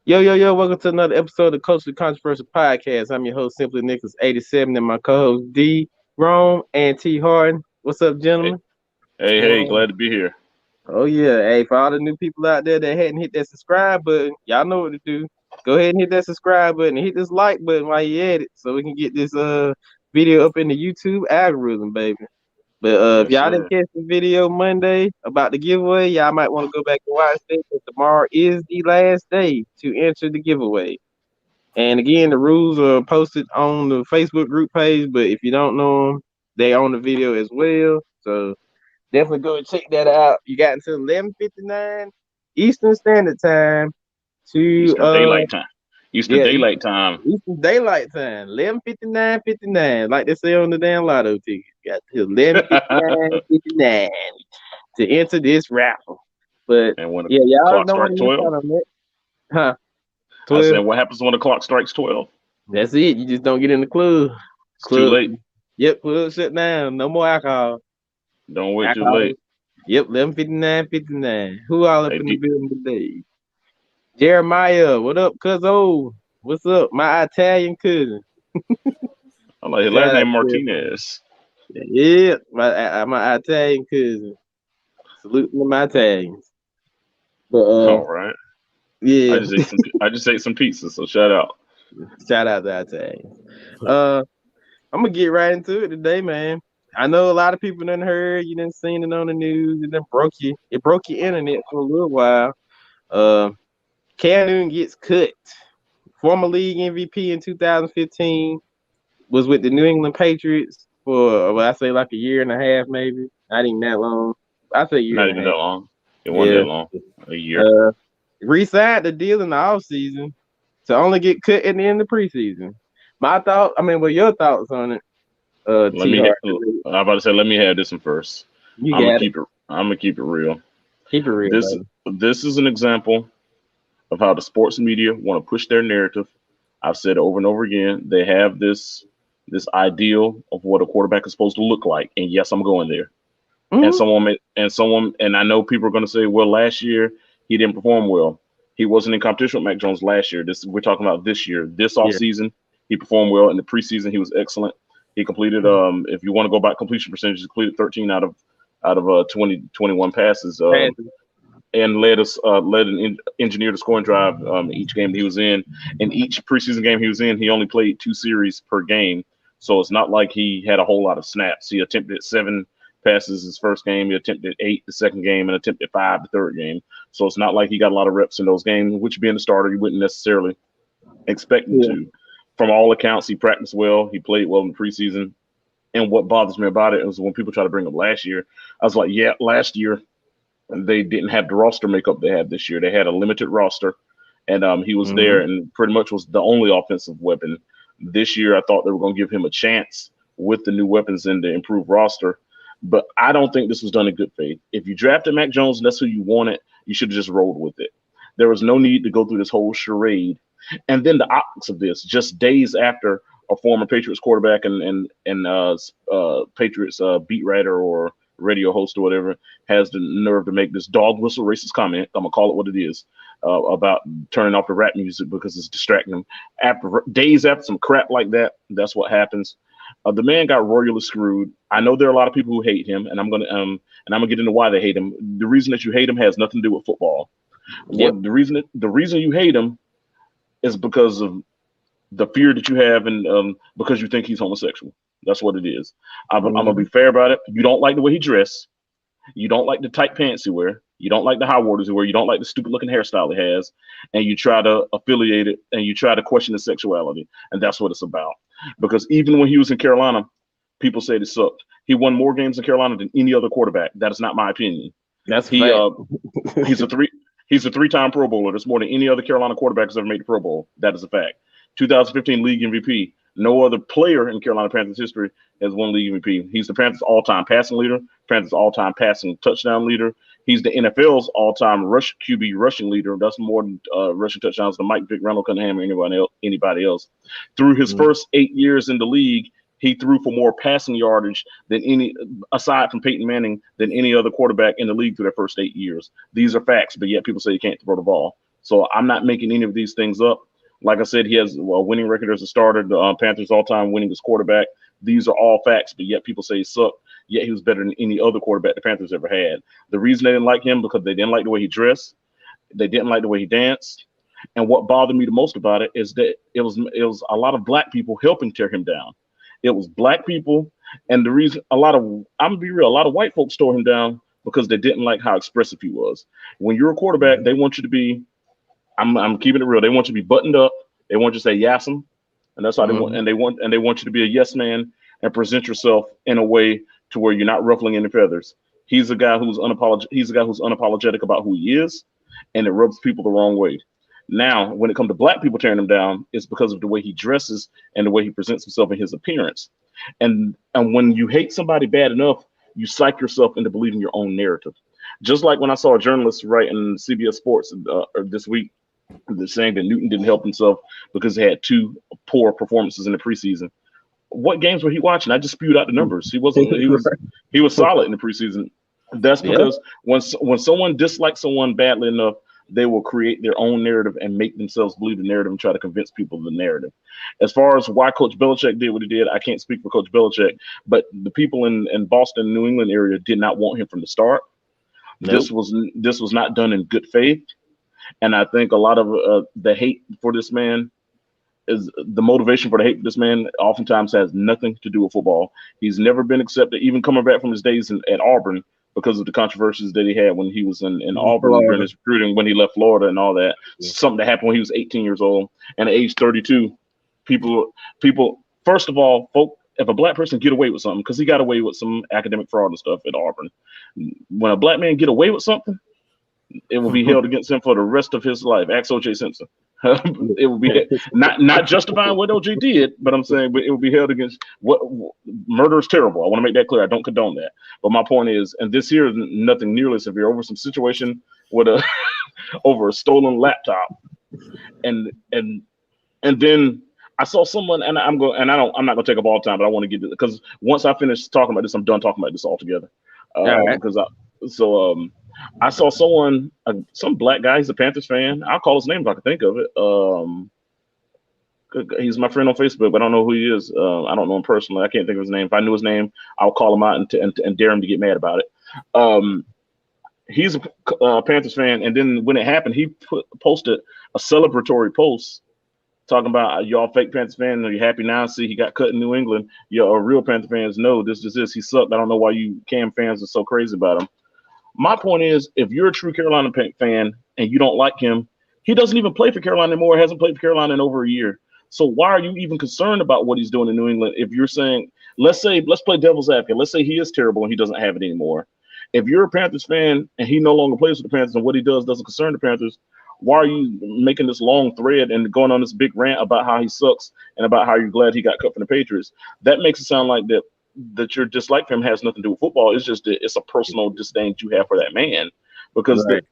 Yo, yo, yo, welcome to another episode of Culturally Controversial Podcast. I'm your host, Simply Nicholas 87, and my co-host D Rome and T Harden. What's up, Hey, gentlemen? What's going hey, on? glad to be here. Oh yeah. Hey, for all the new people out there that hadn't hit that subscribe button, y'all know what to do. Go ahead and hit that subscribe button and hit this like button while you at it so we can get this video up in the YouTube algorithm, baby. But if Yes, y'all didn't sir. catch the video Monday about the giveaway, y'all might want to go back and watch it because tomorrow is the last day to enter the giveaway. And again, the rules are posted on the Facebook group page, but if you don't know them, they on the video as well. So definitely go and check that out. You got until 11:59 Eastern Standard Time to Eastern Daylight Time. Eastern yeah, Daylight Time. Eastern Daylight Time, 11:59, like they say on the damn lotto ticket. You got till 11:59 to enter this raffle. But And when the yeah, y'all clock don't want strikes to miss 12, out on that. Huh? I 12. said, what happens when the clock strikes 12? That's it. You just don't get in the club. It's too Club. late. Yep, club shut down. No more alcohol. Don't wait too Alcohol. late. Yep, 11:59. Who all up Hey, in the building today? Jeremiah, what up, cuzzo? What's up? My Italian cousin. I like his last Shout out name to Martinez. yeah, my Italian cousin. Salute to my Italians. But All right. I yeah, just ate some. I just ate some pizza. So shout out. shout out to Italians. Uh, I'm gonna get right into it today, man. I know a lot of people done heard, you done seen it on the news, it done broke you. It broke your internet for a little while. Uh, Cam Newton gets cut. Former league MVP in 2015 was with the New England Patriots for well, I say like a year and a half, maybe not even that long. I say a year Not and even a that half. long. It wasn't Yeah. that long. A year. Uh, Re-signed the deal in the offseason to only get cut at the end of the preseason. My thought, I mean, what your thoughts on it, Let T me. Hart? I'm about to say. Let me have this one first. You I'm gonna got it. keep it. I'm gonna keep it real. Keep it real, This. baby. This is an example of how the sports media want to push their narrative. I've said over and over again, they have this ideal of what a quarterback is supposed to look like. And yes, I'm going there. And Hmm. and I know people are going to say, well, last year he didn't perform well. He wasn't in competition with Mac Jones last year. This we're talking about this year. This Yeah. offseason, he performed well. In the preseason, he was excellent. He completed if you want to go by completion percentage, he completed 13 out of 20 21 passes. Passing. And led an engineered a scoring drive each game that he was in. In each preseason game he was in, he only played 2 series per game, so it's not like he had a whole lot of snaps. He attempted 7 passes his first game, he attempted 8 the second game, and attempted 5 the third game. So it's not like he got a lot of reps in those games, which being a starter, you wouldn't necessarily expect him Yeah. to. From all accounts, he practiced well, he played well in the preseason. And what bothers me about it is when people try to bring up last year, I was like, yeah, last year they didn't have the roster makeup they had this year. They had a limited roster, and he was Hmm. there and pretty much was the only offensive weapon. This year, I thought they were going to give him a chance with the new weapons and the improved roster, but I don't think this was done in good faith. If you drafted Mac Jones and that's who you wanted, you should have just rolled with it. There was no need to go through this whole charade. And then the optics of this, just days after a former Patriots quarterback and Patriots beat writer or radio host or whatever has the nerve to make this dog whistle racist comment. I'm gonna call it what it is about turning off the rap music because it's distracting them. After days after some crap like that, that's what happens. The man got royally screwed. I know there are a lot of people who hate him, and I'm gonna get into why they hate him. The reason that you hate him has nothing to do with football. Yep. The reason you hate him is because of the fear that you have, and because you think he's homosexual. That's what it is. I'm gonna be Hmm. fair about it. You don't like the way he dressed. You don't like the tight pants he wear. You don't like the high waters he wear. You don't like the stupid looking hairstyle he has, and you try to affiliate it and you try to question his sexuality, and that's what it's about. Because even when he was in Carolina, people said it sucked. He won more games in Carolina than any other quarterback. That is not my opinion. That's a He fact. he's a three he's a three-time Pro Bowler. That's more than any other Carolina quarterback has ever made the Pro Bowl. That is a fact. 2015 league MVP. No other player in Carolina Panthers history has won league MVP. He's the Panthers' all-time passing leader, Panthers' all-time passing touchdown leader. He's the NFL's all-time rush QB rushing leader. That's more rushing touchdowns than Mike Vick, Randall Cunningham, or anybody else. Through his Mhm. first 8 years in the league, he threw for more passing yardage than any, aside from Peyton Manning, than any other quarterback in the league through their first 8 years. These are facts, but yet people say you can't throw the ball. So I'm not making any of these things up. Like I said, he has a winning record as a starter. The Panthers all-time winningest quarterback. These are all facts, but yet people say he sucked. Yet he was better than any other quarterback the Panthers ever had. The reason they didn't like him because they didn't like the way he dressed. They didn't like the way he danced. And what bothered me the most about it is that it was a lot of black people helping tear him down. It was black people, and the reason I'm gonna be real, a lot of white folks tore him down because they didn't like how expressive he was. When you're a quarterback, they want you to be. I'm keeping it real. They want you to be buttoned up. They want you to say yassam, and that's how they want. Mm-hmm. And they want you to be a yes man and present yourself in a way to where you're not ruffling any feathers. He's a guy who's unapologetic about who he is, and it rubs people the wrong way. Now, when it comes to black people tearing him down, it's because of the way he dresses and the way he presents himself in his appearance. And when you hate somebody bad enough, you psych yourself into believing your own narrative. Just like when I saw a journalist write in CBS Sports this week, they're saying that Newton didn't help himself because he had two poor performances in the preseason. What games were he watching? I just spewed out the numbers. He wasn't. He was solid in the preseason. That's Yeah. because when someone dislikes someone badly enough, they will create their own narrative and make themselves believe the narrative and try to convince people of the narrative. As far as why Coach Belichick did what he did, I can't speak for Coach Belichick, but the people in Boston, New England area did not want him from the start. Nope. This was not done in good faith, and I think a lot of the hate for this man is the motivation for the hate for this man oftentimes has nothing to do with football. He's never been accepted, even coming back from his days at Auburn because of the controversies that he had when he was in Auburn during Florida. his recruiting, when he left Florida and all that. Something that happened when he was 18 years old. And at age 32, people, first of all, folk, if a black person get away with something, because he got away with some academic fraud and stuff at Auburn, when a black man get away with something, it will be held against him for the rest of his life. Ask O.J. Simpson. It will be not justifying what O.J. did, but I'm saying, but it will be held against what murder is terrible. I want to make that clear. I don't condone that. But my point is, and this here is nothing nearly severe, over some situation with a over a stolen laptop, and and and then I saw someone, and I'm not gonna take up all the time, but I want to get to, because once I finish talking about this, I'm done talking about this altogether. All right. Because I saw someone, some black guy. He's a Panthers fan. I'll call his name if I can think of it. He's my friend on Facebook, but I don't know who he is. I don't know him personally. I can't think of his name. If I knew his name, I'll call him out and dare him to get mad about it. He's a Panthers fan, and then when it happened, he posted a celebratory post talking about y'all fake Panthers fans. Are you happy now? See, he got cut in New England. Y'all real Panther fans know this. He sucked. I don't know why you Cam fans are so crazy about him. My point is, if you're a true Carolina fan and you don't like him, he doesn't even play for Carolina anymore. Hasn't played for Carolina in over a year. So why are you even concerned about what he's doing in New England? If you're saying, let's play devil's advocate. Let's say he is terrible and he doesn't have it anymore. If you're a Panthers fan and he no longer plays for the Panthers and what he does doesn't concern the Panthers, why are you making this long thread and going on this big rant about how he sucks and about how you're glad he got cut from the Patriots? That makes it sound like that your dislike for him has nothing to do with football. It's just that it's a personal disdain you have for that man. Because Right.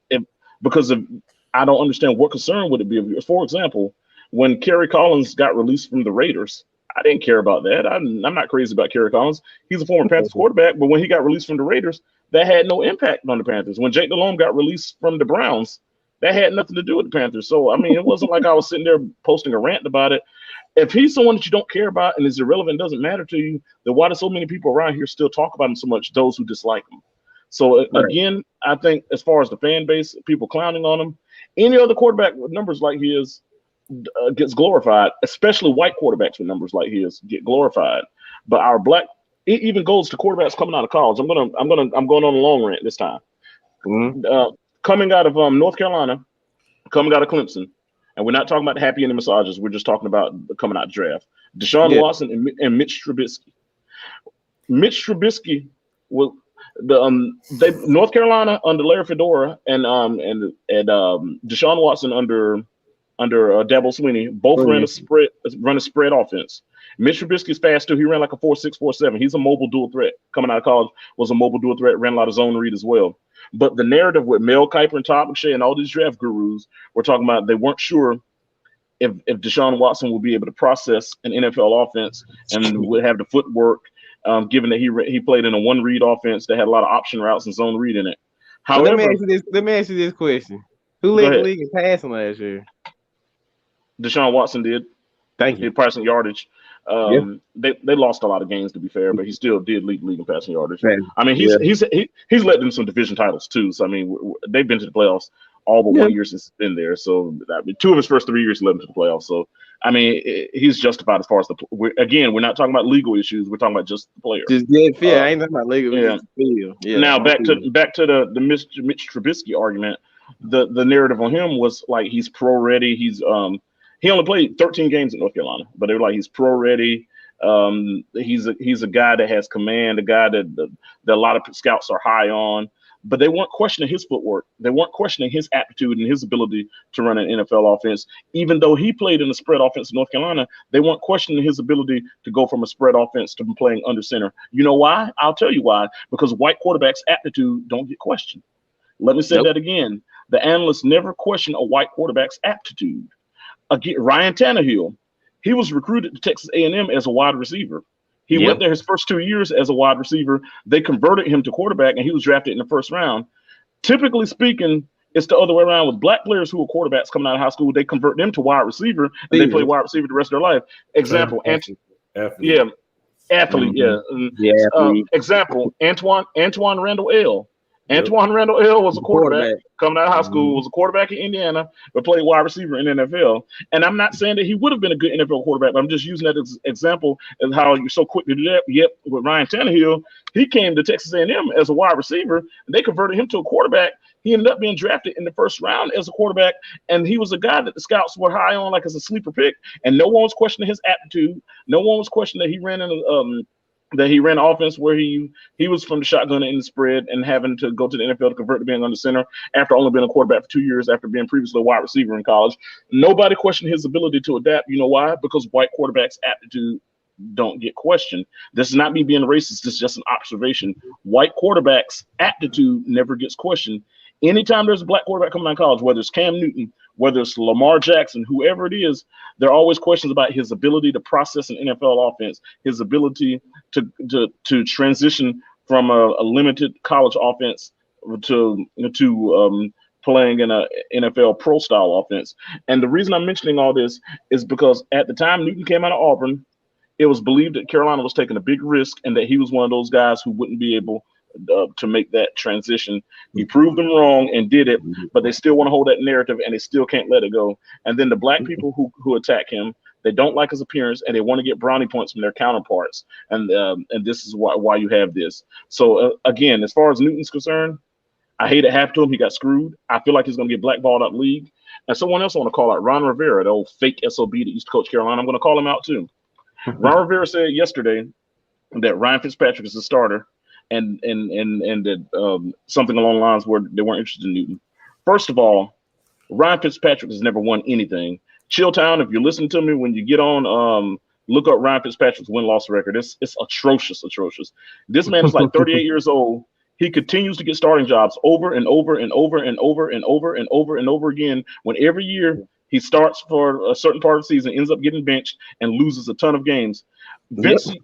because of I don't understand what concern would it be of yours. For example, when Kerry Collins got released from the Raiders, I didn't care about that. I'm not crazy about Kerry Collins. He's a former Panthers quarterback, but when he got released from the Raiders, that had no impact on the Panthers. When Jake Delhomme got released from the Browns, that had nothing to do with the Panthers. So I mean, it wasn't like I was sitting there posting a rant about it. If he's someone that you don't care about and is irrelevant, doesn't matter to you, then why do so many people around here still talk about him so much? Those who dislike him. So Right. again, I think as far as the fan base, people clowning on him, any other quarterback with numbers like his gets glorified. Especially white quarterbacks with numbers like his get glorified. But our black, it even goes to quarterbacks coming out of college. I'm going on a long rant this time. Mm-hmm. Coming out of North Carolina, coming out of Clemson, and we're not talking about the happy ending massages. We're just talking about coming out of draft. Deshaun Yeah. Watson and Mitch Trubisky. Mitch Trubisky will they North Carolina under Larry Fedora and Deshaun Watson under Dabo Sweeney both Oh, run a spread offense. Mitch Trubisky's fast too. He ran like a 4.6, 4.7. He's a mobile dual threat. Coming out of college, was a mobile dual threat. Ran a lot of zone read as well. But the narrative with Mel Kiper and Todd McShay and all these draft gurus were talking about they weren't sure if Deshaun Watson will be able to process an NFL offense and would have the footwork, given that he played in a one read offense that had a lot of option routes and zone read in it. So let me However, ask you this. Let me ask you this question. Who Go led the ahead. league in passing last year? Deshaun Watson did. Thank you. In passing yardage. Yeah. They lost a lot of games to be fair, but he still did lead the league in passing yardage. I mean, Yeah. he's led them some division titles too. So I mean, they've been to the playoffs all but Yeah. 1 year since he's been there. So I mean, 2 of his first 3 years he led them to the playoffs. So I mean, he's justified as far as we're not talking about legal issues. We're talking about just the player. Just yeah, feel. Uh, I ain't talking about legal. It's yeah. just feel. Yeah. Now On back to the Mitch Trubisky argument. The narrative on him was like he's pro ready. He only played 13 games in North Carolina, but they were like he's pro ready. He's a guy that has command, a guy that a lot of scouts are high on. But they weren't questioning his footwork. They weren't questioning his aptitude and his ability to run an NFL offense. Even though he played in a spread offense in North Carolina, they weren't questioning his ability to go from a spread offense to playing under center. You know why? I'll tell you why. Because white quarterbacks' aptitude don't get questioned. Let me say Nope. that again. The analysts never question a white quarterback's aptitude. Again, Ryan Tannehill, he was recruited to Texas A&M as a wide receiver. He Yep. went there his first 2 years as a wide receiver. They converted him to quarterback, and he was drafted in the first round. Typically speaking, it's the other way around with black players who are quarterbacks coming out of high school. They convert them to wide receiver, and they play wide receiver the rest of their life. Example, Athlete. yeah, athlete, Mhm. yeah. Yeah. Athlete. Example, Antoine Randall L. Yep. Antoine Randall L was a quarterback Quarterback. coming out of high school, Mhm. was a quarterback in Indiana, but played wide receiver in the NFL. And I'm not saying that he would have been a good NFL quarterback, but I'm just using that as example of how you're so quick to do that. Yep, with Ryan Tannehill, he came to Texas A&M as a wide receiver, and they converted him to a quarterback. He ended up being drafted in the first round as a quarterback, and he was a guy that the scouts were high on, like as a sleeper pick. And no one was questioning his aptitude. No one was questioning that he ran offense where he was from the shotgun in the spread and having to go to the NFL to convert to being under center after only being a quarterback for 2 years after being previously a wide receiver in college. Nobody questioned his ability to adapt. You know why? Because white quarterbacks' aptitude don't get questioned. This is not me being racist. This is just an observation. White quarterbacks' aptitude never gets questioned. Anytime there's a black quarterback coming out of college, whether it's Cam Newton, whether it's Lamar Jackson, whoever it is, there are always questions about his ability to process an NFL offense, his ability to transition from a limited college offense to playing in a NFL pro style offense. And the reason I'm mentioning all this is because at the time Newton came out of Auburn, it was believed that Carolina was taking a big risk and that he was one of those guys who wouldn't be able to make that transition. He proved them wrong and did it, but they still want to hold that narrative and they still can't let it go. And then the black people who attack him, they don't like his appearance and they want to get brownie points from their counterparts. And this is why you have this. So again, as far as Newton's concerned, I hate it happened to him. He got screwed. I feel like he's going to get blackballed out of the league. And someone else I want to call out, Ron Rivera, the old fake SOB that used to coach Carolina. I'm going to call him out too. Ron Rivera said yesterday that Ryan Fitzpatrick is the starter, and that something along the lines where they weren't interested in Newton. First of all, Ryan Fitzpatrick has never won anything. Chilltown, if you're listening to me, when you get on, look up Ryan Fitzpatrick's win-loss record. It's atrocious, atrocious. This man is like 38 years old. He continues to get starting jobs over and over and over and over and over and over and over again. When every year he starts for a certain part of the season, ends up getting benched and loses a ton of games. Vince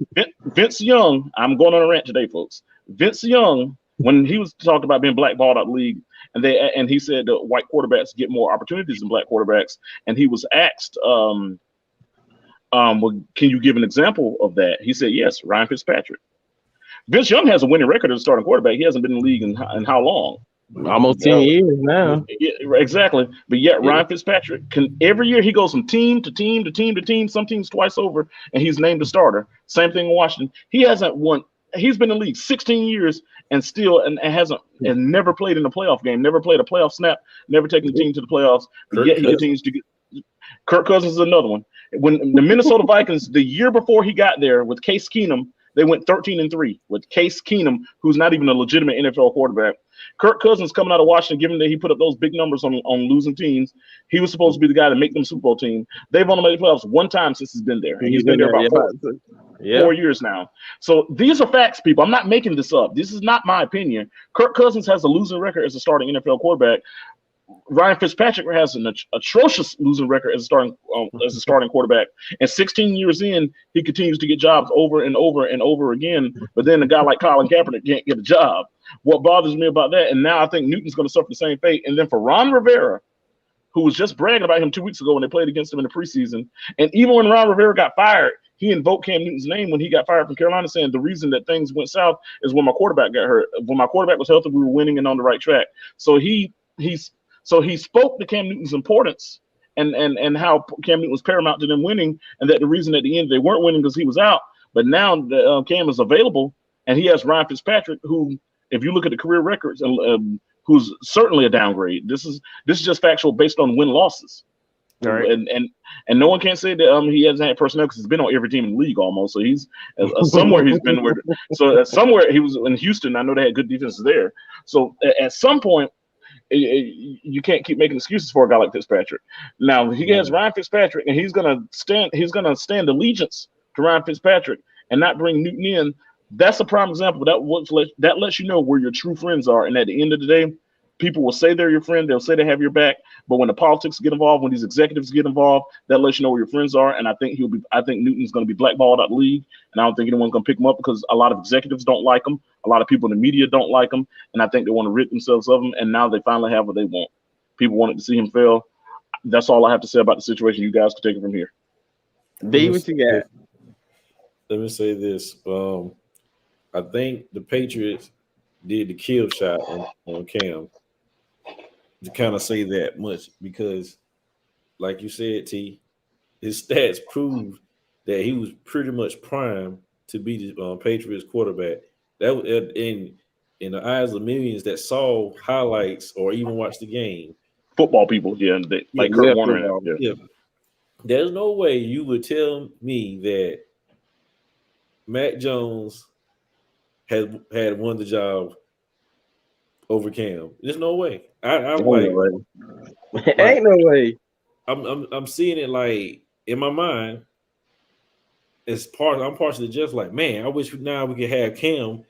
Young, I'm going on a rant today, folks. Vince Young, when he was talking about being blackballed out of the league, and he said that white quarterbacks get more opportunities than black quarterbacks, and he was asked, well, can you give an example of that? He said, yes, Ryan Fitzpatrick. Vince Young has a winning record as a starting quarterback. He hasn't been in the league in how long? Almost 10 years now. Yeah, exactly. But yet Ryan Fitzpatrick can every year he goes from team to team to team to team, some teams twice over, and he's named a starter. Same thing in Washington. He hasn't won. He's been in the league 16 years and still and hasn't and never played in a playoff game, never played a playoff snap, never taken the team to the playoffs. But yet he continues to get. Kirk Cousins is another one. When the Minnesota Vikings the year before he got there with Case Keenum, they went 13-3 with Case Keenum, who's not even a legitimate NFL quarterback. Kirk Cousins coming out of Washington, given that he put up those big numbers on losing teams, he was supposed to be the guy to make them Super Bowl team. They've only made the playoffs one time since he's been there. And he's been there about 4 years now. So these are facts, people. I'm not making this up. This is not my opinion. Kirk Cousins has a losing record as a starting NFL quarterback. Ryan Fitzpatrick has an atrocious losing record as a starting quarterback, and 16 years in, he continues to get jobs over and over and over again. But then a guy like Colin Kaepernick can't get a job. What bothers me about that, and now I think Newton's going to suffer the same fate. And then for Ron Rivera who was just bragging about him 2 weeks ago when they played against him in the preseason. And even when Ron Rivera got fired, he invoked Cam Newton's name when he got fired from Carolina, saying the reason that things went south is when my quarterback got hurt. When my quarterback was healthy, we were winning and on the right track. So he spoke to Cam Newton's importance and how Cam Newton was paramount to them winning, and that the reason at the end they weren't winning because he was out. But now Cam is available, and he has Ryan Fitzpatrick, who, if you look at the career records, who's certainly a downgrade. This is just factual based on win losses. Right. And no one can say that he hasn't had personnel because he's been on every team in the league almost. So he's somewhere he's been where. So somewhere he was in Houston. I know they had good defenses there. So at some point, you can't keep making excuses for a guy like Fitzpatrick. Now he has Ryan Fitzpatrick, and he's gonna stand allegiance to Ryan Fitzpatrick and not bring Newton in. That's a prime example. That lets you know where your true friends are. And at the end of the day, people will say they're your friend. They'll say they have your back. But when the politics get involved, when these executives get involved, that lets you know where your friends are. And I think Newton's going to be blackballed out of the league. And I don't think anyone's going to pick him up because a lot of executives don't like him. A lot of people in the media don't like him. And I think they want to rid themselves of him. And now they finally have what they want. People wanted to see him fail. That's all I have to say about the situation. You guys can take it from here. D, what you got? Let me say this. I think the Patriots did the kill shot on Cam, to kind of say that much, because like you said, T, his stats prove that he was pretty much primed to be the Patriots quarterback. That was in the eyes of millions that saw highlights or even watched the game. Football people, like Kurt Warner. Yeah. There's no way you would tell me that Mac Jones had won the job over Cam. There's no way. I'm like, ain't no way. I'm seeing it like in my mind. I'm partially just like, man, I wish now we could have Cam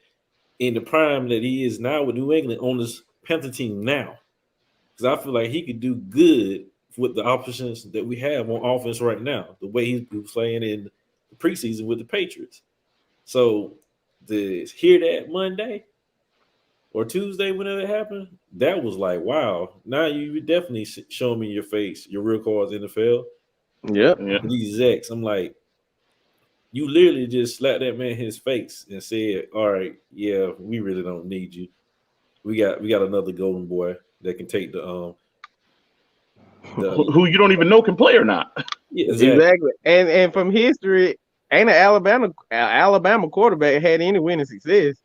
in the prime that he is now with New England on this Panther team now, because I feel like he could do good with the options that we have on offense right now. The way he's playing in the preseason with the Patriots. So to hear that Monday or Tuesday, whenever it happened, that was like, wow. Now you definitely showing me your face, your real cards in the field. Yep. These X, I'm like, you literally just slapped that man in his face and said, all right, yeah, we really don't need you. We got another golden boy that can take the who you don't even know can play or not. Yeah, exactly. And from history, ain't an Alabama quarterback had any winning success.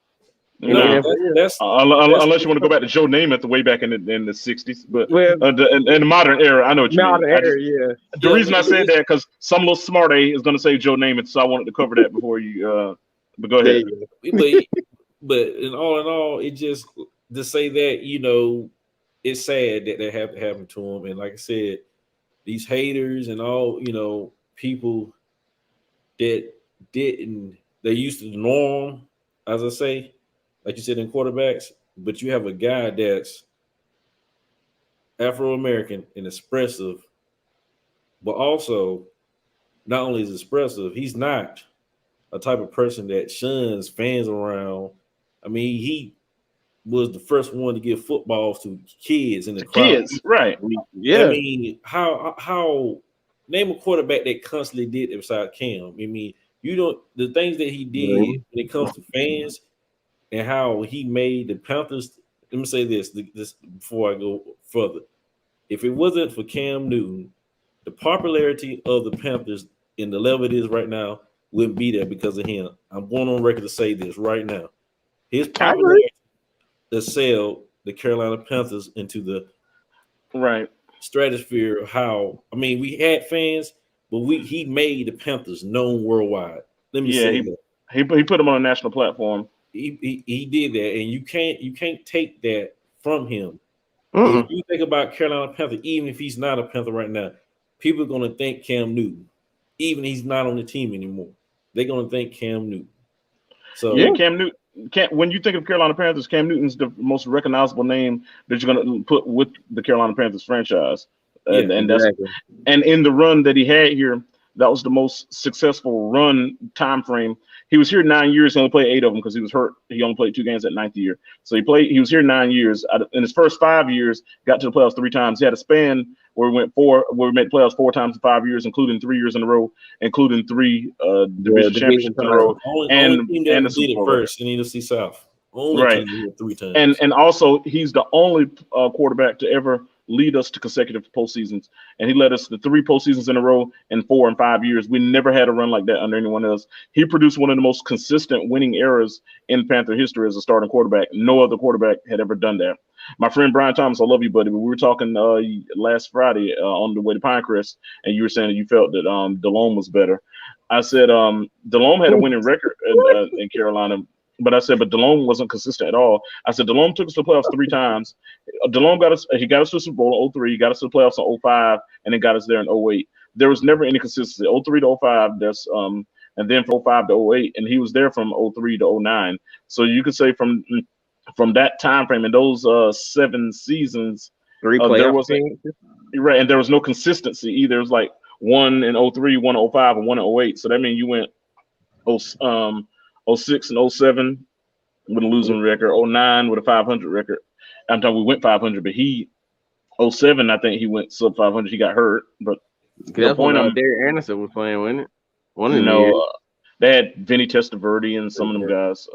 Unless you want to go back to Joe Namath way back in the 60s, but in the modern era, I know what you mean. The reason I said that because some little smart A is going to say Joe Namath, so I wanted to cover that before you. But go ahead. But in all, it just to say that it's sad that that happened to him, and like I said, these haters and all people that they used to the norm, as I say. Like you said, in quarterbacks, but you have a guy that's Afro-American and expressive, but also not only is expressive, he's not a type of person that shuns fans around. I mean, he was the first one to give footballs to kids in the crowd. Kids, right? Yeah. I mean, how name a quarterback that constantly did it beside Cam. I mean, the things that he did when it comes to fans. And how he made the Panthers. Let me say this before I go further. If it wasn't for Cam Newton, the popularity of the Panthers in the level it is right now wouldn't be there because of him. I'm going on record to say this right now. His popularity sailed the Carolina Panthers into the stratosphere of how. I mean, we had fans, but he made the Panthers known worldwide. Let me say that. He put them on a national platform. He did that, and you can't take that from him. If you think about Carolina Panther, even if he's not a Panther right now, people are going to think Cam Newton. Even if he's not on the team anymore, they're going to think Cam Newton. So Cam Newton. When you think of Carolina Panthers, Cam Newton's the most recognizable name that you're going to put with the Carolina Panthers franchise, and in the run that he had here, that was the most successful run time frame. He was here 9 years. He only played 8 of them because he was hurt. He only played 2 games that 9th year. So he was here 9 years. In his first 5 years, got to the playoffs 3 times. He had a span where we made playoffs 4 times in 5 years, including 3 years in a row, including three The division division championships in a title. row, Only and team that and ever the did Super it Bowl ring. first in NFC South. Only Right. team that did it 3 times. And also he's the only quarterback to ever lead us to consecutive postseasons, and he led us to 3 postseasons in a row in 4 and 5 years. We never had a run like that under anyone else. He produced one of the most consistent winning eras in Panther history as a starting quarterback. No other quarterback had ever done that. My friend Brian Thomas, I love you, buddy. But we were talking last Friday on the way to Pinecrest, and you were saying that you felt that Delhomme was better. I said Delhomme had a winning record in Carolina, but I said, but Delhomme wasn't consistent at all. I said Delhomme took us to the playoffs 3 times. Delhomme got us. He got us to the Super Bowl in 03. He got us to the playoffs in 05, and then got us there in 08. There was never any consistency. 03 to 05. And then from 05 to 08, and he was there from 03 to 09. So you could say from that time frame in those 7 seasons, Three there playoff wasn't appearances. right, and there was no consistency either. It was like one in 03, one in 05, and one in 08. So that means you went 06 and 07 with a losing record, 09 with a 500 record. I'm talking we went 500, but he 07, I think he went sub 500. He got hurt, but the That's when point I'm Derek Anderson was playing, wasn't it? One of you them years. know they had Vinny Testaverde and some of them guys.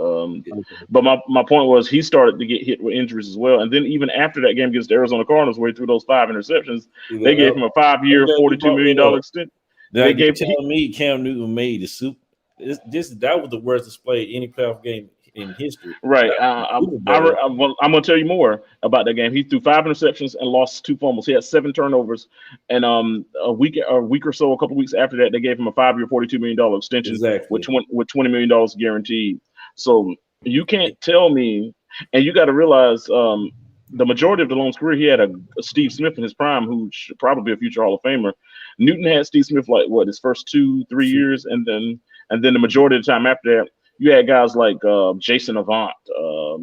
But my point was he started to get hit with injuries as well. And then even after that game against the Arizona Cardinals, where he threw those 5 interceptions, they gave him a 5-year, $42 million extension. Now, They you gave telling me Cam Newton made the Super? That was the worst display any playoff game in history. right. Super Bowl. I'm going to tell you more about that game. He threw 5 interceptions and lost 2 fumbles. He had 7 turnovers, and a week or so, a couple weeks after that, they gave him a 5-year, $42 million extension Exactly. with $20 million guaranteed. So you can't tell me, and you got to realize the majority of DeLone's career, he had a Steve Smith in his prime, who should probably be a future Hall of Famer. Newton had Steve Smith like what his first 2-3 years, and then the majority of the time after that, you had guys like Jason Avant,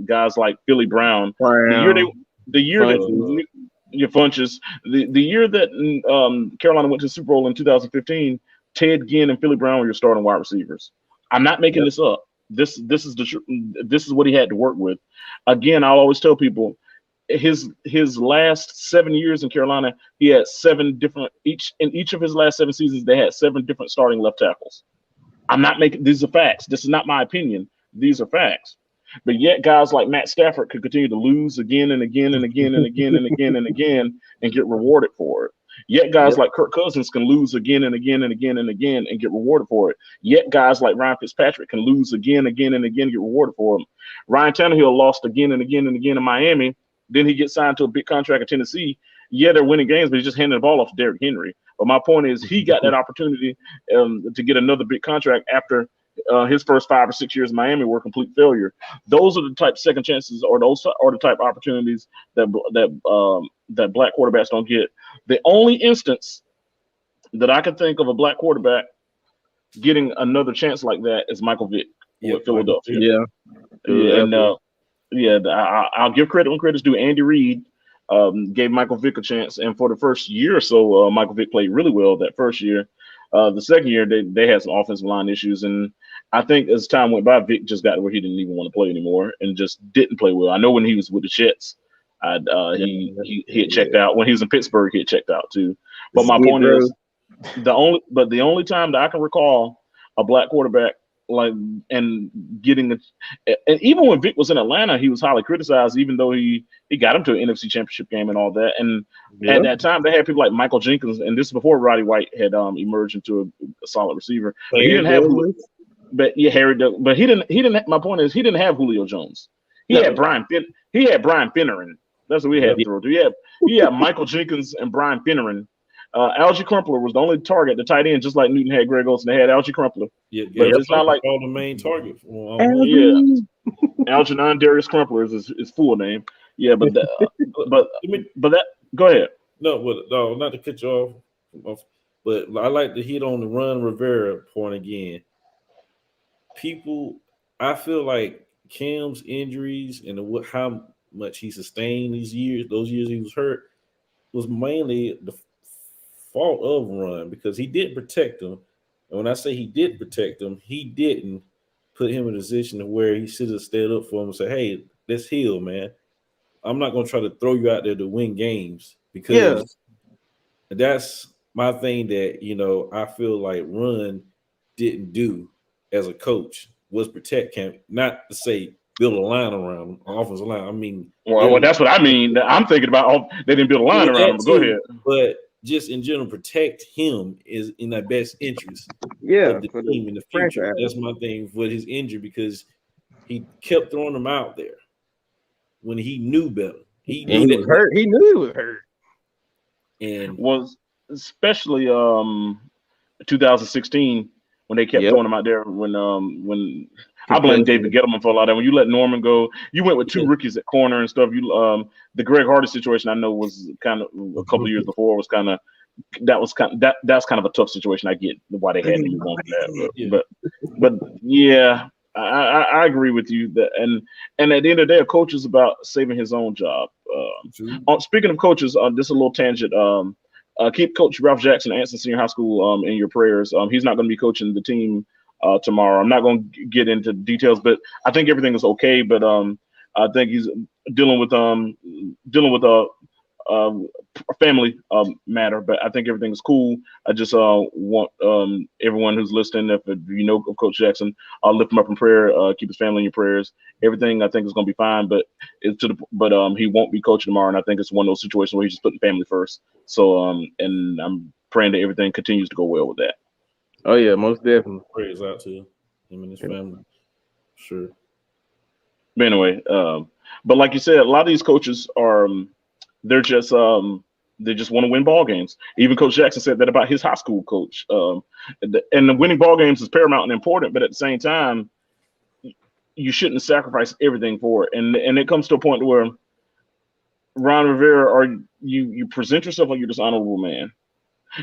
guys like Philly Brown. The year that your Funches, the year that Carolina went to the Super Bowl in 2015, Ted Ginn and Philly Brown were your starting wide receivers. I'm not making this up. This is what he had to work with. Again, I'll always tell people his last 7 years in Carolina, he had 7 different in each of his last 7 seasons. They had 7 different starting left tackles. I'm not making these are facts. This is not my opinion. These are facts. But yet guys like Matt Stafford could continue to lose again and again and again and again and again and again and get rewarded for it. Yet guys like Kirk Cousins can lose again and again and again and again and get rewarded for it. Yet guys like Ryan Fitzpatrick can lose again, again, and again and get rewarded for it. Ryan Tannehill lost again and again and again in Miami. Then he gets signed to a big contract in Tennessee. Yeah, they're winning games, but he's just handing the ball off to Derrick Henry. But my point is, he got that opportunity to get another big contract after his first 5 or 6 years in Miami were a complete failure. Those are the type of second chances, or those are the type of opportunities that black quarterbacks don't get. The only instance that I can think of a black quarterback getting another chance like that is Michael Vick with Philadelphia. I'll give credit when credit's due. Andy Reid gave Michael Vick a chance, and for the first year or so, Michael Vick played really well that first year. The second year, they had some offensive line issues, and I think as time went by, Vick just got to where he didn't even want to play anymore and just didn't play well. I know when he was with the Jets, he had checked out. When he was in Pittsburgh, he had checked out too. But my point is, the only time that I can recall a black quarterback and even when Vic was in Atlanta, he was highly criticized, even though he got him to an NFC Championship game and all that. And at that time, they had people like Michael Jenkins, and this is before Roddy White had emerged into a solid receiver. But he didn't have, Harry Douglas. But he didn't. My point is, he didn't have Julio Jones. He had Brian Finneran. That's what we had to throw to. He had Michael Jenkins and Brian Finneran. Algie Crumpler was the only target, the tight end, just like Newton had Greg Olsen. They had Algie Crumpler. But it's not like all the main target. Algernon Darius Crumpler is his full name. Yeah, but that. Go ahead. No, not to cut you off, but I like to hit on the Ron Rivera point again. I feel like Cam's injuries and how much he sustained those years he was hurt, was mainly the fault of Ron, because he didn't protect him. And when I say he did protect him, he didn't put him in a position where he should have stayed up for him and said, "Hey, let's heal, man. I'm not going to try to throw you out there to win games because that's my thing that I feel like Run didn't do as a coach was protect him, not to say build a line around him, an offensive line. I mean, Well, that's what I mean. I'm thinking about. Oh, they didn't build a line around him. that But go too, ahead. but just in general, protect him is in the best interest Yeah, of the for the team in the future. franchise. That's my thing for his injury because he kept throwing him out there when he knew better. He And knew he that, was hurt. He knew he was hurt. and Was especially 2016 when they kept Yep. throwing him out there when I blame Concussion. David Gettleman for a lot of that. When you let Norman go, you went with two rookies at corner and stuff. You the Greg Hardy situation I know was kind of a couple of years before was kind of that's kind of a tough situation. I get why they had to move on from that, yeah, but yeah, I agree with you that and at the end of the day, a coach is about saving his own job. Speaking of coaches, this is a little tangent. Keep Coach Ralph Jackson at Anson Senior High School in your prayers. He's not going to be coaching the team tomorrow. I'm not going to get into details, but I think everything is okay. But I think he's dealing with a family matter. But I think everything is cool. I just want everyone who's listening, if you know of Coach Jackson, I'll lift him up in prayer. Keep his family in your prayers. Everything I think is going to be fine. But he won't be coaching tomorrow, and I think it's one of those situations where he's just putting family first. So and I'm praying that everything continues to go well with that. Oh yeah, most definitely. prayers out to him and his family. Sure. But anyway, but like you said, a lot of these coaches are they're just they just want to win ball games. Even Coach Jackson said that about his high school coach. And the winning ball games is paramount and important, but at the same time, you shouldn't sacrifice everything for it. And it comes to a point where Ron Rivera, are you present yourself like you're this honorable man.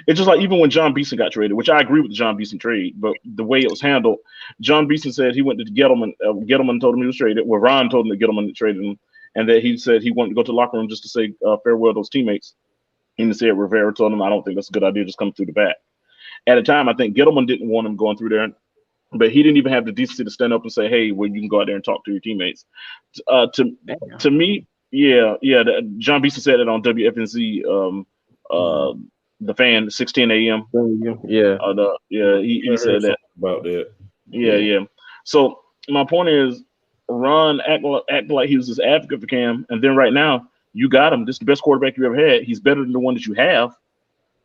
It's just like even when John Beeson got traded, which I agree with the John Beeson trade, but the way it was handled, John Beeson said he went to Gettleman. Gettleman told him he was traded. Well, Ron told him that Gettleman had traded him, and that he said he wanted to go to the locker room just to say farewell to those teammates. And he said Rivera told him, "I don't think that's a good idea. Just come through the back." At the time, I think Gettleman didn't want him going through there, but he didn't even have the decency to stand up and say, "Hey, well, you can go out there and talk to your teammates." To me, yeah. John Beeson said it on WFNZ. The fan 16 a.m. Yeah. He said that about that. Yeah. So my point is, Ron act like he was this advocate for Cam, and then right now you got him. This is the best quarterback you ever had. He's better than the one that you have,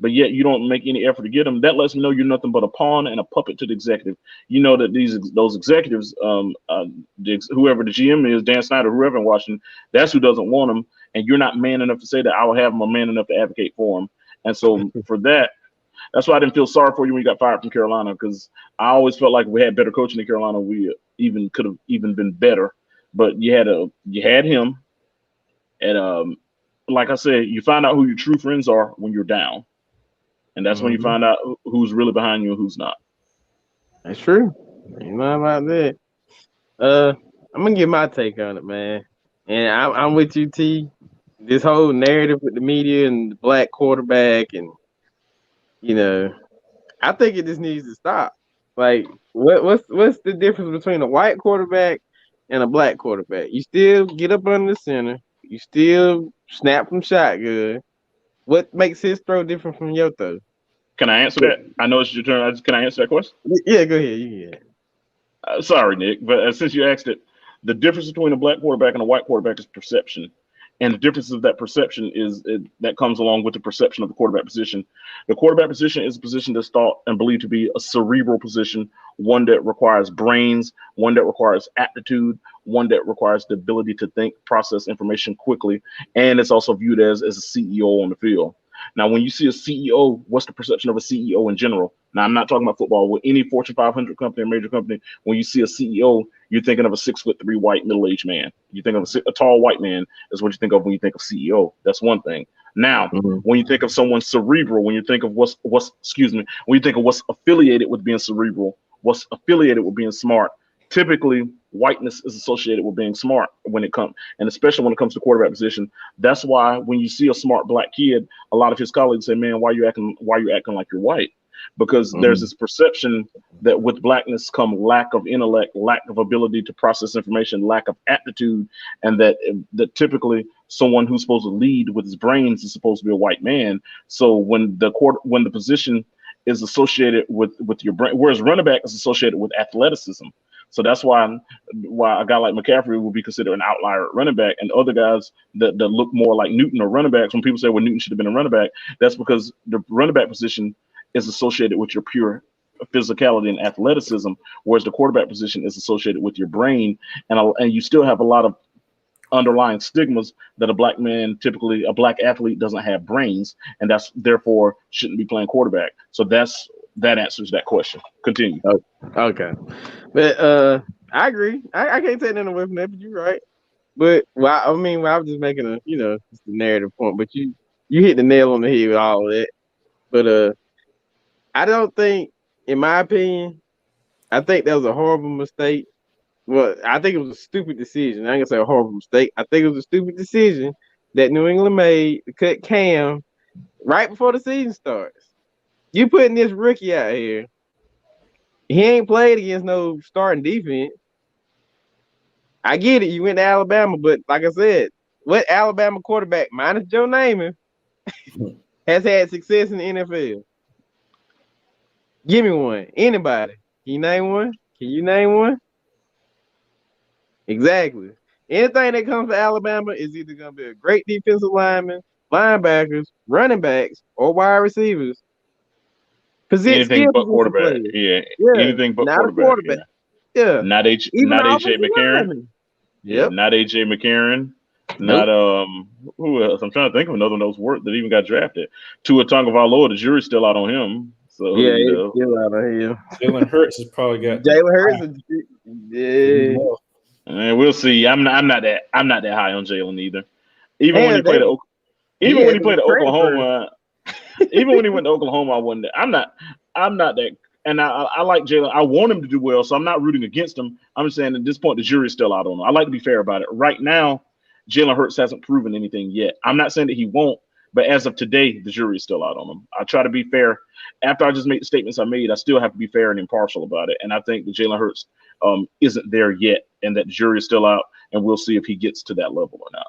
but yet you don't make any effort to get him. That lets me know you're nothing but a pawn and a puppet to the executive. You know that those executives, whoever the GM is, Dan Snyder, whoever in Washington, that's who doesn't want him, and you're not man enough to say that I will have him, or man enough to advocate for him. And so for that, that's why I didn't feel sorry for you when you got fired from Carolina, because I always felt like we had better coaching in Carolina. We even could have even been better, but you had him, and like I said, you find out who your true friends are when you're down, and that's when you find out who's really behind you and who's not. That's true. Ain't nothing about that. I'm gonna give my take on it, man. And I'm with you, T. This whole narrative with the media and the black quarterback, and I think it just needs to stop. Like, what's the difference between a white quarterback and a black quarterback? You still get up under the center. You still snap from shotgun. What makes his throw different from your throw? Can I answer that? I know it's your turn. Can I answer that question? Yeah, go ahead. You can. Sorry, Nick, but since you asked it, the difference between a black quarterback and a white quarterback is perception. And the difference of that perception that comes along with the perception of the quarterback position. The quarterback position is a position that's thought and believed to be a cerebral position, one that requires brains, one that requires aptitude, one that requires the ability to think, process information quickly, and it's also viewed as a CEO on the field. Now, when you see a CEO, what's the perception of a CEO in general? Now, I'm not talking about football. With any Fortune 500 company or major company, when you see a CEO, you're thinking of a 6'3" white middle-aged man. You think of a tall white man is what you think of when you think of CEO. That's one thing. Now, when you think of someone cerebral, when you think of when you think of what's affiliated with being cerebral, what's affiliated with being smart, typically whiteness is associated with being smart when it comes, and especially when it comes to quarterback position. That's why when you see a smart black kid, a lot of his colleagues say, "Man, why you acting like you're white?" Because there's this perception that with blackness come lack of intellect, lack of ability to process information, lack of aptitude, and that typically someone who's supposed to lead with his brains is supposed to be a white man. So when the position is associated with your brain, whereas running back is associated with athleticism. So that's why a guy like McCaffrey will be considered an outlier at running back, and other guys that look more like Newton or running backs. When people say, well, Newton should have been a running back, that's because the running back position is associated with your pure physicality and athleticism, whereas the quarterback position is associated with your brain, and you still have a lot of underlying stigmas that a black athlete doesn't have brains, and that's therefore shouldn't be playing quarterback. So that answers that question. Continue. Okay, but I agree. I can't take nothing away from that, but you're right. But I was just making just a narrative point. But you hit the nail on the head with all of that. But I don't think, in my opinion, I think that was a horrible mistake. Well, I think it was a stupid decision. I ain't gonna say a horrible mistake. I think it was a stupid decision that New England made to cut Cam right before the season starts. You putting this rookie out here. He ain't played against no starting defense. I get it. You went to Alabama, but like I said, what Alabama quarterback, minus Joe Namath, has had success in the NFL? Give me one. Anybody? Can you name one? Can you name one? Exactly. Anything that comes to Alabama is either going to be a great defensive lineman, linebackers, running backs, or wide receivers. Anything but quarterback. Yeah. Anything but not quarterback. A quarterback. Yeah. Not AJ McCarron. Yep. Not AJ McCarron. Nope. Not who else? I'm trying to think of another one that was worth that even got drafted. Tua Tagovailoa, the jury's still out on him. So yeah, he's still out on him. Jalen Hurts has probably got Jalen Hurts. Yeah. And we'll see. I'm not that high on Jalen either. Even when he played at Oklahoma, even when he went to Oklahoma, I wasn't. I'm not that. And I like Jalen. I want him to do well, so I'm not rooting against him. I'm just saying at this point the jury's still out on him. I like to be fair about it. Right now, Jalen Hurts hasn't proven anything yet. I'm not saying that he won't, but as of today, the jury's still out on him. I try to be fair. After I just made the statements I made, I still have to be fair and impartial about it. And I think that Jalen Hurts isn't there yet, and that the jury is still out, and we'll see if he gets to that level or not.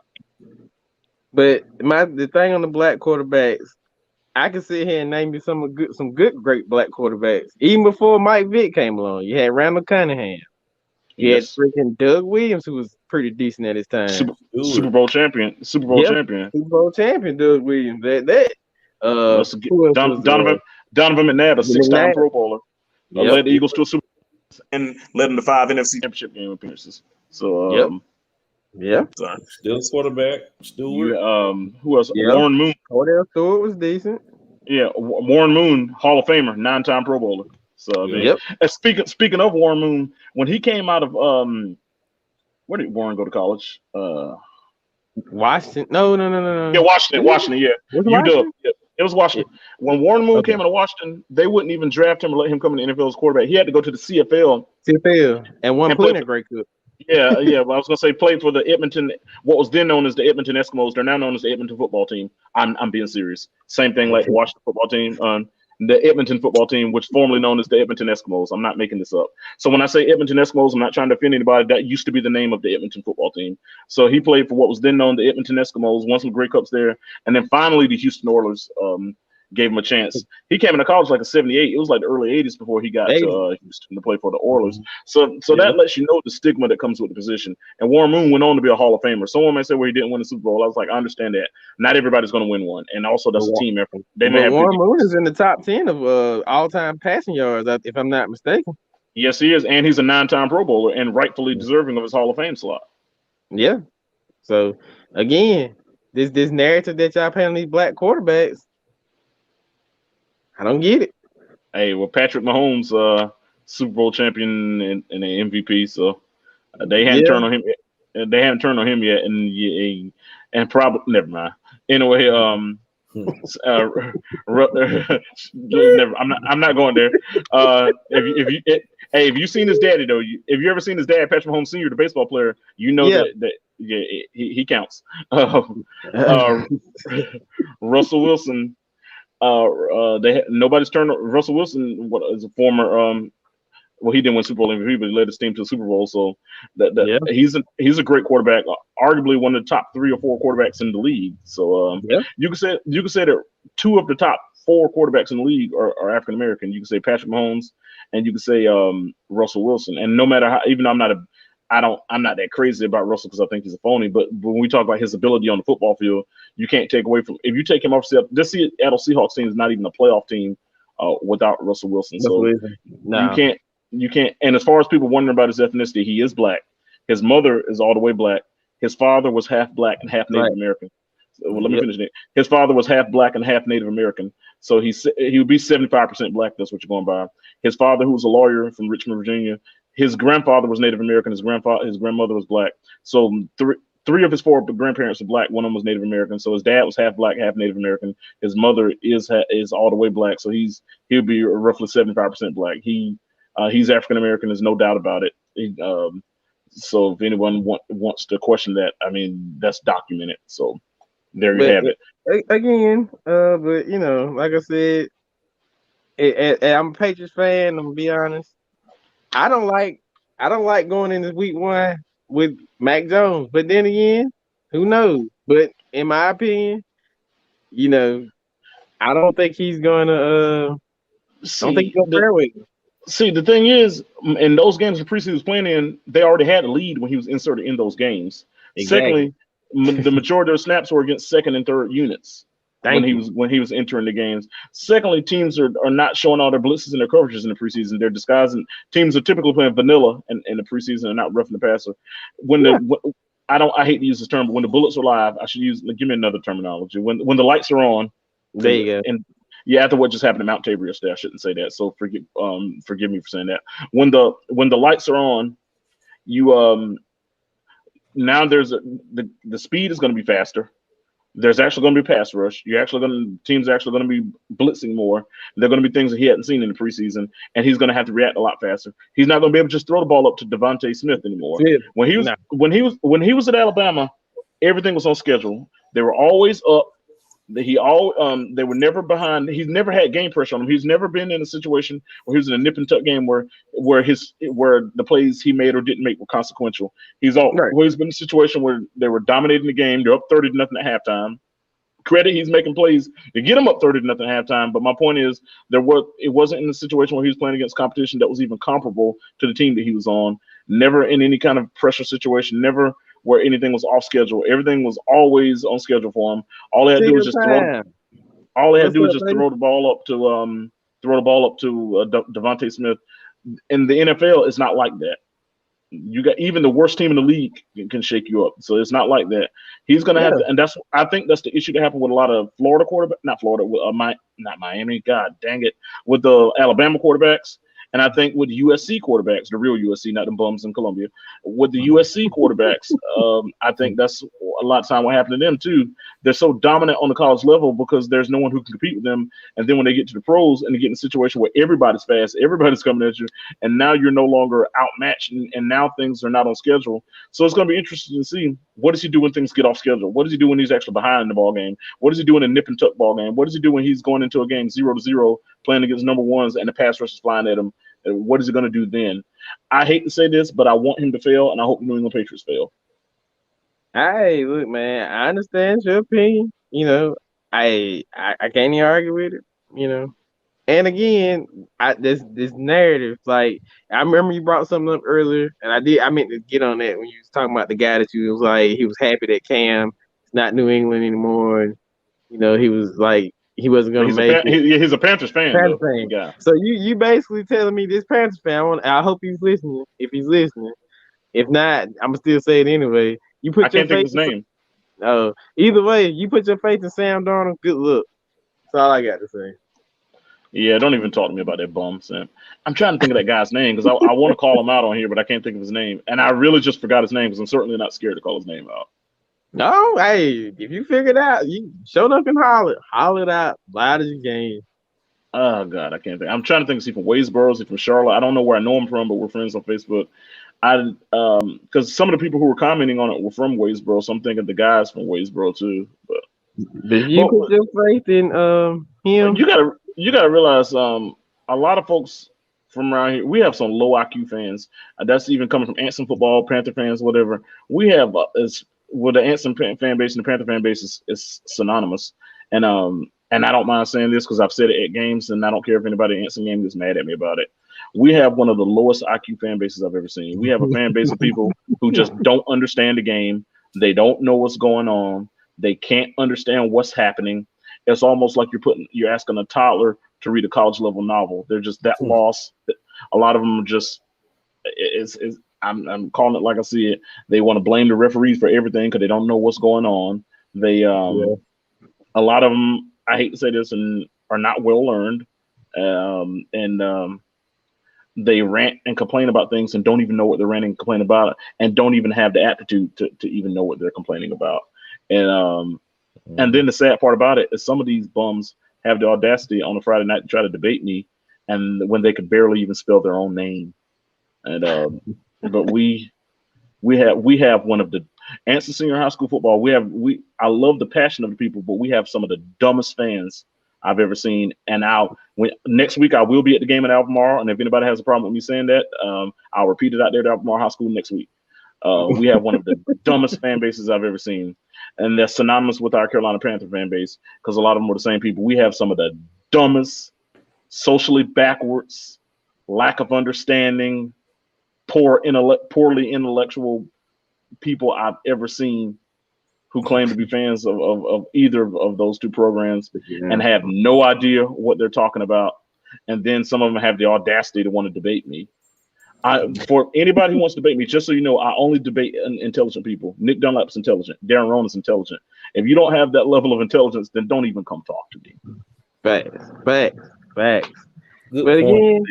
But the thing on the black quarterbacks, I can sit here and name you some good great black quarterbacks. Even before Mike Vick came along, you had Randall Cunningham. You had freaking Doug Williams, who was pretty decent at his time. Super Bowl champion. Super Bowl champion, Doug Williams. Donovan McNabb, a 6-time Pro Bowler. Led the Eagles to a Super Bowl and led them to 5 NFC Championship game appearances. So, still quarterback. Stewart. Who else? Warren Moon. Cordell Stewart was decent. Yeah, Warren Moon, Hall of Famer, 9-time Pro Bowler. So, speaking of Warren Moon, when he came out of where did Warren go to college? Washington. No. Yeah, Washington. Yeah, UW. Yeah, it was Washington. When Warren Moon came into Washington, they wouldn't even draft him or let him come in the NFL as quarterback. He had to go to the CFL. And one plenty of great cook. Yeah. Well, I was gonna say played for the Edmonton, what was then known as the Edmonton Eskimos. They're now known as the Edmonton football team. I'm being serious. Same thing like the Washington football team. The Edmonton football team, which formerly known as the Edmonton Eskimos. I'm not making this up. So when I say Edmonton Eskimos, I'm not trying to offend anybody. That used to be the name of the Edmonton football team. So he played for what was then known the Edmonton Eskimos, won some Grey Cups there, and then finally the Houston Oilers gave him a chance. He came into college like a 78. It was like the early 80s before he got to Houston to play for the Oilers. So that lets you know the stigma that comes with the position. And Warren Moon went on to be a Hall of Famer. Someone may say, well, he didn't win the Super Bowl. I was like, I understand that. Not everybody's going to win one. And also that's a team effort. Warren Moon is in the top 10 of all-time passing yards, if I'm not mistaken. Yes, he is. And he's a 9-time Pro Bowler and rightfully deserving of his Hall of Fame slot. Yeah. So, again, this narrative that y'all paying these black quarterbacks, I don't get it. Hey, well, Patrick Mahomes, Super Bowl champion and an MVP, so they hadn't turned on him. They haven't turned on him yet, and probably never mind. Anyway, I'm not going there. If you've seen his daddy though, if you ever seen his dad, Patrick Mahomes Sr., the baseball player, you know that he counts. Russell Wilson. Nobody's turned. Russell Wilson, what is a former Well, he didn't win Super Bowl MVP, but he led his team to the Super Bowl. So that Yeah, he's a great quarterback, arguably one of the top 3 or 4 quarterbacks in the league. So yeah, you could say that 2 of the top 4 quarterbacks in the league are African American. You could say Patrick Mahomes, and you could say Russell Wilson. And no matter how, even though I'm not that crazy about Russell because I think he's a phony. But when we talk about his ability on the football field, you can't take away from if you take him off. This Seattle Seahawks team is not even a playoff team without Russell Wilson. that's So amazing. you No, can't you can't. And as far as people wondering about his ethnicity, he is black. His mother is all the way black. His father was half black and half Native right. American. So, well, let me Yep. finish it. His father was half black and half Native American. So he would be 75% black. That's what you're going by. His father, who was a lawyer from Richmond, Virginia, his grandfather was Native American. His grandmother was black. So three of his 4 grandparents are black. One of them was Native American. So his dad was half black, half Native American. His mother is all the way black. So he'll be roughly 75% black. He's African American. There's no doubt about it. So if anyone wants to question that, I mean, that's documented. So there you But have it. again, but like I said, I'm a Patriots fan. I'm gonna be honest. I don't like I don't like going into week 1 with Mac Jones. But then again, who knows? But in my opinion, you know, I don't think he's gonna. I don't think he's See gonna the fare with him. See, the thing is, in those games the preseason was playing in, they already had a lead when he was inserted in those games. Exactly. Secondly, the majority of the snaps were against second and third units when Thank you. he was entering the games. Secondly, teams are not showing all their blitzes and their coverages in the preseason. They're disguising. Teams are typically playing vanilla in the preseason and not roughing the passer. When Yeah. I hate to use this term, but when the bullets are live, I should give me another terminology. When the lights are on, There because you go. and yeah, after what just happened in Mount Tabor yesterday, I shouldn't say that. So forgive me for saying that. When the lights are on, you now the speed is going to be faster. There's actually going to be a pass rush. Teams are actually going to be blitzing more. They're going to be things that he hadn't seen in the preseason, and he's going to have to react a lot faster. He's not going to be able to just throw the ball up to Devontae Smith anymore. Smith. No. When he was at Alabama, everything was on schedule. They were always up. They were never behind. He's never had game pressure on him. He's never been in a situation where he was in a nip and tuck game where the plays he made or didn't make were consequential. Right. Always been in a situation where they were dominating the game. They're up 30-0 at halftime. Credit, he's making plays to get them up 30-0 at halftime. But my point is, it wasn't in a situation where he was playing against competition that was even comparable to the team that he was on. Never in any kind of pressure situation. Never where anything was off schedule. Everything was always on schedule for him. All they had to do was Single just time. All they had to What's do was up, just baby? throw the ball up to Devontae Smith. In the NFL, it's not like that. You got even the worst team in the league can shake you up. So it's not like that. He's gonna have Yeah. to, and I think that's the issue that happened with a lot of Florida quarterbacks, not Florida, not Miami. God dang it, with the Alabama quarterbacks, and I think with USC quarterbacks, the real USC, not the bums in Columbia. With the USC quarterbacks, I think that's a lot of time what happened to them too. They're so dominant on the college level because there's no one who can compete with them. And then when they get to the pros and they get in a situation where everybody's fast, everybody's coming at you, and now you're no longer outmatched, and now things are not on schedule. So it's going to be interesting to see what does he do when things get off schedule. What does he do when he's actually behind in the ball game? What does he do in a nip and tuck ball game? What does he do when he's going into a game 0-0 playing against number ones and the pass rush is flying at him? And what is he going to do then? I hate to say this, but I want him to fail, and I hope the New England Patriots fail. Hey, look, man. I understand your opinion. I can't even argue with it. You know. And again, this narrative, like I remember you brought something up earlier, and I meant to get on that when you was talking about the guy that you was like he was happy that Cam is not New England anymore, and he was like he wasn't gonna make it. He's a Panthers fan, Panthers though. fan. Yeah. So you basically telling me this Panthers fan. I hope he's listening. If he's listening, if not, I'm gonna still say it anyway. You I put your can't think of faith his name. either way, you put your faith in Sam Darnold. Good luck. That's all I got to say. Yeah, don't even talk to me about that bum, Sam. I'm trying to think of that guy's name because I want to call him out on here, but I can't think of his name. And I really just forgot his name because I'm certainly not scared to call his name out. No, hey, if you figure it out, you show up and holler it out loud as you can. Oh God, I can't think. I'm trying to think. Is he from Waysboro? Is he from Charlotte? I don't know where I know him from, but we're friends on Facebook. Because some of the people who were commenting on it were from Waysboro, so I'm thinking the guys from Waysboro too. Did you But put your faith in him? you gotta realize a lot of folks from around here. We have some low IQ fans. That's even coming from Anson football, Panther fans, whatever. We have is well, the Anson fan base and the Panther fan base is synonymous. And I don't mind saying this because I've said it at games, and I don't care if anybody at Anson game gets mad at me about it. We have one of the lowest IQ fan bases I've ever seen. We have a fan base of people who just don't understand the game. They don't know what's going on. They can't understand what's happening. It's almost like you're asking a toddler to read a college level novel. They're just that lost. A lot of them are just. I'm calling it like I see it. They want to blame the referees for everything because they don't know what's going on. They a lot of them. I hate to say this, and are not well learned, and they rant and complain about things and don't even know what they're ranting and complaining about, and don't even have the aptitude to even know what they're complaining about. And then the sad part about it is some of these bums have the audacity on a Friday night to try to debate me, and when they could barely even spell their own name. And but we have one of the Anson Senior High School football. I love the passion of the people, but we have some of the dumbest fans I've ever seen. And next week I will be at the game at Albemarle, and if anybody has a problem with me saying that, I'll repeat it out there at Albemarle High School next week. We have one of the dumbest fan bases I've ever seen, and they're synonymous with our Carolina Panther fan base because a lot of them are the same people. We have some of the dumbest, socially backwards, lack of understanding, poorly intellectual people I've ever seen who claim to be fans of either of those two programs and have no idea what they're talking about. And then some of them have the audacity to want to debate me. For anybody who wants to debate me, just so you know, I only debate intelligent people. Nick Dunlap's intelligent. Darren Ronan's intelligent. If you don't have that level of intelligence, then don't even come talk to me. Facts. Good But point. again,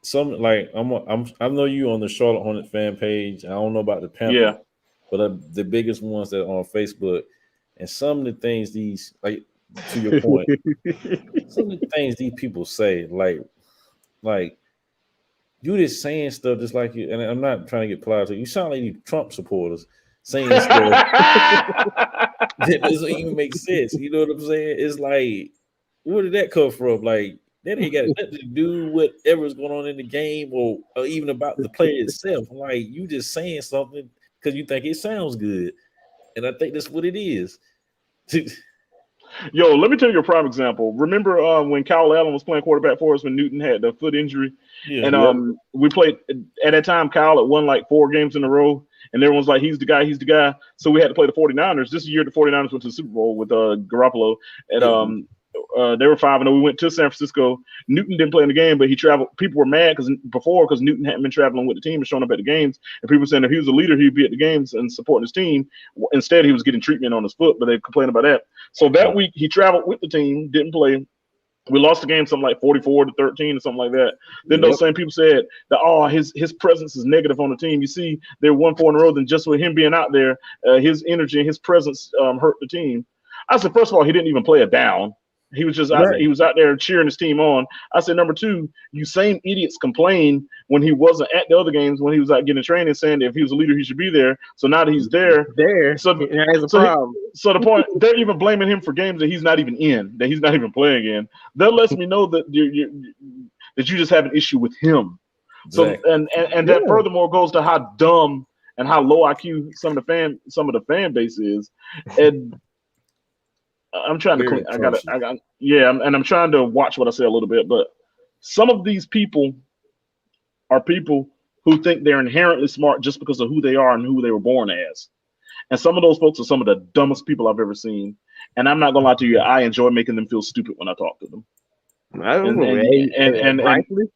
Some like I know you on the Charlotte Hornet fan page. I don't know about the Panthers, Yeah. but the biggest ones that are on Facebook, and some of the things these, like, to your point, some of the things these people say, like you just saying stuff just like you. And I'm not trying to get polite. You sound like you Trump supporters saying stuff that doesn't even make sense. You know what I'm saying? It's like, where did that come from? Like, that ain't got nothing to do with whatever's going on in the game or even about the player itself. Like, you just saying something because you think it sounds good. And I think that's what it is. Yo, let me tell you a prime example. Remember when Kyle Allen was playing quarterback for us when Newton had the foot injury? Yeah. And we played at that time. Kyle had won like 4 games in a row, and everyone's like, he's the guy. So we had to play the 49ers. This year, the 49ers went to the Super Bowl with Garoppolo. And they were 5-0. We went to San Francisco. Newton didn't play in the game, but he traveled. People were mad because Newton hadn't been traveling with the team and showing up at the games. And people were saying if he was a leader, he'd be at the games and supporting his team. Instead, he was getting treatment on his foot, but they complained about that. So that week, he traveled with the team, didn't play. We lost the game something like 44-13 or something like that. Then those same people said that, his presence is negative on the team. You see, they're 1-4 in a row. Then just with him being out there, his energy and his presence hurt the team. I said, first of all, he didn't even play a down. He was just he was out there cheering his team on. I said, number 2, you same idiots complained when he wasn't at the other games, when he was out getting training, saying that if he was a leader, he should be there. So now that he's there. So that's a problem. So the point, they're even blaming him for games that he's not even in, that he's not even playing in. That lets me know that you just have an issue with him. So and that furthermore goes to how dumb and how low IQ some of the fan base is. And I'm trying to clean. I'm trying to watch what I say a little bit, but some of these people are people who think they're inherently smart just because of who they are and who they were born as. And some of those folks are some of the dumbest people I've ever seen. And I'm not gonna lie to you, I enjoy making them feel stupid when I talk to them. Rightfully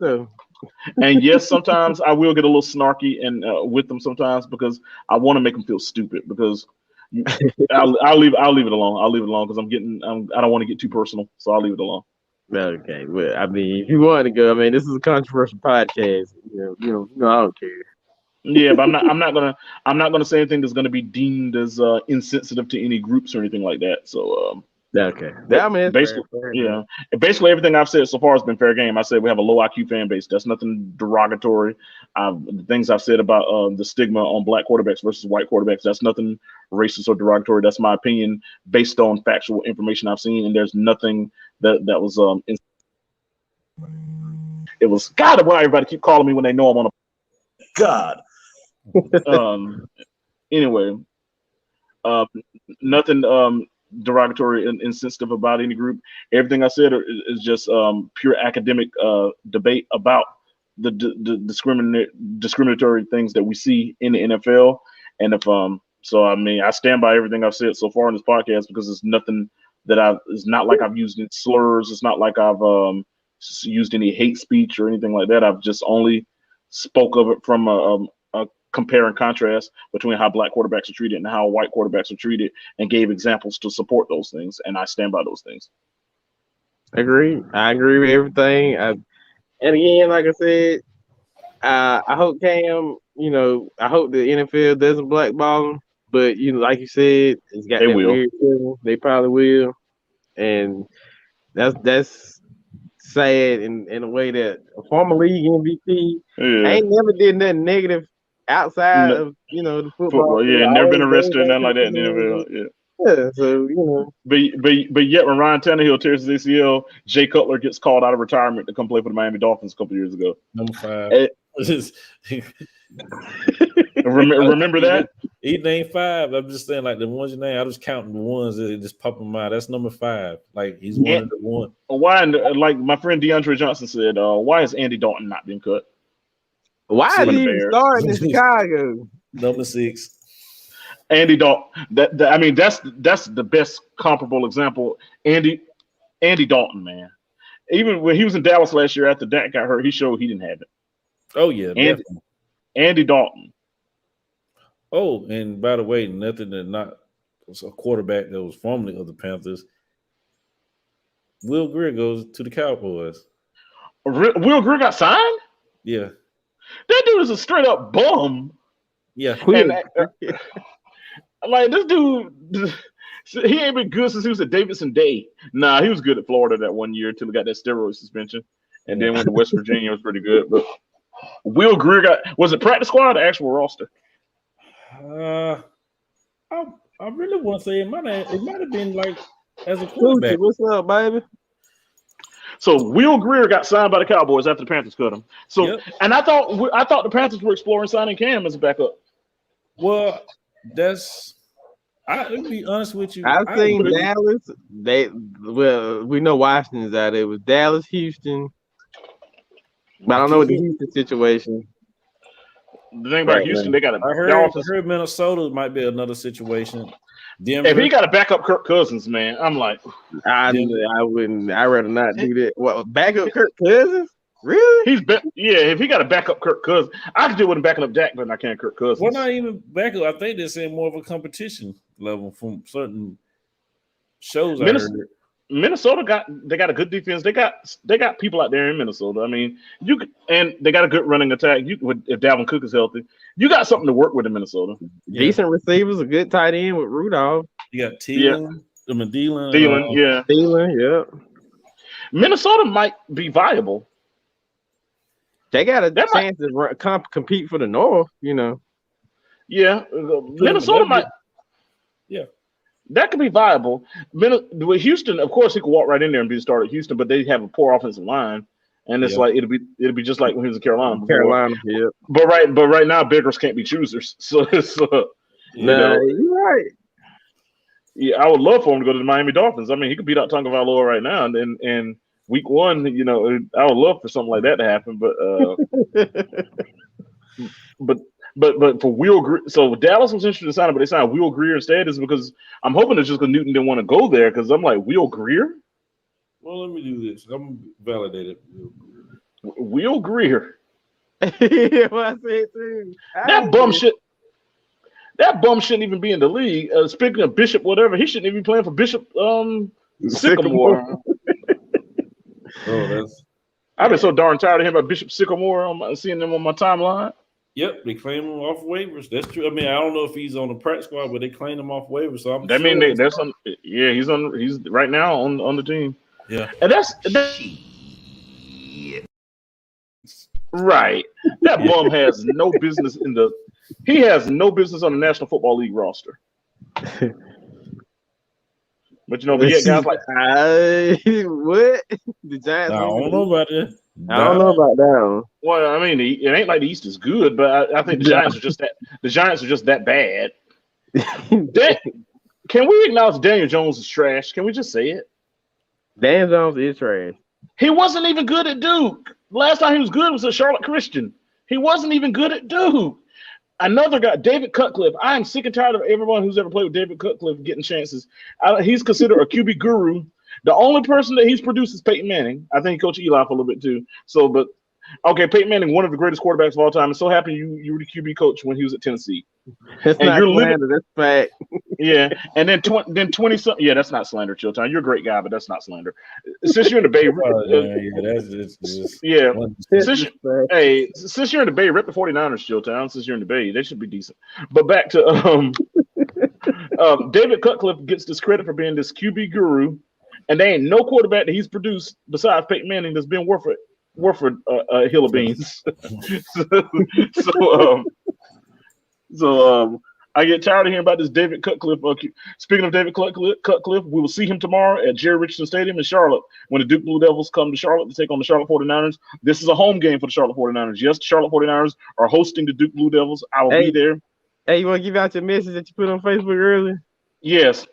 so. And yes, sometimes I will get a little snarky and with them sometimes because I want to make them feel stupid because. I'll leave it alone. I'll leave it alone because I don't want to get too personal, so I'll leave it alone. Okay, well, I mean, if you want to go, I mean, this is a controversial podcast. You know, I don't care. Yeah, but I'm not gonna say anything that's gonna be deemed as insensitive to any groups or anything like that. So okay, I mean, basically everything I've said so far has been fair game. I said we have a low IQ fan base. That's nothing derogatory. The things I've said about the stigma on black quarterbacks versus white quarterbacks, that's nothing racist or derogatory. That's my opinion based on factual information I've seen, and there's nothing that was It was God. Why everybody keep calling me when they know I'm on a God. Anyway, uh, nothing derogatory and insensitive about any group. Everything I said is just pure academic debate about the discriminatory things that we see in the NFL. And if so, I mean, I stand by everything I've said so far in this podcast because it's nothing that it's not like I've used any slurs. It's not like I've used any hate speech or anything like that. I've just only spoke of it from a compare and contrast between how black quarterbacks are treated and how white quarterbacks are treated, and gave examples to support those things. And I stand by those things. Agree. I agree with everything. And again, like I said, I hope Cam. I hope the NFL doesn't blackball him. But like you said, it's got They that will. weird feeling. They probably will, and that's sad in a way that a former league MVP ain't never did nothing negative outside of the football. Football, yeah, never been arrested or nothing like that in the NFL. Yeah, so But yet when Ryan Tannehill tears his ACL, Jay Cutler gets called out of retirement to come play for the Miami Dolphins a couple years ago. Number 5. Remember that? He named 5. I'm just saying, like the ones you name, I was counting the ones that just pop in my mind. That's number 5. Like he's one of the one. Why? Like my friend DeAndre Johnson said, why has Andy Dalton not been cut? Why is he even starting in Chicago? Number 6. Andy Dalton. I mean, that's the best comparable example. Andy Dalton, man. Even when he was in Dallas last year after Dak got hurt, he showed he didn't have it. Oh yeah, Andy Dalton. Oh, and by the way, nothing that not was a quarterback that was formerly of the Panthers. Will Greer goes to the Cowboys. Will Greer got signed? Yeah. That dude is a straight up bum. Yeah. And, like this dude, he ain't been good since he was at Davidson Day. Nah, he was good at Florida that one year until he got that steroid suspension, and then went to West Virginia. Was pretty good. But Will Greer was it practice squad or actual roster? I really want to say it might have been like as a quarterback. What's up, baby? So Will Greer got signed by the Cowboys after the Panthers cut him. So and I thought the Panthers were exploring signing Cam as a backup. Well, I'll be honest with you. I've seen Dallas. We know Washington's out there. It was Dallas, Houston. But I don't know what the Houston situation. The thing about Houston, they got I heard Minnesota might be another situation. Denver. If he got to back up Kirk Cousins, man, I'm like, I wouldn't. I'd rather not do that. What, back up Kirk Cousins? Really? If he got to back up Kirk Cousins, I could do with him backing up Dak, but I can't Kirk Cousins. Well, not even back up. I think they're saying more of a competition level from certain shows. Minnesota got a good defense. They got people out there in Minnesota. I mean, and they got a good running attack. If Dalvin Cook is healthy, you got something to work with in Minnesota. Decent receivers, a good tight end with Rudolph. You got Thielen, Thielen, yeah. Minnesota might be viable. They got a chance to compete for the North, Yeah, Minnesota might. Yeah. That could be viable. With Houston, of course, he could walk right in there and be the starter at Houston, but they have a poor offensive line, and it's like it'll be just like when he was in Carolina. Yeah. But right now, beggars can't be choosers. So you're right. Yeah, I would love for him to go to the Miami Dolphins. I mean, he could beat out Tagovailoa right now, and week 1, I would love for something like that to happen. But for Will Greer, so Dallas was interested in signing, but they signed Will Greer instead. Is because I'm hoping it's just because Newton didn't want to go there. Because I'm like, Will Greer? Well, let me do this. I'm validated. Will Greer. Yeah, well, I said too. That bum shouldn't even be in the league. Speaking of Bishop, whatever, he shouldn't even be playing for Bishop Sycamore. I've been so darn tired of him about Bishop Sycamore. Seeing them on my timeline. Yep, they claim him off waivers. That's true. I mean, I don't know if he's on the practice squad, but they claim him off waivers. So he's right now on the team. Yeah, and that's right. That bum has no business he has no business on the National Football League roster. But guys like what? The Giants. I don't know about that. I don't know about that Well, I mean, it ain't like the East is good, but I think the one. Giants are just that. The Giants are just that bad. Can we acknowledge Daniel Jones is trash? Can we just say it? Dan Jones is trash. He wasn't even good at Duke. Last time he was good was at Charlotte Christian. He wasn't even good at Duke. Another guy, David Cutcliffe. I am sick and tired of everyone who's ever played with David Cutcliffe getting chances. He's considered a QB guru. The only person that he's produced is Peyton Manning. I think he coached Eli for a little bit too. So, but okay, Peyton Manning, one of the greatest quarterbacks of all time. I'm so happy you were the QB coach when he was at Tennessee. That's and not you're slander. That's fact. Yeah, and then 20 something. Yeah, that's not slander, Chilltown. You're a great guy, but that's not slander. Since you're in the Bay, That's just yeah. Since, Since you're in the Bay, rip the 49ers, Chilltown. Since you're in the Bay, they should be decent. But back to David Cutcliffe gets this credit for being this QB guru, and there ain't no quarterback that he's produced besides Peyton Manning that's been worth a hill of beans. So I get tired of hearing about this David Cutcliffe. Speaking of David Cutcliffe, we will see him tomorrow at Jerry Richardson Stadium in Charlotte when the Duke Blue Devils come to Charlotte to take on the Charlotte 49ers. This is a home game for the Charlotte 49ers. Yes, the Charlotte 49ers are hosting the Duke Blue Devils. I will be there. Hey, you want to give out your message that you put on Facebook earlier? Yes.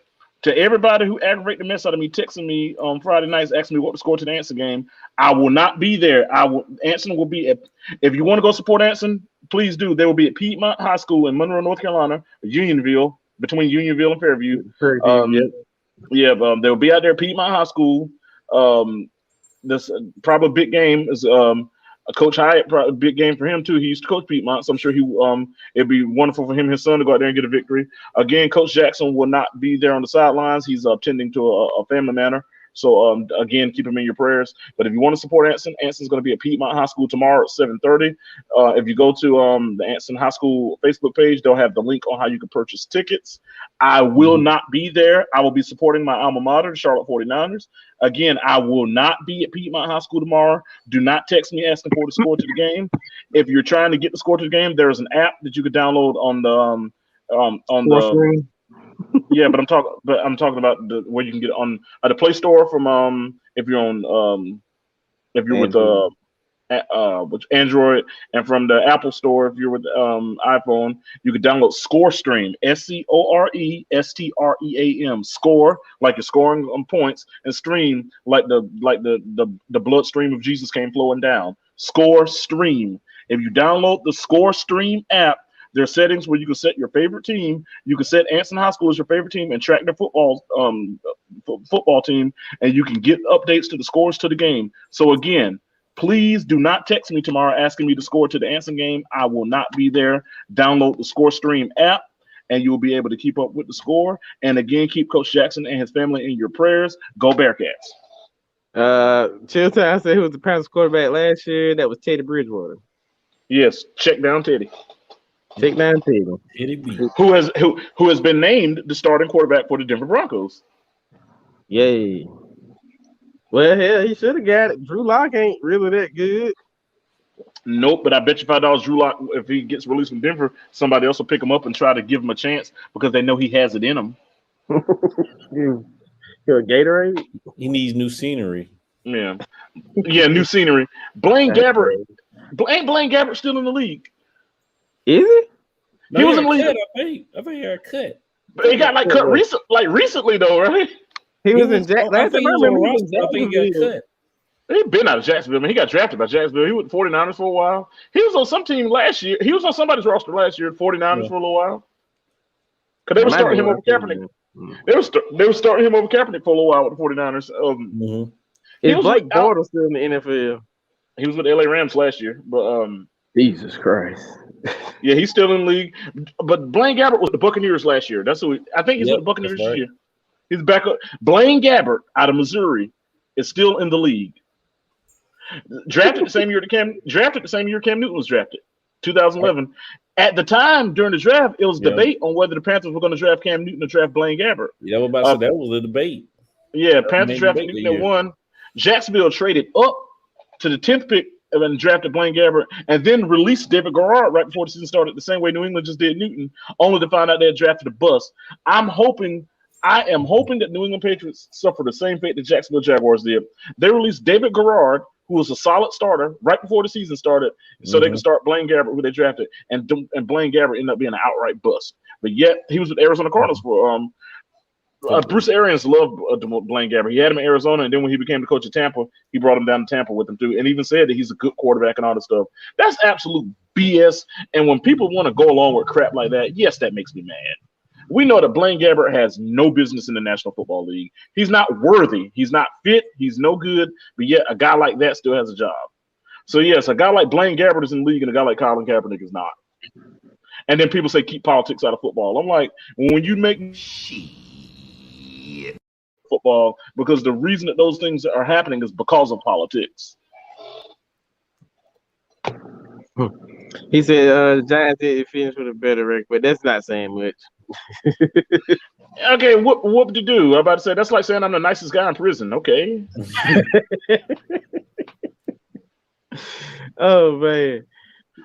To everybody who aggravate the mess out of me, texting me on Friday nights, asking me what to score to the Anson game, I will not be there. Anson will be if you want to go support Anson, please do. They will be at Piedmont High School in Monroe, North Carolina, Unionville, between Unionville and Fairview. They will be out there at Piedmont High School. This probably a big game is Coach Hyatt, probably a big game for him too. He used to coach Piedmont, so I'm sure it'd be wonderful for him and his son to go out there and get a victory. Again, Coach Jackson will not be there on the sidelines. He's attending to a family matter. So again, keep him in your prayers. But if you want to support Anson, Anson's going to be at Piedmont High School tomorrow at 7:30. If you go to the Anson High School Facebook page, they'll have the link on how you can purchase tickets. I will not be there. I will be supporting my alma mater, the Charlotte 49ers. Again, I will not be at Piedmont High School tomorrow. Do not text me asking for the score to the game. If you're trying to get the score to the game, there is an app that you can download on the yeah, but I'm talking about where you can get it on the Play Store from if you're with Android, and from the Apple Store if you're with iPhone, you can download ScoreStream, ScoreStream, score like you're scoring on points, and stream like the bloodstream of Jesus came flowing down. ScoreStream. If you download the ScoreStream app, there are settings where you can set your favorite team. You can set Anson High School as your favorite team and track their football team, and you can get updates to the scores to the game. So again, please do not text me tomorrow asking me to score to the Anson game. I will not be there. Download the ScoreStream app, and you will be able to keep up with the score. And again, keep Coach Jackson and his family in your prayers. Go Bearcats. Chilltown said he was the Panthers quarterback last year. That was Teddy Bridgewater. Yes, check down Teddy. Check down Teddy. Who has been named the starting quarterback for the Denver Broncos. Yay. Well, hell, he should have got it. Drew Lock ain't really that good. Nope, but I bet you $5 Drew Lock, if he gets released from Denver, somebody else will pick him up and try to give him a chance because they know he has it in him. You're a Gatorade? He needs new scenery. Yeah, new scenery. Blaine Gabbert. Ain't Blaine Gabbert still in the league? Is he? No, he was in the league. I think he got cut. But he got cut recently though, right? He was in Jacksonville. I think he got cut. He's been out of Jacksonville. I mean, he got drafted by Jacksonville. He was 49ers for a while. He was on some team last year. He was on somebody's roster last year, 49ers for a little while. Because they were starting him over Kaepernick. They were starting him over Kaepernick for a little while with the 49ers. Is Blake Bortles still in the NFL? He was with the LA Rams last year, but Jesus Christ. Yeah, he's still in the league. But Blaine Gabbert was the Buccaneers last year. That's who I think he's with the Buccaneers this year. He's back up. Blaine Gabbert out of Missouri is still in the league. Drafted the same year Cam Newton was drafted, 2011. At the time during the draft, it was debate on whether the Panthers were going to draft Cam Newton or draft Blaine Gabbert. Yeah, I was about to say that was a debate. Yeah, Panthers drafted Newton at 1. Jacksonville traded up to the 10th pick and drafted Blaine Gabbert, and then released David Garrard right before the season started, the same way New England just did Newton, only to find out they had drafted a bust. I am hoping that New England Patriots suffer the same fate that Jacksonville Jaguars did. They released David Garrard, who was a solid starter right before the season started, so they could start Blaine Gabbert, who they drafted, and Blaine Gabbert ended up being an outright bust. But yet he was with Arizona Cardinals for Bruce Arians loved Blaine Gabbert. He had him in Arizona, and then when he became the coach of Tampa, he brought him down to Tampa with him too, and even said that he's a good quarterback and all this stuff. That's absolute BS. And when people want to go along with crap like that, yes, that makes me mad. We know that Blaine Gabbert has no business in the National Football League. He's not worthy. He's not fit. He's no good. But yet a guy like that still has a job. So yes, a guy like Blaine Gabbert is in the league, and a guy like Colin Kaepernick is not. And then people say keep politics out of football. I'm like, when you make football, because the reason that those things are happening is because of politics. He said the Giants didn't finish with a better record, but that's not saying much. Okay, what to do? I'm about to say that's like saying I'm the nicest guy in prison. Okay. Oh man.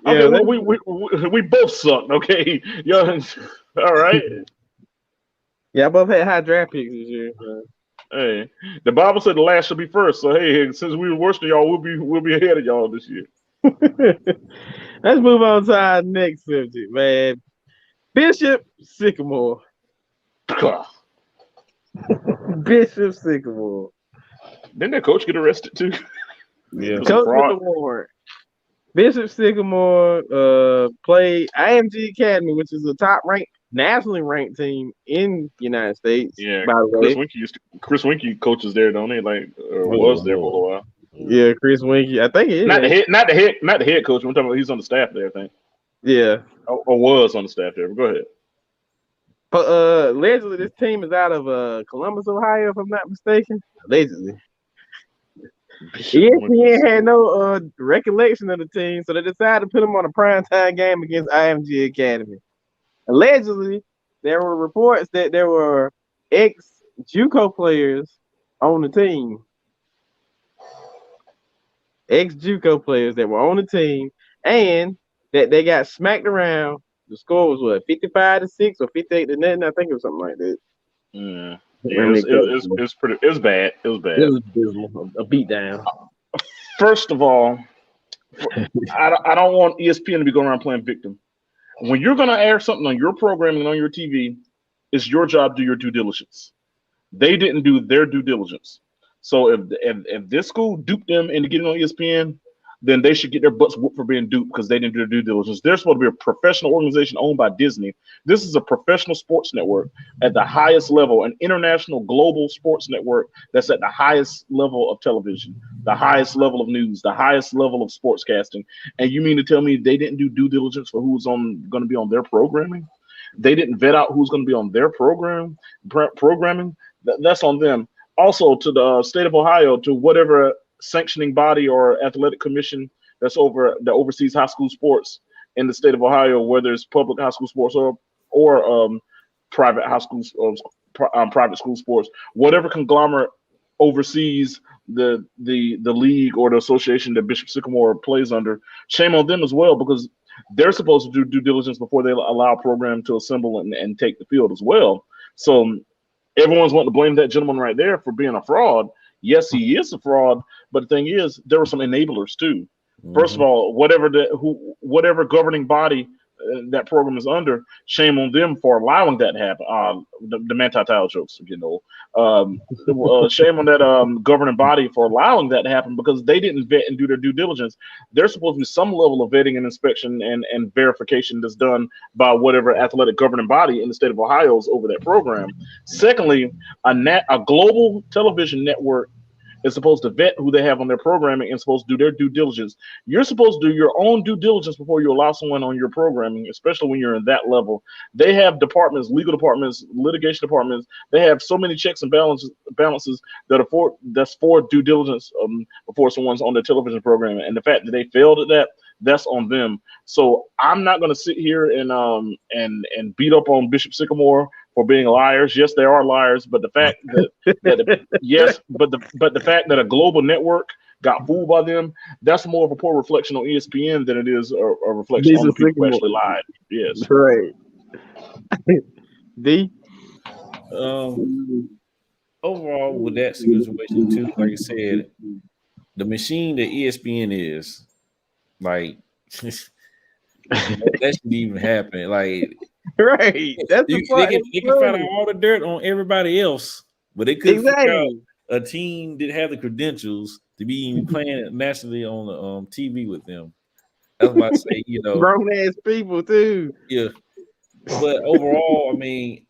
Okay, we both suck. Okay, all right. Yeah, I both had high draft picks this year. Hey, the Bible said the last shall be first. So hey, since we were worse than y'all, we'll be ahead of y'all this year. Let's move on to our next subject, man. Bishop Sycamore. Bishop Sycamore. Didn't that coach get arrested too? Yeah, Coach with the warrant. Bishop Sycamore played IMG Academy, which is a nationally ranked team in the United States. Yeah, by the way. Chris Winkie coaches there, don't he? Like was there for a while. Yeah, Chris Winkie. I think he is. Not the head coach. We're talking about he's on the staff there, I think. Yeah. Or was on the staff there. But go ahead. But allegedly this team is out of Columbus, Ohio, if I'm not mistaken. Allegedly. ESPN had no recollection of the team, so they decided to put them on a primetime game against IMG Academy. Allegedly, there were reports that there were ex-JUCO players on the team. Ex-JUCO players that were on the team, and that they got smacked around. The score was what, 55-6 or 58-0? I think it was something like that. Yeah, it's pretty. It was bad. It was bad. It was abysmal, a beatdown. First of all, I don't want ESPN to be going around playing victim. When you're going to air something on your programming on your TV, it's your job to do your due diligence. They didn't do their due diligence. So if this school duped them into getting on ESPN, then they should get their butts whooped for being duped because they didn't do their due diligence. They're supposed to be a professional organization owned by Disney. This is a professional sports network at the highest level, an international global sports network that's at the highest level of television, the highest level of news, the highest level of sportscasting. And you mean to tell me they didn't do due diligence for who's going to be on their programming? They didn't vet out who's going to be on their programming? That's on them. Also, to the state of Ohio, to whatever sanctioning body or athletic commission that oversees high school sports in the state of Ohio, whether it's public high school sports or private high schools, private school sports, whatever conglomerate oversees the league or the association that Bishop Sycamore plays under, shame on them as well, because they're supposed to do due diligence before they allow a program to assemble and take the field as well. So everyone's wanting to blame that gentleman right there for being a fraud. Yes, he is a fraud, but the thing is, there were some enablers too. First of all, whatever governing body that program is under, shame on them for allowing that to happen. The Manti-Tile jokes are getting old. Shame on that governing body for allowing that to happen, because they didn't vet and do their due diligence. There's supposed to be some level of vetting and inspection and verification that's done by whatever athletic governing body in the state of Ohio is over that program. Secondly, a global television network is supposed to vet who they have on their programming and supposed to do their due diligence. You're supposed to do your own due diligence before you allow someone on your programming, especially when you're in that level. They have departments, legal departments, litigation departments. They have so many checks and balances that's for due diligence before someone's on their television program. And the fact that they failed at that, that's on them. So I'm not going to sit here and beat up on Bishop Sycamore for being liars. Yes, they are liars, but the fact the fact that a global network got fooled by them, that's more of a poor reflection on ESPN than it is a reflection on the people who actually lied. Yes. Right. D. Overall, with that situation too, like I said, the machine that ESPN is, like that shouldn't even happen. Like Right. That's the they part. can find out all the dirt on everybody else, but they couldn't figure out Exactly. a team that have the credentials to be playing nationally on the TV with them. That's why I say, Grown ass people too. yeah. But overall, I mean,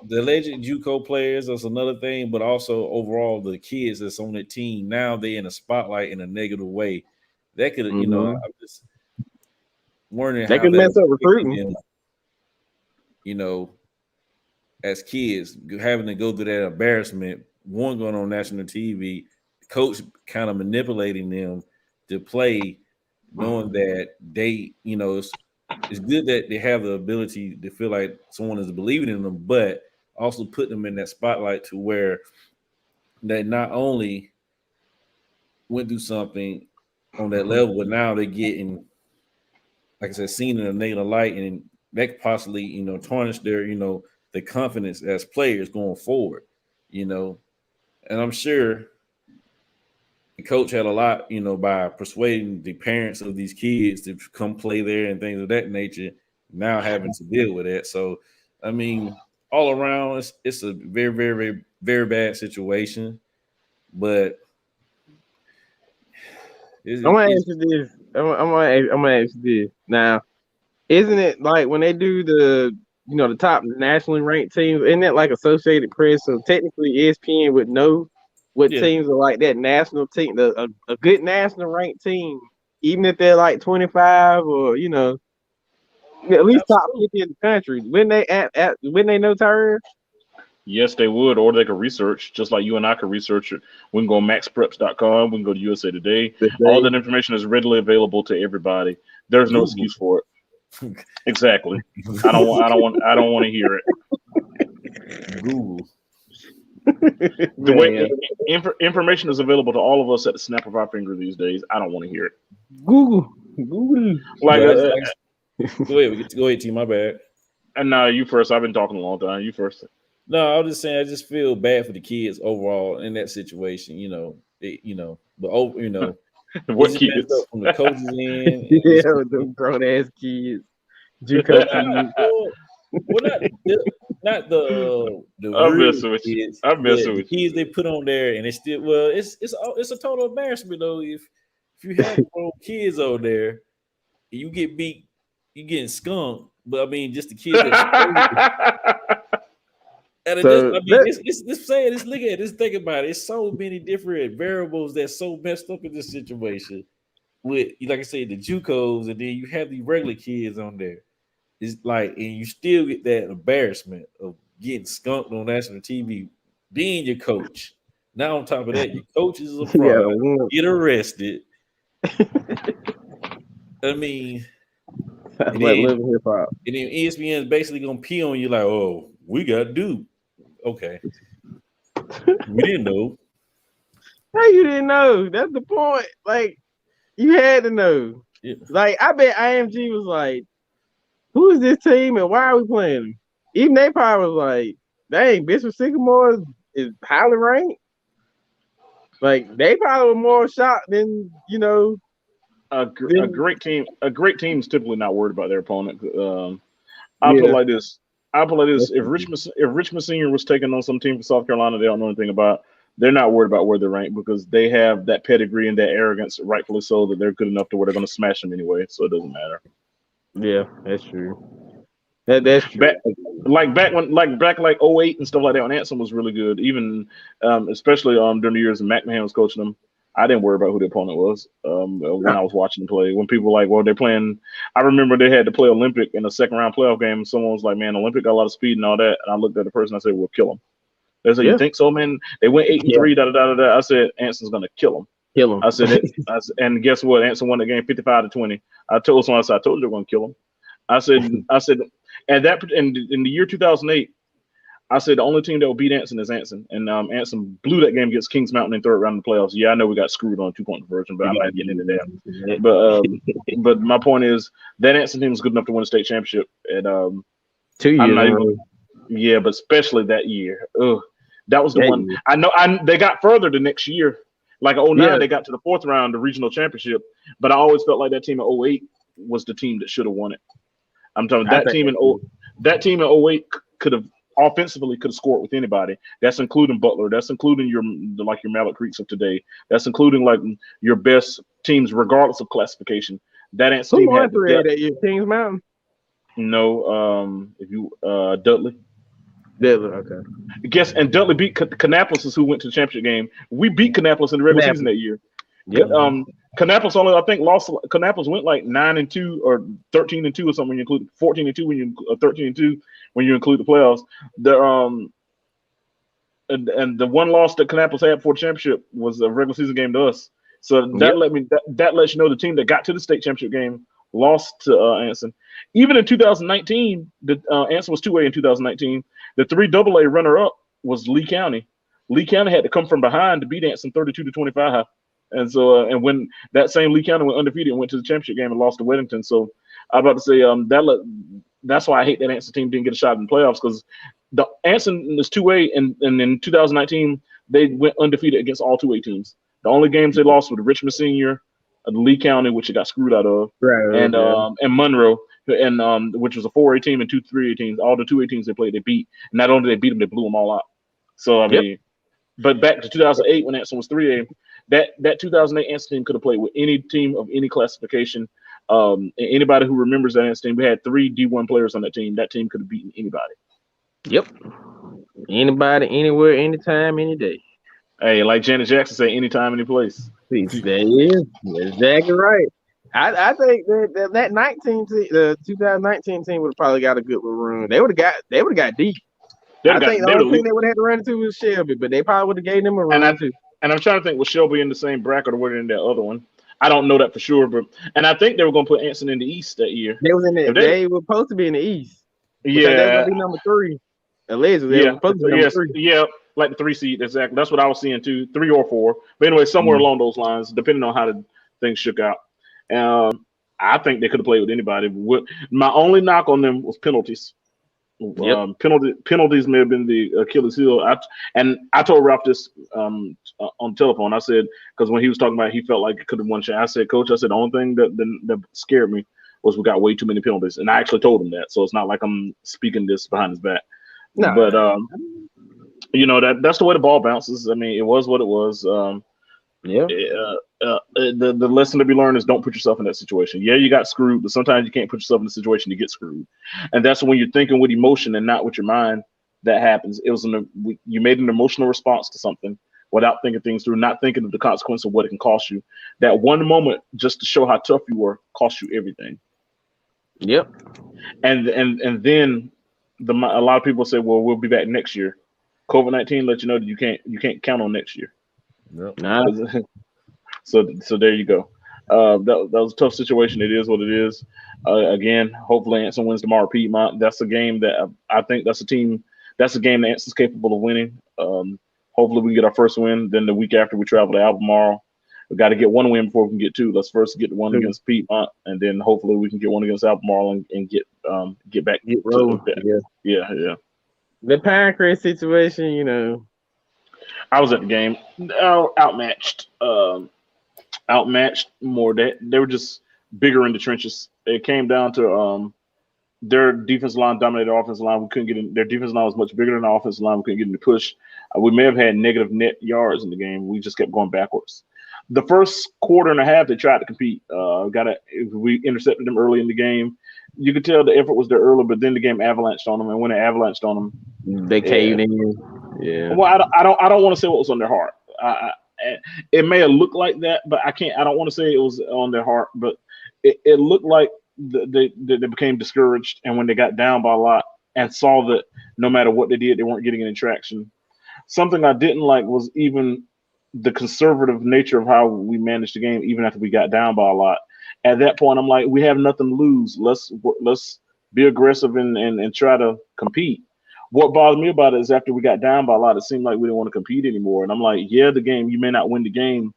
the legend JUCO players is another thing, but also overall the kids that's on the team now they in a spotlight in a negative way. That could, Mm-hmm. I'm just wondering They how could that mess up affected recruiting. them, as kids having to go through that embarrassment, one going on national TV, coach kind of manipulating them to play, knowing that they, it's good that they have the ability to feel like someone is believing in them, but also put them in that spotlight to where they not only went through something on that level, but now they're getting, like I said, seen in a negative light, and that could possibly, tarnish their, their confidence as players going forward, And I'm sure the coach had a lot, by persuading the parents of these kids to come play there and things of that nature. Now having to deal with it, so I mean, all around, it's a very, very, very, very bad situation. But I'm gonna it's ask you this. I'm gonna ask you this. Now, isn't it like when they do the top nationally ranked teams? Isn't it like Associated Press? So technically, ESPN would know what yeah, teams are like that national team, a good national ranked team, even if they're like 25 or at least top absolutely. 50 in the country. When they know Tyler? Yes, they would, or they could research, just like you and I could research it. We can go maxpreps.com, we can go to USA Today. All that information is readily available to everybody. There's no Google. excuse for it. Exactly. I don't want to hear it. Google. The way Man, information is available to all of us at the snap of our finger these days, I don't want to hear it. Google. Like, But go ahead, T. My bad. and now you first. I've been talking a long time. You first. No, I was just saying I just feel bad for the kids overall in that situation. But What it's just messed kids? up from the coaches end. Yeah, them grown ass kids, JUCO kids. Not the I'm real messing with you. kids, I'm but messing the with kids you. they put on there, and it's still it's a total embarrassment though if you have grown kids on there and you get beat, you getting skunked. But I mean, just the kids that and So I mean, it's saying this. Look at this. Think about it. It's so many different variables that's so messed up in this situation. With like I said, the JUCOs, and then you have the regular kids on there. It's like, and you still get that embarrassment of getting skunked on national TV, being your coach. Now on top of that, your coach is a fraud, yeah, get arrested. I mean, and like then living hip hop. ESPN is basically gonna pee on you like, oh, we got Duke. Okay, we didn't know. How you didn't know? That's the point. Like you had to know. Yeah. Like I bet IMG was like, "Who is this team and why are we playing them?" Even they probably was like, "Dang, Bishop Sycamore is highly ranked." Like they probably were more shocked than A than great team. A great team is typically not worried about their opponent. I'll put it yeah. like this. I'll put it like this. That's If Richmond Senior was taking on some team from South Carolina, they don't know anything about. They're not worried about where they're ranked because they have that pedigree and that arrogance, rightfully so, that they're good enough to where they're going to smash them anyway. So it doesn't matter. yeah, that's true. That's true. Back like 08 and stuff like that when Anson was really good, even especially during the years when McMahon was coaching them. I didn't worry about who the opponent was when I was watching them play. When people were like, well, they're playing. I remember they had to play Olympic in a second round playoff game. Someone was like, man, Olympic got a lot of speed and all that. And I looked at the person. I said, we'll kill them. They said, you Yeah, think so, man? They went 8 and yeah, 3. Da da da da. I said, Anson's gonna kill them. kill him. I said it. And guess what? Anson won the game 55-20. I told someone, I told you they're gonna kill him. I said, and that in the year 2008. I said the only team that will beat Anson is Anson, and Anson blew that game against Kings Mountain in third round of the playoffs. Yeah, I know we got screwed on 2-point conversion, but I'm not getting into that. But my point is that Anson team was good enough to win a state championship, and 2 years. I'm not even. Yeah, but especially that year. Ugh, that was the one. Year. I know. They got further the next year, Like in Yeah, '09, they got to the fourth round, the regional championship, but I always felt like that team in '08 was the team that should have won it. I'm telling you, I think that's true. that team in '08 could have offensively could have scored with anybody. That's including Butler. That's including your Mallard Creeks of today. That's including like your best teams, regardless of classification. That Ants Who team won had the 3A depth. that year? Kings Mountain. No, if you Dudley. Denver, okay. Guess and Dudley beat Kannapolis is who went to the championship game. We beat Kannapolis in the regular season Snapper. that year. Yep. Kannapolis only I think lost. Kannapolis went like 9-2 or 13-2 or something when you include 14-2 when you 13-2 when you include the playoffs. The and the one loss that Kannapolis had for the championship was a regular season game to us. So Yep. that lets you know the team that got to the state championship game lost to Anson. Even in 2019, the Anson was 2A in 2019. The 3AA runner-up was Lee County. Lee County had to come from behind to beat Anson 32-25. And so, and when that same Lee County went undefeated and went to the championship game and lost to Weddington. So, I'm about to say that's why I hate that Anson team didn't get a shot in the playoffs because the Anson is 2A, and in 2019 they went undefeated against all 2A teams. The only games they lost were the Richmond Senior, Lee County, which they got screwed out of, Right. and Monroe, and which was a 4A team and 2 3A teams. All the 2A teams they played, they beat. And not only did they beat them, they blew them all out. So I mean, but back to 2008 when Anson was 3A, that 2008 Anson team could have played with any team of any classification. Anybody who remembers that Anson team, we had 3 D1 players on that team. That team could have beaten anybody. Yep. Anybody, anywhere, anytime, any day. Hey, like Janet Jackson say, anytime, any place. There is. That's exactly right. I think that 19 the 2019 team would have probably got a good little run. They would have got deep. I think the only thing they would have had to run into was Shelby, but they probably would have gave them a run too. And I'm trying to think, was Shelby in the same bracket or were they in that other one? I don't know that for sure, but I think they were going to put Anson in the East that year. They was in the, they were supposed to be in the East. Yeah, they were going to be number 3. Allegedly, they were supposed to be number 3. Yeah, like the 3 seed, exactly. That's what I was seeing too, 3 or 4. But anyway, somewhere along those lines, depending on how the things shook out. I think they could have played with anybody. My only knock on them was penalties. Penalties may have been the Achilles heel. I told Ralph this on the telephone. I said, because when he was talking about it, he felt like it could have won. I said, Coach, the only thing that scared me was we got way too many penalties. And I actually told him that. So it's not like I'm speaking this behind his back. No. But, that's the way the ball bounces. I mean, it was what it was. The lesson to be learned is don't put yourself in that situation. Yeah, you got screwed, but sometimes you can't put yourself in a situation to get screwed. And that's when you're thinking with emotion and not with your mind that happens. It was you made an emotional response to something without thinking things through, not thinking of the consequence of what it can cost you. That one moment, just to show how tough you were, cost you everything. Yep. And then a lot of people say, well, we'll be back next year. COVID-19 let you know that you can't count on next year. Nope. Nah. So there you go. That was a tough situation. It is what it is. Again, hopefully Anson wins tomorrow. Piedmont. That's a game that I think that's a game that Anson's capable of winning. Hopefully we get our first win. Then the week after we travel to Albemarle. We got to get one win before we can get 2. Let's first get the one against Piedmont, and then hopefully we can get one against Albemarle and get back. Yeah. The Pinecrest situation, I was at the game. Outmatched more. They were just bigger in the trenches. It came down to their defensive line dominated our offensive line. We couldn't get in. Their defensive line was much bigger than our offensive line. We couldn't get in the push. We may have had negative net yards in the game. We just kept going backwards. The first quarter and a half, they tried to compete. We intercepted them early in the game. You could tell the effort was there early, but then the game avalanched on them. And when it avalanched on them, they caved in. Yeah. Well, I don't want to say what was on their heart. It may have looked like that, but I don't want to say it was on their heart. But it looked like they became discouraged, and when they got down by a lot and saw that no matter what they did, they weren't getting any traction. Something I didn't like was even the conservative nature of how we managed the game, even after we got down by a lot. At that point, I'm like, we have nothing to lose. Let's be aggressive and try to compete. What bothered me about it is after we got down by a lot, it seemed like we didn't want to compete anymore. And I'm like, yeah, the game, you may not win the game,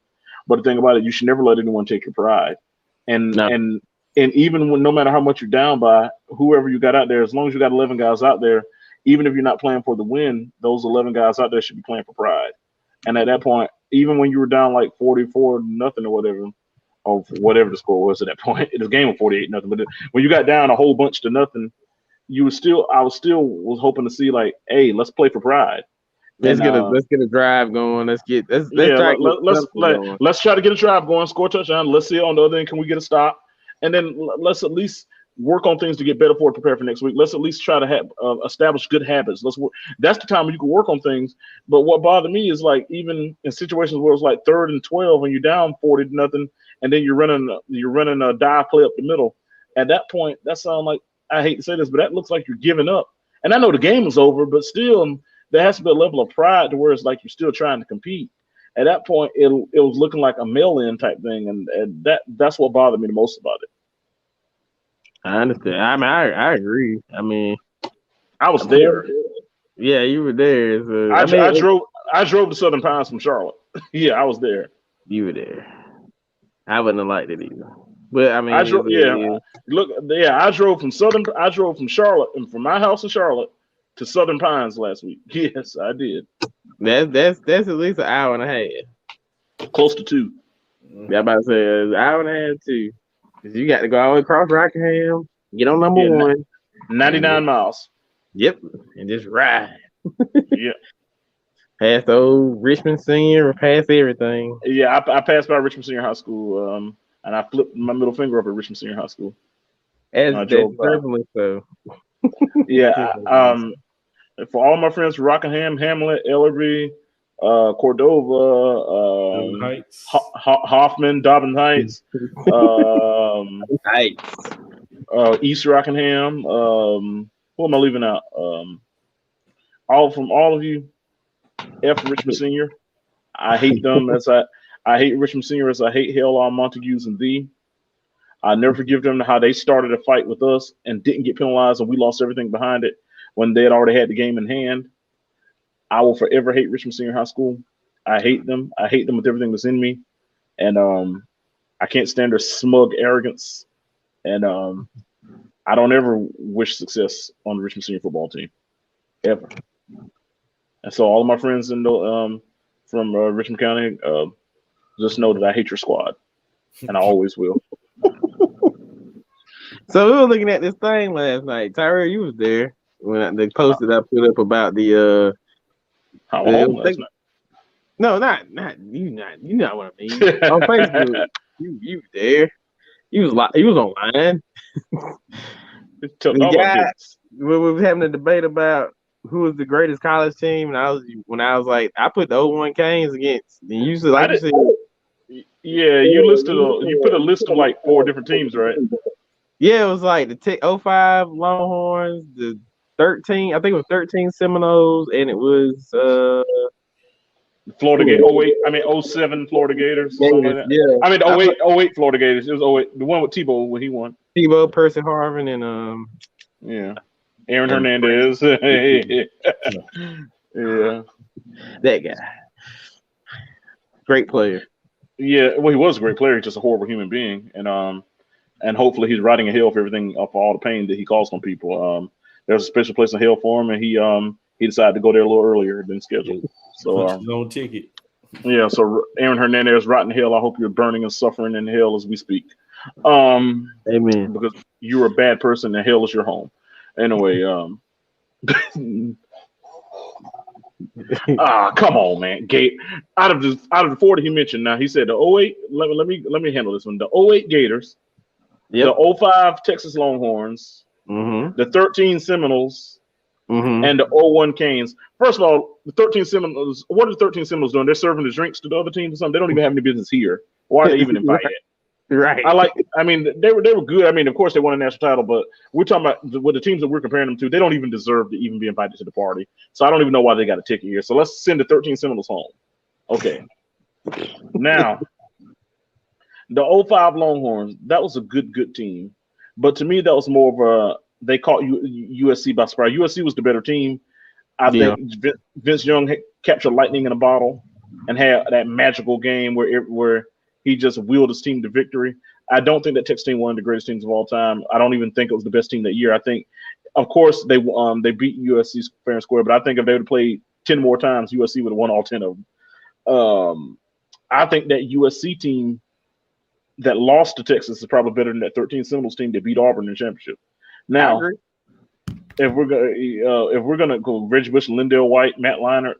but the thing about it, you should never let anyone take your pride. And even when, no matter how much you're down by, whoever you got out there, as long as you got 11 guys out there, even if you're not playing for the win, those 11 guys out there should be playing for pride. And at that point, even when you were down like 44-0 or whatever the score was at that point, it was a game of 48-0. But when you got down a whole bunch to nothing, I was hoping to see like, hey, let's play for pride. Let's And get a drive going. Let's yeah, try to get something going. let's try to get a drive going, score a touchdown. Let's see on the other end, can we get a stop? And then let's at least work on things to get better for it, prepare for next week. Let's at least try to have establish good habits. Let's work. That's the time when you can work on things. But what bothered me is like even in situations where it's like 3rd and 12 and you're down 40-0, and then you're running a dive play up the middle. At that point, that sounds like, I hate to say this, but that looks like you're giving up. And I know the game is over, but still, there has to be a level of pride to where it's like you're still trying to compete. At that point, it was looking like a mail-in type thing, and that's what bothered me the most about it. I understand. I mean, I agree. I mean, I was there. Yeah, you were there. So, I drove to Southern Pines from Charlotte. Yeah, I was there. You were there. I wouldn't have liked it either. But I mean, I drove from Charlotte and from my house in Charlotte to Southern Pines last week. Yes, I did. That's at least an hour and a half. Close to 2. Yeah, I'm about to say an hour and a half too. Cause you got to go all the way across Rockingham, get on number 1. 99 miles. Yep, and just ride. Yeah. Past the old Richmond Senior, past everything. Yeah, I passed by Richmond Senior High School, and I flipped my middle finger up at Richmond Senior High School. Definitely so. Yeah, for all my friends from Rockingham, Hamlet, Ellerby, Cordova, Heights. Hoffman, Dobbin Heights, East Rockingham. Who am I leaving out? All of you, F Richmond Senior. I hate them as I hate Richmond Senior as I hate hell on Montagues and thee. I never forgive them how they started a fight with us and didn't get penalized, and we lost everything behind it when they had already had the game in hand. I will forever hate Richmond Senior High School. I hate them. I hate them with everything that's in me, and I can't stand their smug arrogance. And I don't ever wish success on the Richmond Senior football team, ever. And so all of my friends in the from Richmond County, just know that I hate your squad, and I always will. So we were looking at this thing last night. Tyrell, you was there when the post that I put up about the How long last night? No, not you. You know what I mean. On Facebook, you were there. You was online. We were having a debate about who was the greatest college team, and when I was like, I put the 01 Canes against. And you said, yeah, you put a list of like 4 different teams, right? Yeah, it was like the 05 Longhorns, the 13, I think it was 13 Seminoles, and it was Florida Gators. 07 Florida Gators. Something like that. Yeah. 08 Florida Gators. It was 08, the one with Tebow when he won. Tebow, Percy Harvin, and yeah, Aaron Hernandez. Yeah, that guy, great player. Yeah, well, he was a great player. He's just a horrible human being, and hopefully he's riding a hill for everything, for all the pain that he caused on people. There's a special place in hell for him, and he decided to go there a little earlier than scheduled. So his own ticket. Yeah, so Aaron Hernandez, rotten hell. I hope you're burning and suffering in hell as we speak. Amen. Because you're a bad person, and hell is your home. Anyway, come on, man. Gate out of the 4 that he mentioned. Now he said the 08. Let me handle this one. The 08 Gators, the 05 Texas Longhorns, the 13 Seminoles, and the 01 Canes. First of all, the 13 Seminoles. What are the 13 Seminoles doing? They're serving the drinks to the other teams or something. They don't even have any business here. Why are they even invited? Right. They were good. I mean, of course they won a national title, but we're talking about with the teams that we're comparing them to, they don't even deserve to even be invited to the party. So I don't even know why they got a ticket here. So let's send the 13 Seminoles home. Okay. Now, the 05 Longhorns, that was a good team. But to me, that was more of they caught USC by surprise. USC was the better team. I think Vince Young captured lightning in a bottle and had that magical game where he just willed his team to victory. I don't think that Texas team one of the greatest teams of all time. I don't even think it was the best team that year. I think, of course, they beat USC fair and square, but I think if they would have played 10 more times, USC would have won all 10 of them. I think that USC team that lost to Texas is probably better than that 13 Seminoles team that beat Auburn in the championship. I Now, agree. if we're gonna go Reggie Bush, Lindell White, Matt Leinart,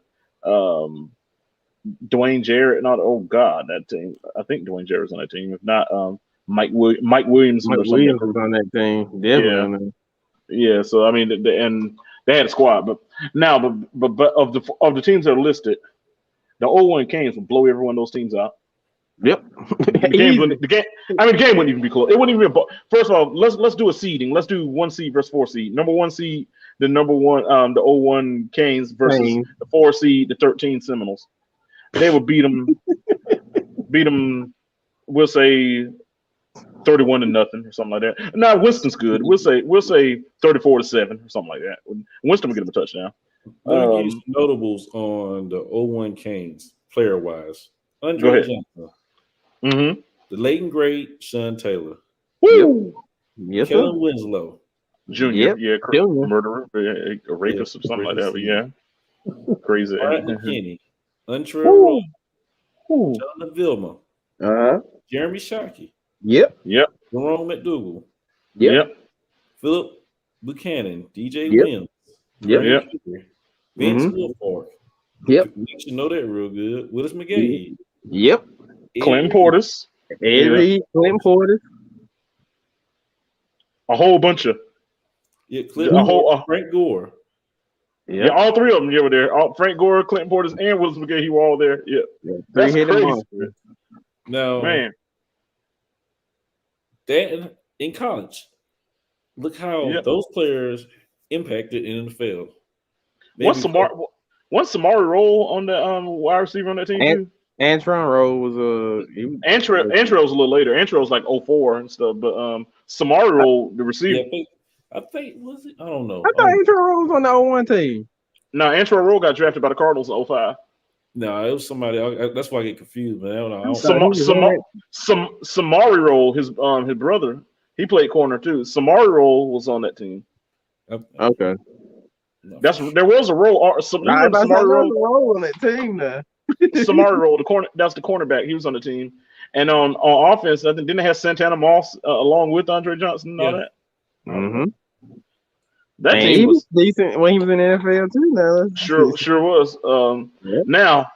Dwayne Jarrett, and all. Oh God, that team. I think Dwayne Jarrett's on that team. If not, Mike Williamson Mike or something. Williams was on that team. Definitely Yeah, on that. yeah. So I mean, and they had a squad, but now, but of the teams that are listed, the 0-1 Canes will blow every one of those teams out. Yep. The games Easy. wouldn't, the game. I mean, the game wouldn't even be close. It wouldn't even be. First of all, let's do a seeding. Let's do 1 seed versus 4 seed. Number 1 seed, the number one, the 0-1 Canes versus Same. the 4 seed, the 13 Seminoles. They would beat them. Beat them. We'll say 31-0 or something like that. Now Winston's good. We'll say 34-7 or something like that. Winston will get him a touchdown. Let me give you some notables on the 0-1 Canes player wise. Go Andre ahead. Johnson, Mm-hmm. the late and great Sean Taylor, Woo! Yes, sir. Kellen Winslow, Junior, Yep. yeah, Junior. murderer, a rapist or something like that. But yeah, crazy. Bryant McKinney, Untrell Woo. Rowe, Woo. Jonathan Vilma, Uh-huh. Jeremy Shockey, Yep. Yep. Jerome McDougal, Yep. Yep. Philip Buchanan, DJ Yep. Williams, Yep. Yep. Cooper, Vince Mhm. Wilfork. Yep. You should know that real good. Willis McGahee, Yep. Clinton Ed Portis, Ed Reed, Clinton Porter. a whole bunch of, Yeah, Clinton a whole, Frank Gore. yeah, all three of them. Yeah, were there. Frank Gore, Clinton Portis, and Willis McGahee were all there. Yeah, that's Three-headed crazy, monster. Now, man. that in college, look how Yep. those players impacted in the NFL. What's Samari Roll on the wide receiver on that team too? Antron Rowe was Antrell's a little later. Antrell's like 04 and stuff, but Samari Roll, the receiver. Yeah, I think was it? I don't know. I thought Antron Rowe was on the 0-1 team. No, Antrell Roll got drafted by the Cardinals in 05. No, it was somebody. That's why I get confused, man. I don't know. Samari Roll, his brother, he played corner too. Samari Roll was on that team. Okay. There was a role. Samari Roll on that team now. Samari Roll, that's the cornerback. He was on the team, and on offense, I think didn't they have Santana Moss along with Andre Johnson and all that. Mm-hmm. That Man, team he was decent when he was in the NFL too. Now sure was. Now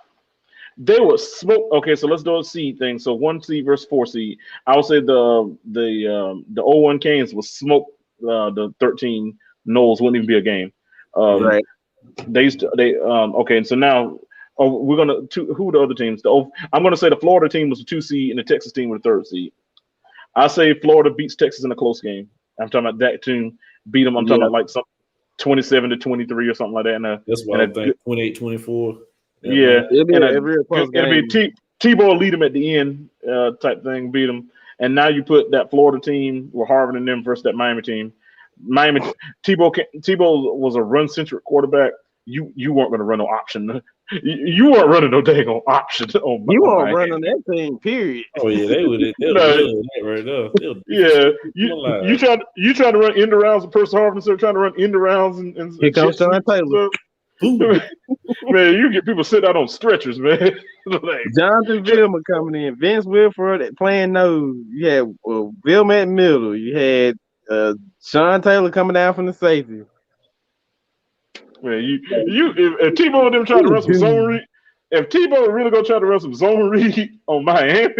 they were smoke. Okay, so let's do a seed thing. So 1 seed versus 4 seed. I would say the 0-1 Canes will smoke the 13 Knowles. Wouldn't even be a game. right. Okay, and so now we're gonna who are the other teams? I'm gonna say the Florida team was a 2 seed and the Texas team was a 3rd seed. I say Florida beats Texas in a close game. I'm talking about that team beat them. I'm talking about like some 27-23 or something like that. That's what I think. 28-24. Yeah, It'll be a real close game. It'll be Tebow will lead them at the end type thing, beat them. And now you put that Florida team with Harvard and them versus that Miami team. Tebow was a run-centric quarterback. You weren't going to run no option. You weren't running no dang on option. You won't run on that thing, period. Oh yeah, they would. That right there. Yeah, you trying to run end arounds with Percy Harvin instead of trying to run end arounds and Here comes Sean Taylor. Man, you get people sit out on stretchers, man. Like, Jonathan Vilma coming in, Vince Wilford playing nose. You had Vilma at middle. You had Sean Taylor coming down from the safety. Man, if Tebow and them trying to run some zone read, if Tebow really gonna try to run some zone read on Miami,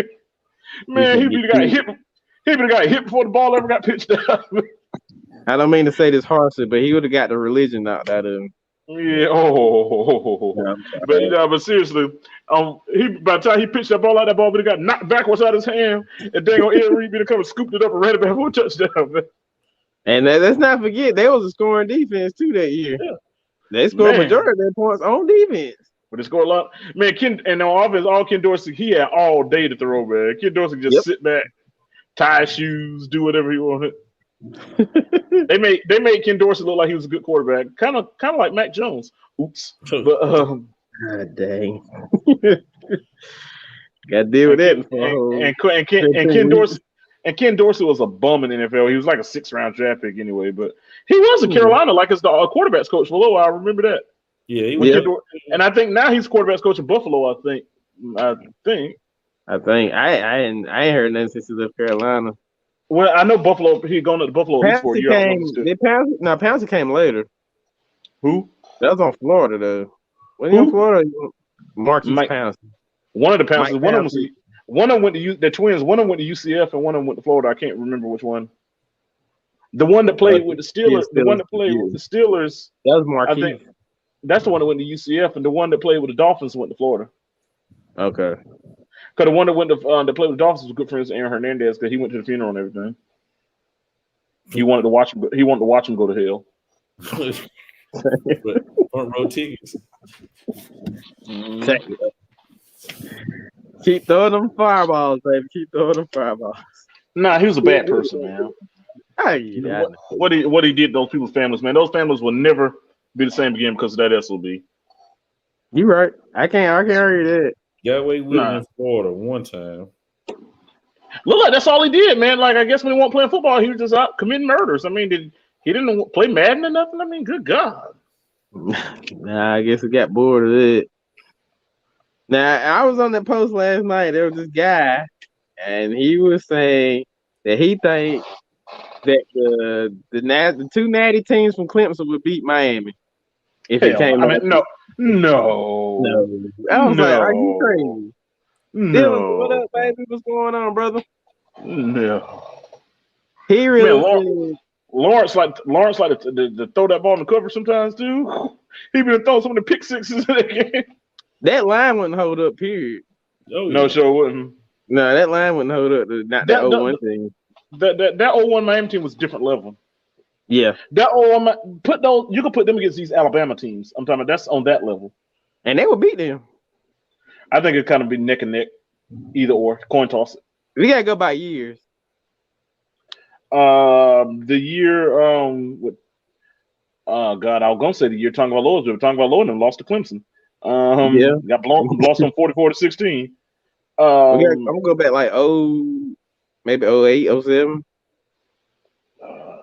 man, he would have got hit before the ball ever got pitched out. I don't mean to say this harshly, but he would have got the religion knocked out of him. Yeah. But seriously, by the time he pitched that ball out, that ball would have got knocked backwards out of his hand, and dang on Ed Reed would have come and scooped it up and ran it back for a touchdown, man. And let's not forget, they was a scoring defense too that year. Yeah. They scored majority of their points on defense. But they scored a lot. Man, and on offense, all Ken Dorsey, he had all day to throw, man. Ken Dorsey just sit back, tie shoes, do whatever he wanted. they made Ken Dorsey look like he was a good quarterback, kind of like Mac Jones. Oops, but God dang, got to deal with that. And Ken Dorsey was a bum in the NFL. He was like a 6th-round draft pick anyway, but he was in Carolina like as the quarterbacks coach for a little while. I remember that. Yeah, he was. And I think now he's quarterbacks coach in Buffalo. I think I think. I ain't heard nothing since he left Carolina. Well, I know Buffalo. He gone to Buffalo at least for a Pouncey year. I don't know if came. it's still. Pouncey came later. Who? That was on Florida though. When he on Who? Florida, Marquise Mike. Pouncey. One of the Mike Pouncers. One of them was. Pouncey. One of them went to the twins. One of them went to UCF, and one of them went to Florida. I can't remember which one. The one that played with the Yeah, Steelers. The one that played with the Steelers. That was I think Marquise. that's the one that went to UCF, and the one that played with the Dolphins went to Florida. Okay. Because the one that went to that played with the Dolphins was good friends with Aaron Hernandez because he went to the funeral and everything. He wanted to watch him. He wanted to watch him go to hell. Front row tickets. Keep throwing them fireballs, baby. Keep throwing them fireballs. Nah, he was a bad person, man. What he did to those people's families, man. Those families will never be the same again because of that SOB. You right. I can't argue that. Got away with it in Florida one time. Look like that's all he did, man. Like I guess when he wasn't playing football, he was just out committing murders. I mean, he didn't play Madden or nothing? I mean, good God. Nah, I guess we got bored of it. Now I was on that post last night. There was this guy, and he was saying that he thinks that the two natty teams from Clemson would beat Miami if it came. I mean, no. I was like, are you crazy? No. Dylan, what up, baby? What's going on, brother? No. He really. Lawrence like to throw that ball in the cover sometimes too. He been throwing some of the pick sixes in that game. That line wouldn't hold up. Period. Oh, yeah. No, sure wouldn't. No, that line wouldn't hold up. Not that 0-1 thing. That 0-1 Miami team was a different level. Yeah. That 0-1 you can put them against these Alabama teams. I'm talking about that's on that level. And they would beat them. I think it'd kind of be neck and neck, either or, coin toss it. We gotta go by years. The year with God, I was gonna say the year talking about Lowell, but talking about Lowell and lost to Clemson. Got lost on 44-16. I'm gonna go back like maybe 08, 07.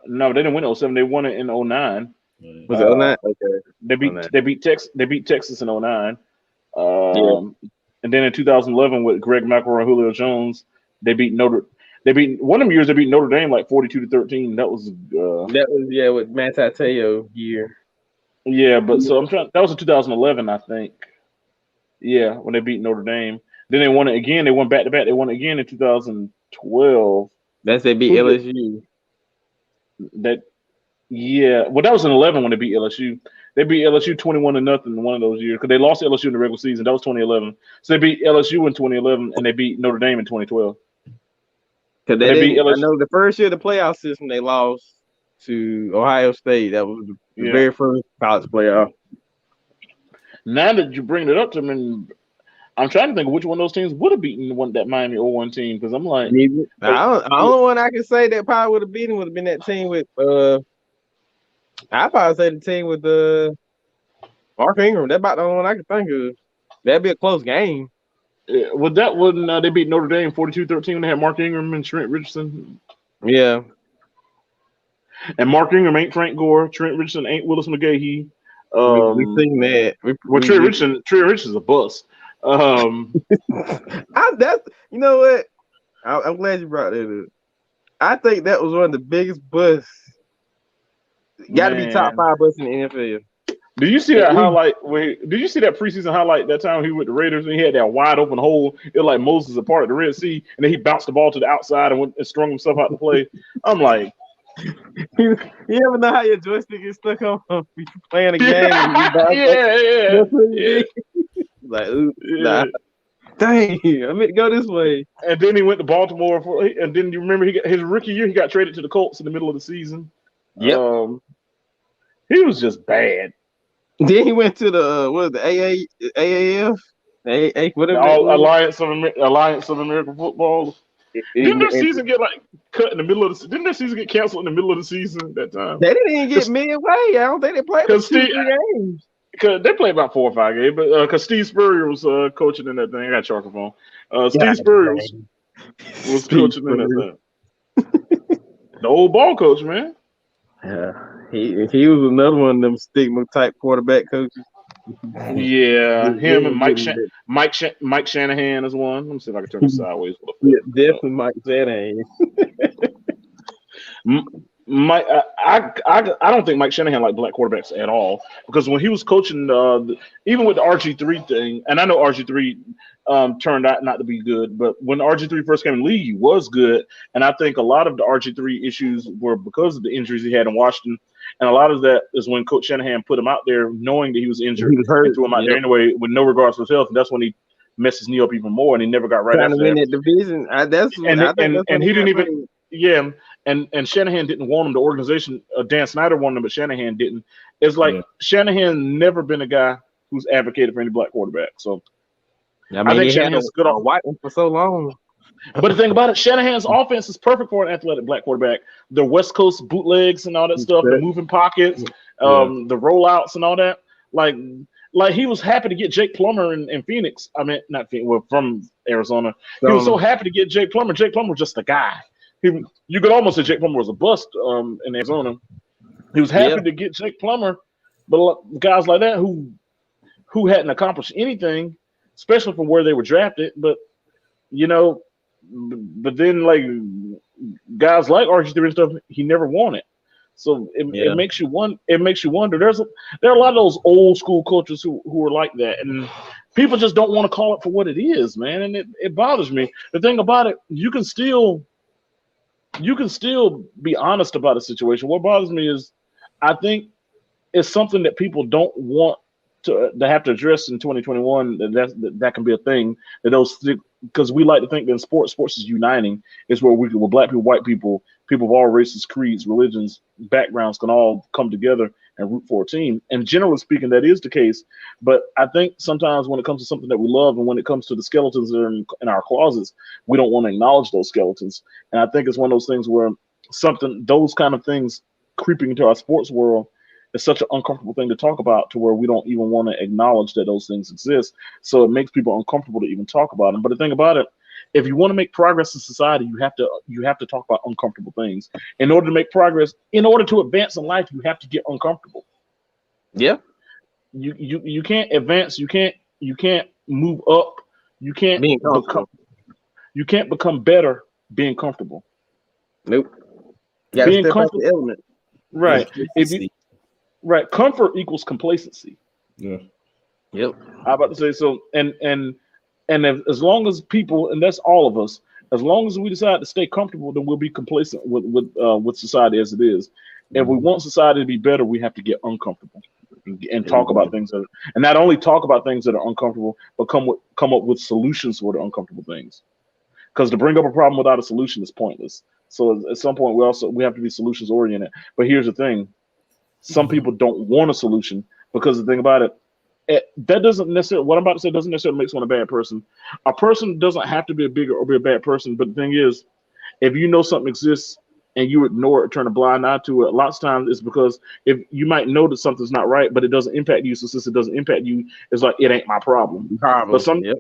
No, they didn't win 07. They won it in 09. Was it 09? Okay. They beat Texas in 09. And then in 2011 with Greg McElroy and Julio Jones, they beat one of them years. They beat Notre Dame like 42-13. That was with Matt Tateo year. Yeah, but so I'm trying. That was in 2011, I think. Yeah, when they beat Notre Dame. Then they won it again. They won back to back. They won it again in 2012. They beat LSU. Well, that was in 11 when they beat LSU. They beat LSU 21-0 in one of those years because they lost LSU in the regular season. That was 2011. So they beat LSU in 2011 and they beat Notre Dame in 2012. Because they beat LSU. I know the first year of the playoff system they lost to Ohio State. That was the very first college playoff. Now that you bring it up to me, I'm trying to think of which one of those teams would have beaten that Miami 0-1 team because I'm like, the only one I can say that probably would have beaten would have been that team with I'd probably say the team with Mark Ingram. That's about the only one I can think of. That'd be a close game. Yeah, well, that wouldn't they beat Notre Dame 42-13 when they had Mark Ingram and Trent Richardson. Yeah. And Mark Ingram ain't Frank Gore. Trent Richardson ain't Willis McGahee. We've seen that. Trent Richardson's a bust. That's you know what? I'm glad you brought that up. I think that was one of the biggest busts. Got to be top 5 busts in the NFL. Did you see that highlight? Did you see that preseason highlight that time he went to Raiders and he had that wide open hole? It was like Moses apart of the Red Sea, and then he bounced the ball to the outside and went and strung himself out to play. I'm like, you ever know how your joystick is stuck on you playing a game? Yeah. Like, nah. Dang, I meant to go this way. And then he went to Baltimore and then you remember his rookie year he got traded to the Colts in the middle of the season. Yep. He was just bad. Then he went to the AAF, whatever. Alliance of American Football. Didn't their season get cut in the middle of the? Didn't their season get canceled in the middle of the season that time? They didn't even get midway. I don't think they played 2 games. Because they played about 4 or 5 games, but because Steve Spurrier was coaching in that thing. I got your phone. Steve Spurrier was coaching in that thing. The old ball coach, man. Yeah, he was another one of them stigma type quarterback coaches. Yeah, him and Really getting that. Mike Shanahan is one. Let me see if I can turn this sideways with a Yeah, foot. definitely Mike Shanahan. M- Mike, I don't think Mike Shanahan liked black quarterbacks at all because when he was coaching, even with the RG3 thing, and I know RG3 turned out not to be good, but when RG3 first came in the league, he was good, and I think a lot of the RG3 issues were because of the injuries he had in Washington, and a lot of that is when Coach Shanahan put him out there knowing that he was injured He was and hurt. threw him out there Yep. anyway with no regards for his health, and that's when he messed his knee up even more, and he never got right Trying to after win that. that division. and I think and that's when and he he got didn't even paid. yeah and Shanahan didn't want him. The organization, Dan Snyder wanted him, but Shanahan didn't. It's like Yeah. Shanahan never been a guy who's advocated for any black quarterback. So I I mean, think he had Shanahan's good a off. white one for so long. But the thing about it, Shanahan's offense is perfect for an athletic black quarterback. The West Coast bootlegs and all that stuff, the moving pockets, Yeah. the rollouts and all that. Like, like he was happy to get Jake Plummer in Phoenix. I mean, not Phoenix, well, from Arizona. He was so So happy to get Jake Plummer. Jake Plummer was just a guy. You could almost say Jake Plummer was a bust in Arizona. He was yeah, happy to get Jake Plummer, but guys like that who hadn't accomplished anything, especially from where they were drafted. But you know, but then like guys like RG3 and stuff, he never won it. So it yeah. makes you one. It makes you wonder. There are a lot of those old school coaches who are like that, and people just don't want to call it for what it is, man. And it bothers me. The thing about it, you can still be honest about a situation. What bothers me is, I think it's something that people don't want to have to address in 2021. That can be a thing. That those because we like to think that in sports is uniting. It's where black people, white people of all races, creeds, religions, backgrounds can all come together and root for a team. And generally speaking, that is the case. But I think sometimes when it comes to something that we love, and when it comes to the skeletons that are in our closets, we don't want to acknowledge those skeletons. And I think it's one of those things where those kind of things creeping into our sports world is such an uncomfortable thing to talk about, to where we don't even want to acknowledge that those things exist. So it makes people uncomfortable to even talk about them. But the thing about it, if you want to make progress in society, you have to talk about uncomfortable things. In order to make progress, in order to advance in life, you have to get uncomfortable. Yeah. You can't advance. You can't move up. You can't Being become comfortable. you can't become better being comfortable. Nope. You got to Being step out comfortable, the element. right? If you Complacency. right, comfort equals complacency. Yeah. Yep. I'm about to say so, and as long as people, and that's all of us, as long as we decide to stay comfortable, then we'll be complacent with society as it is. If we Mhm. want society to be better, we have to get uncomfortable and talk about Exactly. things and not only talk about things that are uncomfortable, but come up with solutions for the uncomfortable things. Because to bring up a problem without a solution is pointless. So at some point, we have to be solutions oriented. But here's the thing: some people don't want a solution, because the thing about it, that doesn't necessarily, what I'm about to say doesn't necessarily make someone a bad person. A person doesn't have to be a bigger or be a bad person. But the thing is, if you know something exists and you ignore it or turn a blind eye to it, lots of times it's because if you might know that something's not right, but it doesn't impact you. So since it doesn't impact you, it's like it ain't my problem. But Problem. some Yep.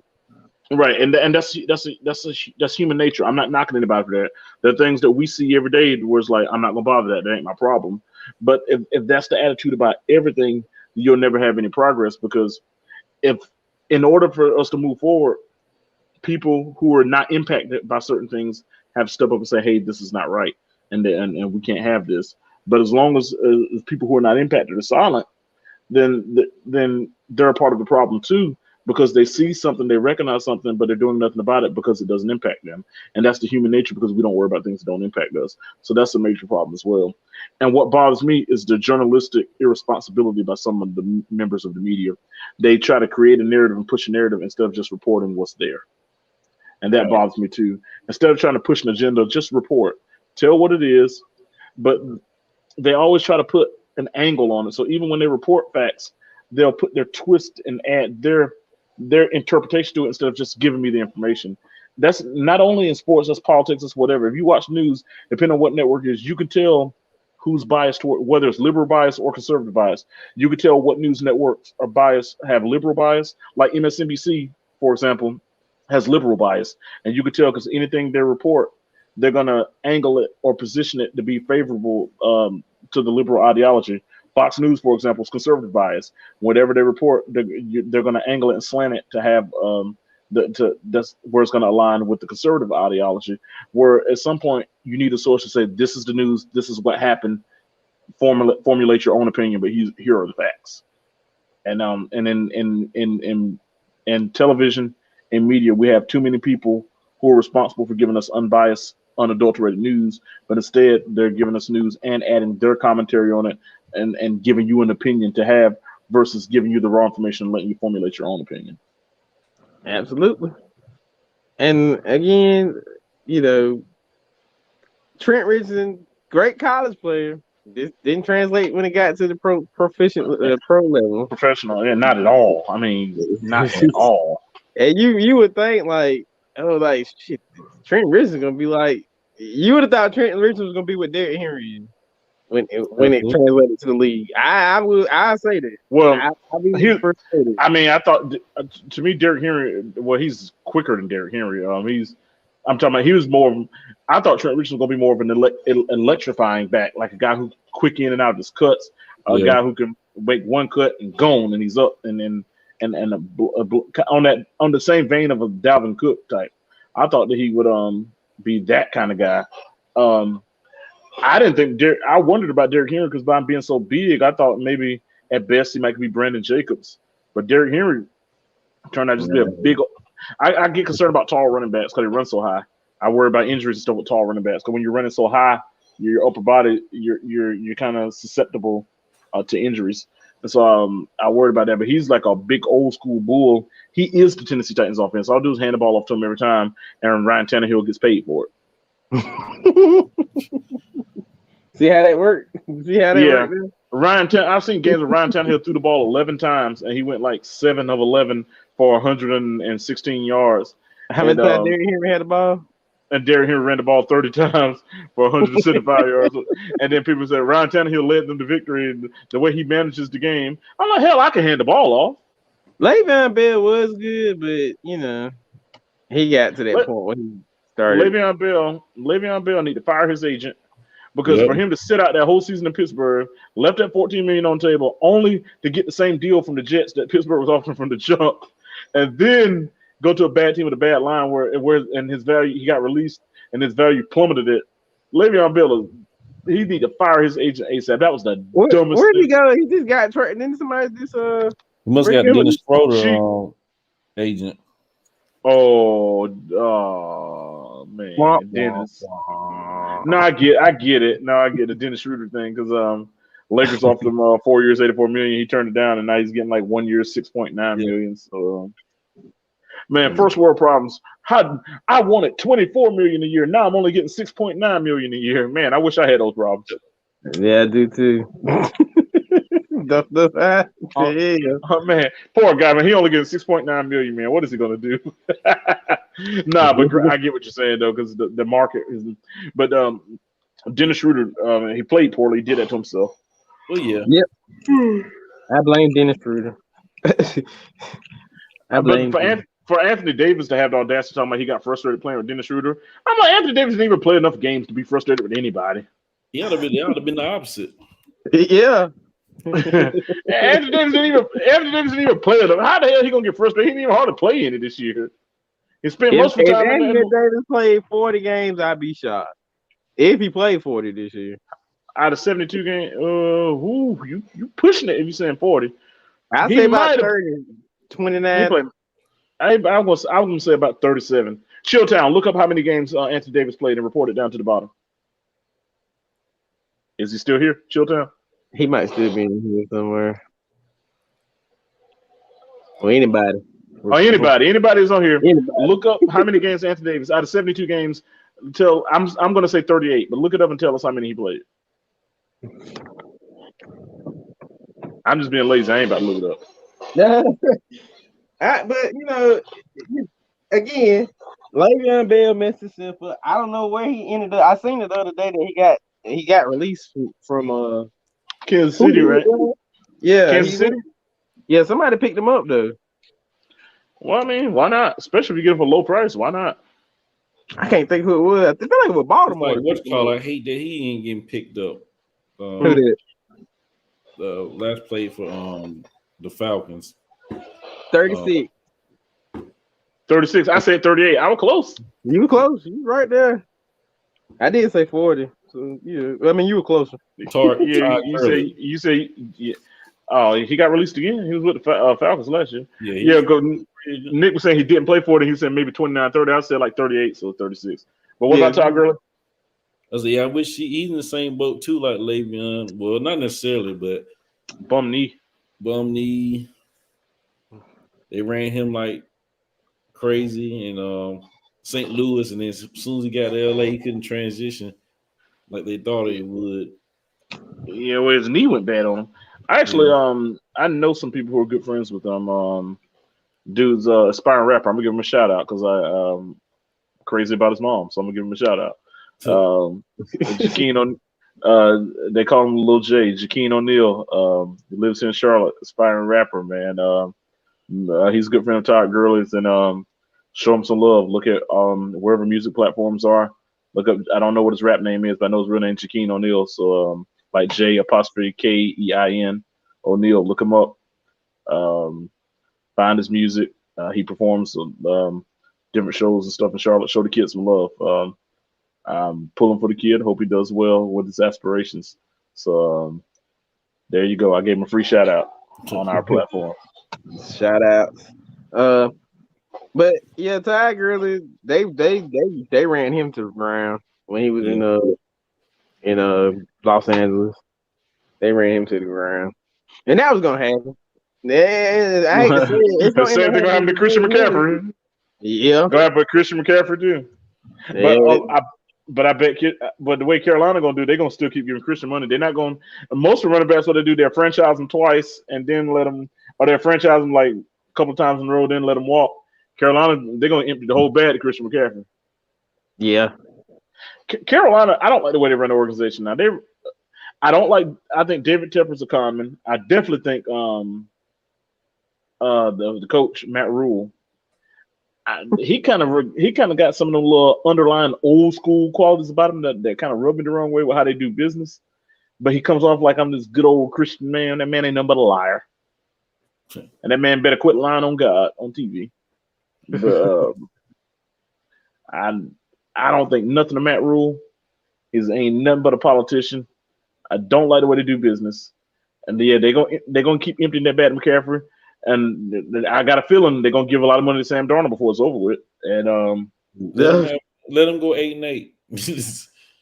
right, and that's human nature. I'm not knocking anybody for that. There are things that we see every day where it's like I'm not gonna bother that. That ain't my problem. But if that's the attitude about everything, you'll never have any progress, because if in order for us to move forward, people who are not impacted by certain things have to step up and say, "Hey, this is not right, and we can't have this." But as long as people who are not impacted are silent, then they're a part of the problem too, because they see something, they recognize something, but they're doing nothing about it because it doesn't impact them. And that's the human nature, because we don't worry about things that don't impact us. So that's a major problem as well. And what bothers me is the journalistic irresponsibility by some of the members of the media. They try to create a narrative and push a narrative instead of just reporting what's there. And that Right. bothers me too. Instead of trying to push an agenda, just report, tell what it is. But they always try to put an angle on it. So even when they report facts, they'll put their twist and add their interpretation to it instead of just giving me the information. That's not only in sports, that's politics, that's whatever. If you watch news, depending on what network it is, you can tell who's biased toward, whether it's liberal bias or conservative bias. You can tell what news networks are biased, have liberal bias, like MSNBC, for example, has liberal bias. And you can tell because anything they report, they're going to angle it or position it to be favorable to the liberal ideology. Fox News, for example, is conservative bias. Whatever they report, they're going to angle it and slant it to have that's where it's going to align with the conservative ideology. Where at some point you need a source to say this is the news, this is what happened. Formulate your own opinion, but here are the facts. And in television and media, we have too many people who are responsible for giving us unbiased, unadulterated news, but instead they're giving us news and adding their commentary on it and giving you an opinion to have versus giving you the raw information and letting you formulate your own opinion. Absolutely. And again, Trent Richardson, great college player. This didn't translate when it got to the pro level. Professional, yeah, not at all. I mean, not at all. And you would think shit, Trent Richardson gonna be like, you would have thought Trent Richardson was gonna be what Derrick Henry is when it translated to the league. I say that. Well, I thought to me Derrick Henry. Well, he's quicker than Derrick Henry. I'm talking about he was more. I thought Trent Richardson was gonna be more of an electrifying back, like a guy who's quick in and out of his cuts, a guy who can make one cut and gone, and he's up, and then on the same vein of a Dalvin Cook type. I thought that he would be that kind of guy. I didn't think I wondered about Derrick Henry because by him being so big, I thought maybe at best he might be Brandon Jacobs, but Derrick Henry turned out just to be a big. I get concerned about tall running backs because they run so high. I worry about injuries and stuff with tall running backs because when you're running so high, your upper body, you're kind of susceptible to injuries. And so I worried about that. But he's like a big old school bull. He is the Tennessee Titans offense. All I'll do is hand the ball off to him every time, and Ryan Tannehill gets paid for it. See how that worked? Worked? I've seen games where Ryan Tannehill threw the ball 11 times, and he went like 7 of 11 for 116 yards. How many times Derrick Henry had the ball? And Derrick Henry ran the ball 30 times for 175 yards. And then people said Ryan Tannehill led them to victory and the way he manages the game. I'm like, hell, I can hand the ball off. Le'Veon Bell was good, but he got to that point when he started. Le'Veon Bell need to fire his agent because for him to sit out that whole season in Pittsburgh, left that $14 million on the table, only to get the same deal from the Jets that Pittsburgh was offering from the jump, and then go to a bad team with a bad line where and his value, he got released and his value plummeted. Le'Veon Bell, he need to fire his agent ASAP. That was the dumbest. Where'd he go? He just got traded. Then somebody just He must have got Dennis Schroeder agent. Oh man, Dennis. No, I get it. No, I get the Dennis Schroeder thing because Lakers offered him 4 years, $84 million. He turned it down, and now he's getting like 1 year, $6.9 million. So, man, first world problems. I wanted $24 million a year. Now I'm only getting $6.9 million a year. Man, I wish I had those problems. Yeah, I do too. Man, poor guy, man. He only getting $6.9 million, man. What is he gonna do? Nah, but I get what you're saying though, because the market is. But Dennis Schroeder, he played poorly. He did that to himself. Oh yeah. Yep. I blame Dennis Schroeder. For Anthony Davis to have the audacity talking about he got frustrated playing with Dennis Schroeder, I'm like, Anthony Davis didn't even play enough games to be frustrated with anybody. He ought to have been the opposite. Yeah. Anthony Davis didn't even play enough. How the hell is he gonna get frustrated? He didn't even hardly play any this year. He spent most of the time. If Anthony Davis played 40 games, I'd be shocked. If he played 40 this year. Out of 72 games, you pushing it if you're saying 40. I'd say about 30, 29. I was going to say about 37. Chilltown, look up how many games Anthony Davis played and report it down to the bottom. Is he still here, Chilltown? He might still be in here somewhere. Or anybody. Anybody is on here. Look up how many games Anthony Davis out of 72 games. I'm going to say 38, but look it up and tell us how many he played. I'm just being lazy. I ain't about to look it up. But again, Le'Veon Bell messed himself up. I don't know where he ended up. I seen it the other day that he got released from Kansas City, right? Yeah, Kansas City. Yeah, somebody picked him up though. Well, I mean, why not? Especially if you get him for a low price. Why not? I can't think who it was. I feel like it was Baltimore. Like, I hate that he ain't getting picked up. Who did? last played for the Falcons. 36. 36. I said 38. I was close. You were close. You right there. I did say 40. So yeah, I mean you were closer. Todd Yeah, Gurley. you say yeah. Oh, he got released again. He was with the Falcons last year. Yeah, Nick was saying he didn't play for it. And he said maybe 29, 30. I said like 38, so 36. But what about Todd Gurley? I said, I wish he's in the same boat too, like Le'Veon. Well, not necessarily, but bum knee. They ran him like crazy in St. Louis, and then as soon as he got to LA, he couldn't transition like they thought he would. Yeah, well, his knee went bad on him. I actually, I know some people who are good friends with him. Dude's aspiring rapper. I'm gonna give him a shout out because I crazy about his mom, so I'm gonna give him a shout out. Jakeem they call him Lil J. Jakeem O'Neal. He lives here in Charlotte. Aspiring rapper, man. He's a good friend of Todd Gurley's, and show him some love. Look at wherever music platforms are. Look up. I don't know what his rap name is, but I know his real name is Jakeem O'Neal. So like J'_Kein O'Neal. Look him up. Find his music. He performs different shows and stuff in Charlotte. Show the kids some love. I'm pulling for the kid. Hope he does well with his aspirations. So there you go. I gave him a free shout out on our platform. Shout outs. But yeah, Ty Gurley, they ran him to the ground when he was in Los Angeles. They ran him to the ground, and that was gonna happen. Yeah, I hate to say it. The same thing gonna happen to Christian McCaffrey. Yeah, gonna happen to Christian McCaffrey too. Yeah. But I bet, but the way Carolina gonna do, they're gonna still keep giving Christian money. They're not going. Most of the running backs, what they do, they're franchise them twice and then let them, or they're franchise them like a couple times in a row, then let them walk. Carolina, they're gonna empty the whole bag to Christian McCaffrey. Yeah. Carolina, I don't like the way they run the organization now. I think David Tepper's a conman. I definitely think the coach Matt Rule. He kind of got some of them little underlying old school qualities about him that kind of rub me the wrong way with how they do business. But he comes off like I'm this good old Christian man. That man ain't nothing but a liar, and that man better quit lying on God on TV. But I don't think nothing of Matt Rule. He's ain't nothing but a politician. I don't like the way they do business, and yeah, they're gonna keep emptying that bag to McCaffrey. And I got a feeling they're gonna give a lot of money to Sam Darnold before it's over with. And let them go 8-8.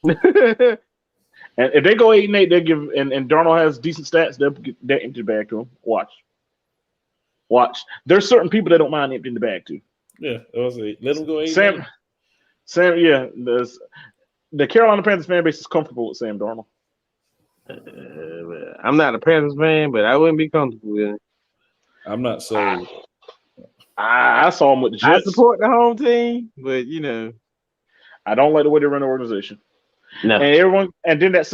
And if they go 8-8, they'll give and Darnold has decent stats, they'll get that empty bag to him. Watch. There's certain people that don't mind emptying the bag to. Yeah, let them go 8-8. Sam, yeah. The Carolina Panthers fan base is comfortable with Sam Darnold. I'm not a Panthers fan, but I wouldn't be comfortable with it. I'm not sold. I saw him with the Jets. I support the home team, but I don't like the way they run the organization. No. And everyone, and then that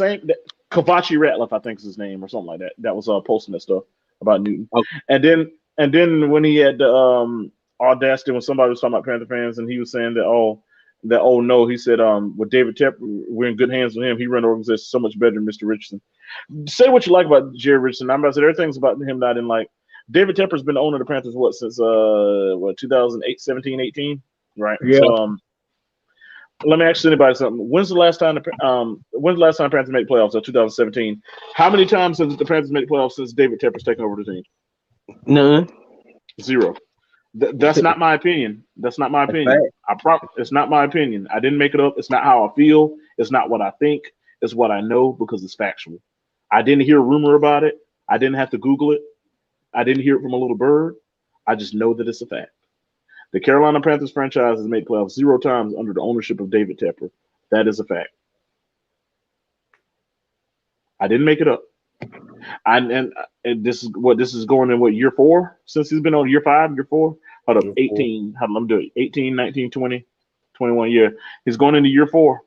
Kavachi Ratliff, I think is his name or something like that. That was posting that stuff about Newton. Okay. And then when he had the audacity when somebody was talking about Panther fans, and he was saying that he said with David Tepper, we're in good hands with him. He ran the organization so much better than Mr. Richardson. Say what you like about Jerry Richardson. I'm about to say there are things about him that I didn't like. David Tepper's been the owner of the Panthers since 2008, 17, 18, right? Yeah. So let me ask anybody something. When's the last time the Panthers made playoffs? 2017. How many times has the Panthers made playoffs since David Tepper's taken over the team? None. 0. That's not my opinion. That's not my opinion. It's not my opinion. I didn't make it up. It's not how I feel. It's not what I think. It's what I know because it's factual. I didn't hear a rumor about it. I didn't have to Google it. I didn't hear it from a little bird. I just know that it's a fact. The Carolina Panthers franchise has made playoffs 0 times under the ownership of David Tepper. That is a fact. I didn't make it up. And this is going in year 4 since he's been on year 5, year 4. Hold up, 18. How let me do it? 18, 19, 20, 21 year. He's going into year 4.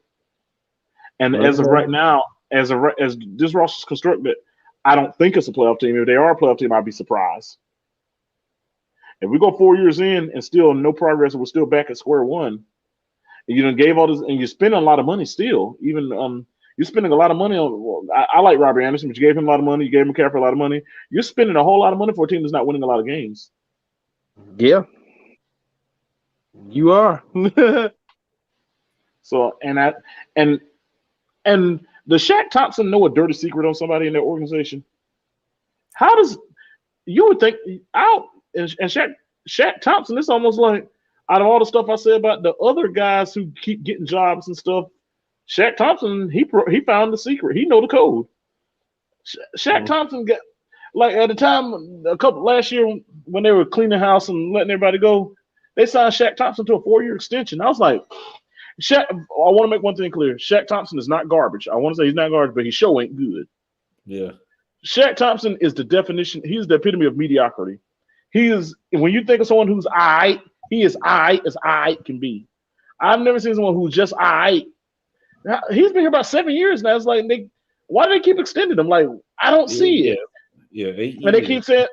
And as of right now, as this roster is constructed, I don't think it's a playoff team. If they are a playoff team, I'd be surprised. If we go 4 years in and still no progress, and we're still back at square one, and you done gave all this, and you're spending a lot of money still. Even You're spending a lot of money on. Well, I like Robbie Anderson, but you gave him a lot of money. You gave McCaffrey a lot of money. You're spending a whole lot of money for a team that's not winning a lot of games. Yeah, you are. So and and does Shaq Thompson know a dirty secret on somebody in their organization? How does you would think out and Shaq Thompson? It's almost like out of all the stuff I said about the other guys who keep getting jobs and stuff, Shaq Thompson he found the secret. He know the code. Shaq Thompson got like at the time a couple last year when they were cleaning house and letting everybody go, they signed Shaq Thompson to a 4-year extension. I was like, Shaq. I want to make one thing clear: Shaq Thompson is not garbage. I want to say he's not garbage, but he sure ain't good. Yeah. Shaq Thompson is the definition. He's the epitome of mediocrity. He is when you think of someone who's aight, he is aight as aight can be. I've never seen someone who's just aight. He's been here about 7 years now. It's like why do they keep extending him? Like I don't see it. Yeah, and they keep saying,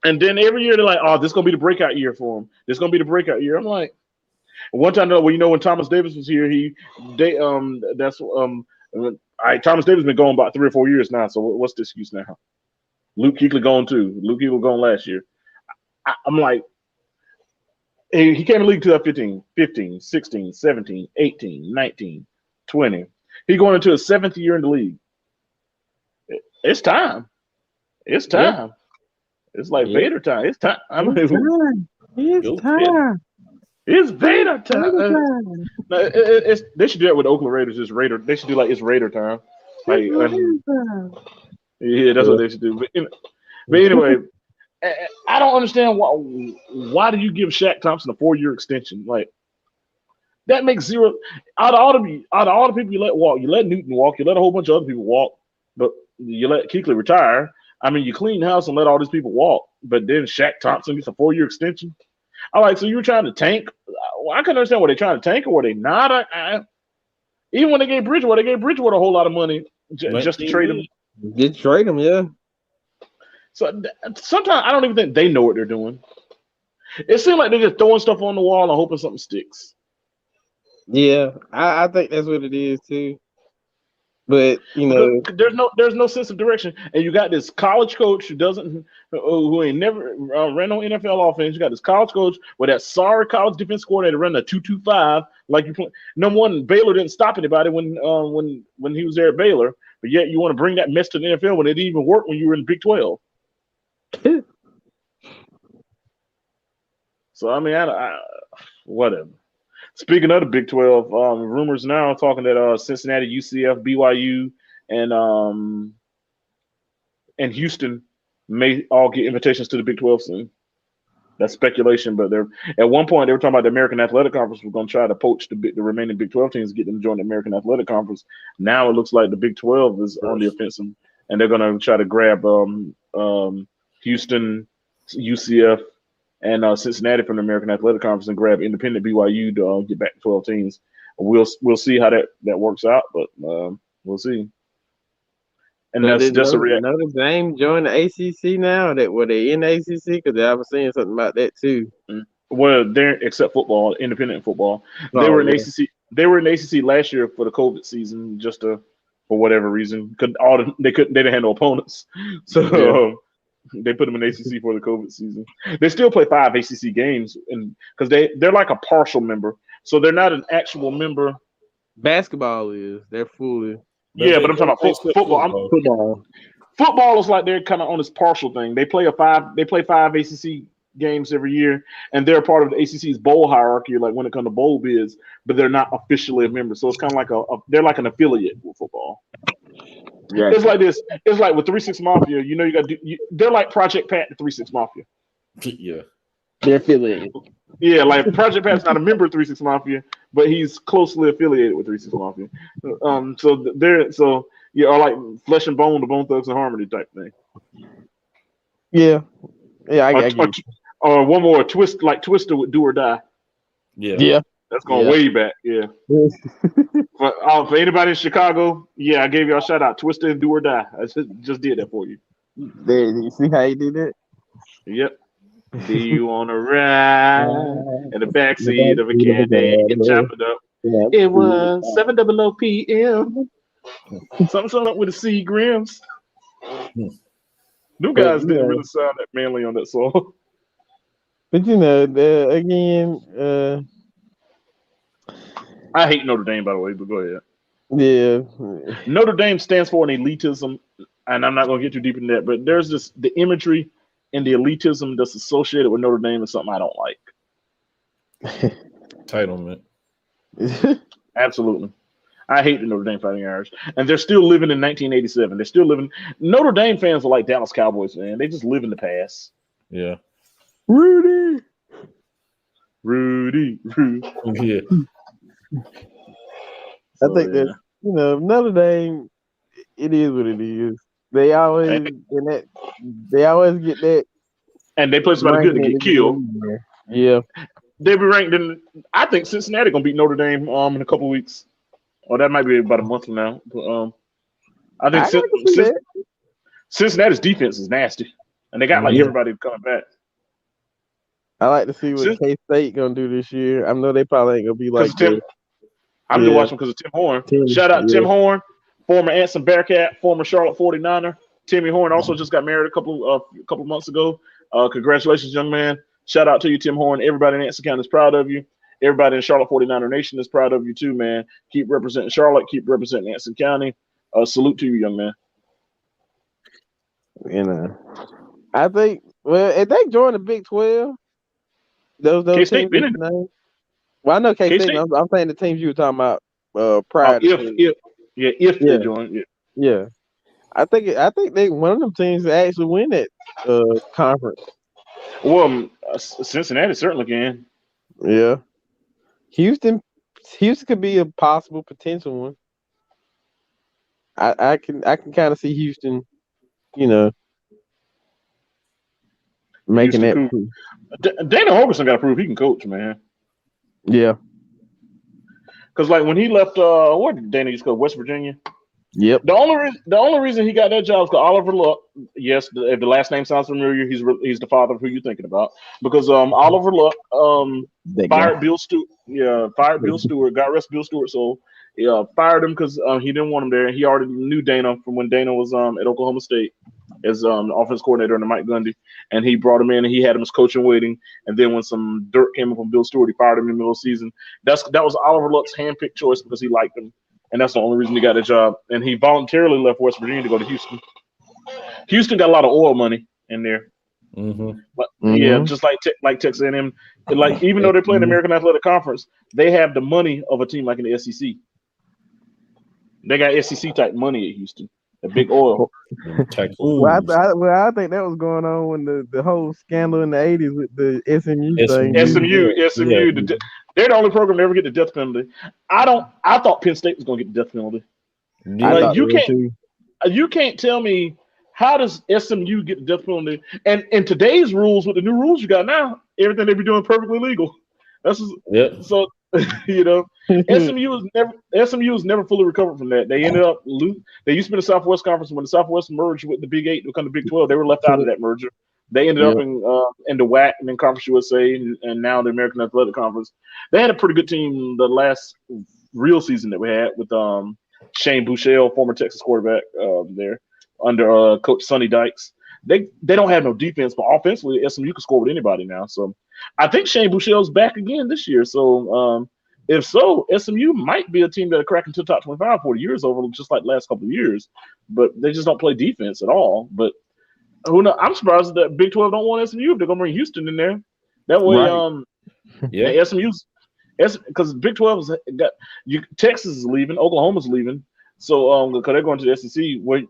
and then every year they're like, "Oh, this is gonna be the breakout year for him. This is gonna be the breakout year." I'm like, one time, when Thomas Davis was here, Thomas Davis been going about 3 or 4 years now. So what's the excuse now? Luke Kuechly going too. Luke Kuechly was going last year. I'm like, he came in the league 2015, 15, 16, 17, 18, 19, 20. He going into his 7th year in the league. It's time. It's time. Yeah. It's like Vader time. It's time. It's time. It's Vader time. They should do that with the Oakland Raiders. It's Raider. They should do like it's Raider time. Like, yeah, that's what they should do. But anyway, I don't understand why do you give Shaq Thompson a 4-year extension? Like that makes zero. Out of all the people you let walk, you let Newton walk, you let a whole bunch of other people walk, but you let Kuechly retire. I mean, you clean house and let all these people walk, but then Shaq Thompson gets a 4-year extension. I'm like, so you were trying to tank? I can understand were they trying to tank or were they not? Even when they gave Bridgewater a whole lot of money just to trade him. Just trade him, yeah. So sometimes I don't even think they know what they're doing. It seems like they're just throwing stuff on the wall and hoping something sticks. Yeah, I think that's what it is too. But there's no sense of direction, and you got this college coach who ain't never ran on NFL offense. You got this college coach with that sorry college defense coordinator running a 2-2-5 like you play. Number one, Baylor didn't stop anybody when he was there at Baylor, but yet you want to bring that mess to the NFL when it didn't even work when you were in the Big 12. So I mean, I whatever. Speaking of the Big 12, rumors now talking that Cincinnati, UCF, BYU, and Houston may all get invitations to the Big 12 soon. That's speculation, but at one point they were talking about the American Athletic Conference was going to try to poach the remaining Big 12 teams, get them to join the American Athletic Conference. Now it looks like the Big 12 is on the offensive, and they're going to try to grab Houston, UCF, and Cincinnati from the American Athletic Conference and grab independent BYU to get back to 12 teams. We'll see how that works out, but we'll see. And so that's just a reaction. Notre Dame join the ACC now. Were they in the ACC? Because I was saying something about that too. Well, they're except football, independent football. They were in ACC. They were in ACC last year for the COVID season, just for whatever reason. They didn't have no opponents, so. They put them in ACC for the COVID season. They still play 5 ACC games, and because they're like a partial member, so they're not an actual member. Basketball is they're fully. Yeah, but I'm talking about football. Football. Football is like they're kind of on this partial thing. They play 5 ACC games every year, and they're part of the ACC's bowl hierarchy, like when it comes to bowl bids, but they're not officially a member. So it's kind of like they're like an affiliate with football. Yeah. It's like this. It's like with 3-6 Mafia. You got they're like Project Pat to 3-6 Mafia. Yeah, they're affiliated. Yeah, like Project Pat's not a member of 3-6 Mafia, but he's closely affiliated with 3-6 Mafia. So or like Flesh and Bone, the Bone Thugs and Harmony type thing. Yeah, I get it. Or one more Twister with Do or Die. Yeah. That's going way back, yeah. For anybody in Chicago, I gave y'all a shout out. Twister and Do or Die. I just did that for you. There, you see how you did that? Yep. See you on a ride in the backseat of a Cadillac and chop it up. It was 7:00 p.m. Something up with the C Grims. Them But guys didn't really sound that manly on that song. again, I hate Notre Dame, by the way, but go ahead. yeah, Notre Dame stands for an elitism, and I'm not going to get too deep into that, but there's the imagery and the elitism that's associated with Notre Dame is something I don't like. Entitlement. Absolutely. I hate the Notre Dame Fighting Irish. And they're still living in 1987. They're still living. Notre Dame fans are like Dallas Cowboys, man. They just live in the past. Yeah. Rudy. Yeah. I think that Notre Dame. It is what it is. They always They always get that. And they play somebody good to get killed. Yeah. They'll be ranked in. I think Cincinnati gonna beat Notre Dame in a couple of weeks. Or that might be about a month from now. But, I think Cincinnati's defense is nasty, and they got like everybody coming back. I like to see what K-State gonna do this year. I know they probably ain't gonna be like I'm just watching because of Tim Horn. Shout out Tim Horn, former Anson Bearcat, former Charlotte 49er. Timmy Horn also just got married a couple months ago. Congratulations, young man. Shout out to you, Tim Horn. Everybody in Anson County is proud of you. Everybody in Charlotte 49er Nation is proud of you too, man. Keep representing Charlotte. Keep representing Anson County. Salute to you, young man. I think if they join the Big 12, those K-State teams. Well, I know K-State. I'm saying the teams you were talking about prior. If they join, yeah. I think one of them teams actually win that conference. Well, Cincinnati certainly can. Yeah. Houston could be a possible potential one. I can kind of see Houston, making Houston that. Dana Holgerson got to prove he can coach, man. Yeah. Because like when he left, where did Dana used to go? West Virginia. Yep. The only reason he got that job is because Oliver Luck. Yes, if the last name sounds familiar, he's the father of who you're thinking about. Because Oliver Luck fired Bill Stewart. Yeah, fired Bill Stewart. God rest Bill Stewart. So fired him because he didn't want him there. He already knew Dana from when Dana was at Oklahoma State as offense coordinator under Mike Gundy, and he brought him in and he had him as coach in waiting. And then when some dirt came up from Bill Stewart, he fired him in the middle of the season. That was Oliver Luck's handpicked choice because he liked him. And that's the only reason he got a job. And he voluntarily left West Virginia to go to Houston. Houston got a lot of oil money in there. Mm-hmm. But yeah, just like Texas A&M. Like even though they play in the American Athletic Conference, they have the money of a team like in the SEC. They got SEC type money at Houston. The big oil. Well, I think that was going on when the whole scandal in the 80s with the SMU thing. SMU. They're the only program to ever get the death penalty. I thought Penn State was going to get the death penalty. Like you can't tell me how does SMU get the death penalty? And in today's rules, with the new rules you got now, everything they be doing perfectly legal. So SMU is never fully recovered from that. They ended up they used to be in the Southwest Conference. When the Southwest merged with the Big 8 to become the Big 12, they were left out of that merger. They ended up in the WAC and then Conference USA and now the American Athletic Conference. They had a pretty good team the last real season that we had with Shane Buechele, former Texas quarterback there under Coach Sonny Dykes. They don't have no defense, but offensively SMU can score with anybody now. So I think Shane Buechele's back again this year. So if so, SMU might be a team that'll crack into the top 25 for the years over, just like the last couple of years. But they just don't play defense at all. But who knows? I'm surprised that Big 12 don't want SMU if they're gonna bring Houston in there. That way, SMU's because Big 12 has got Texas is leaving, Oklahoma's leaving, so because they're going to the SEC. Where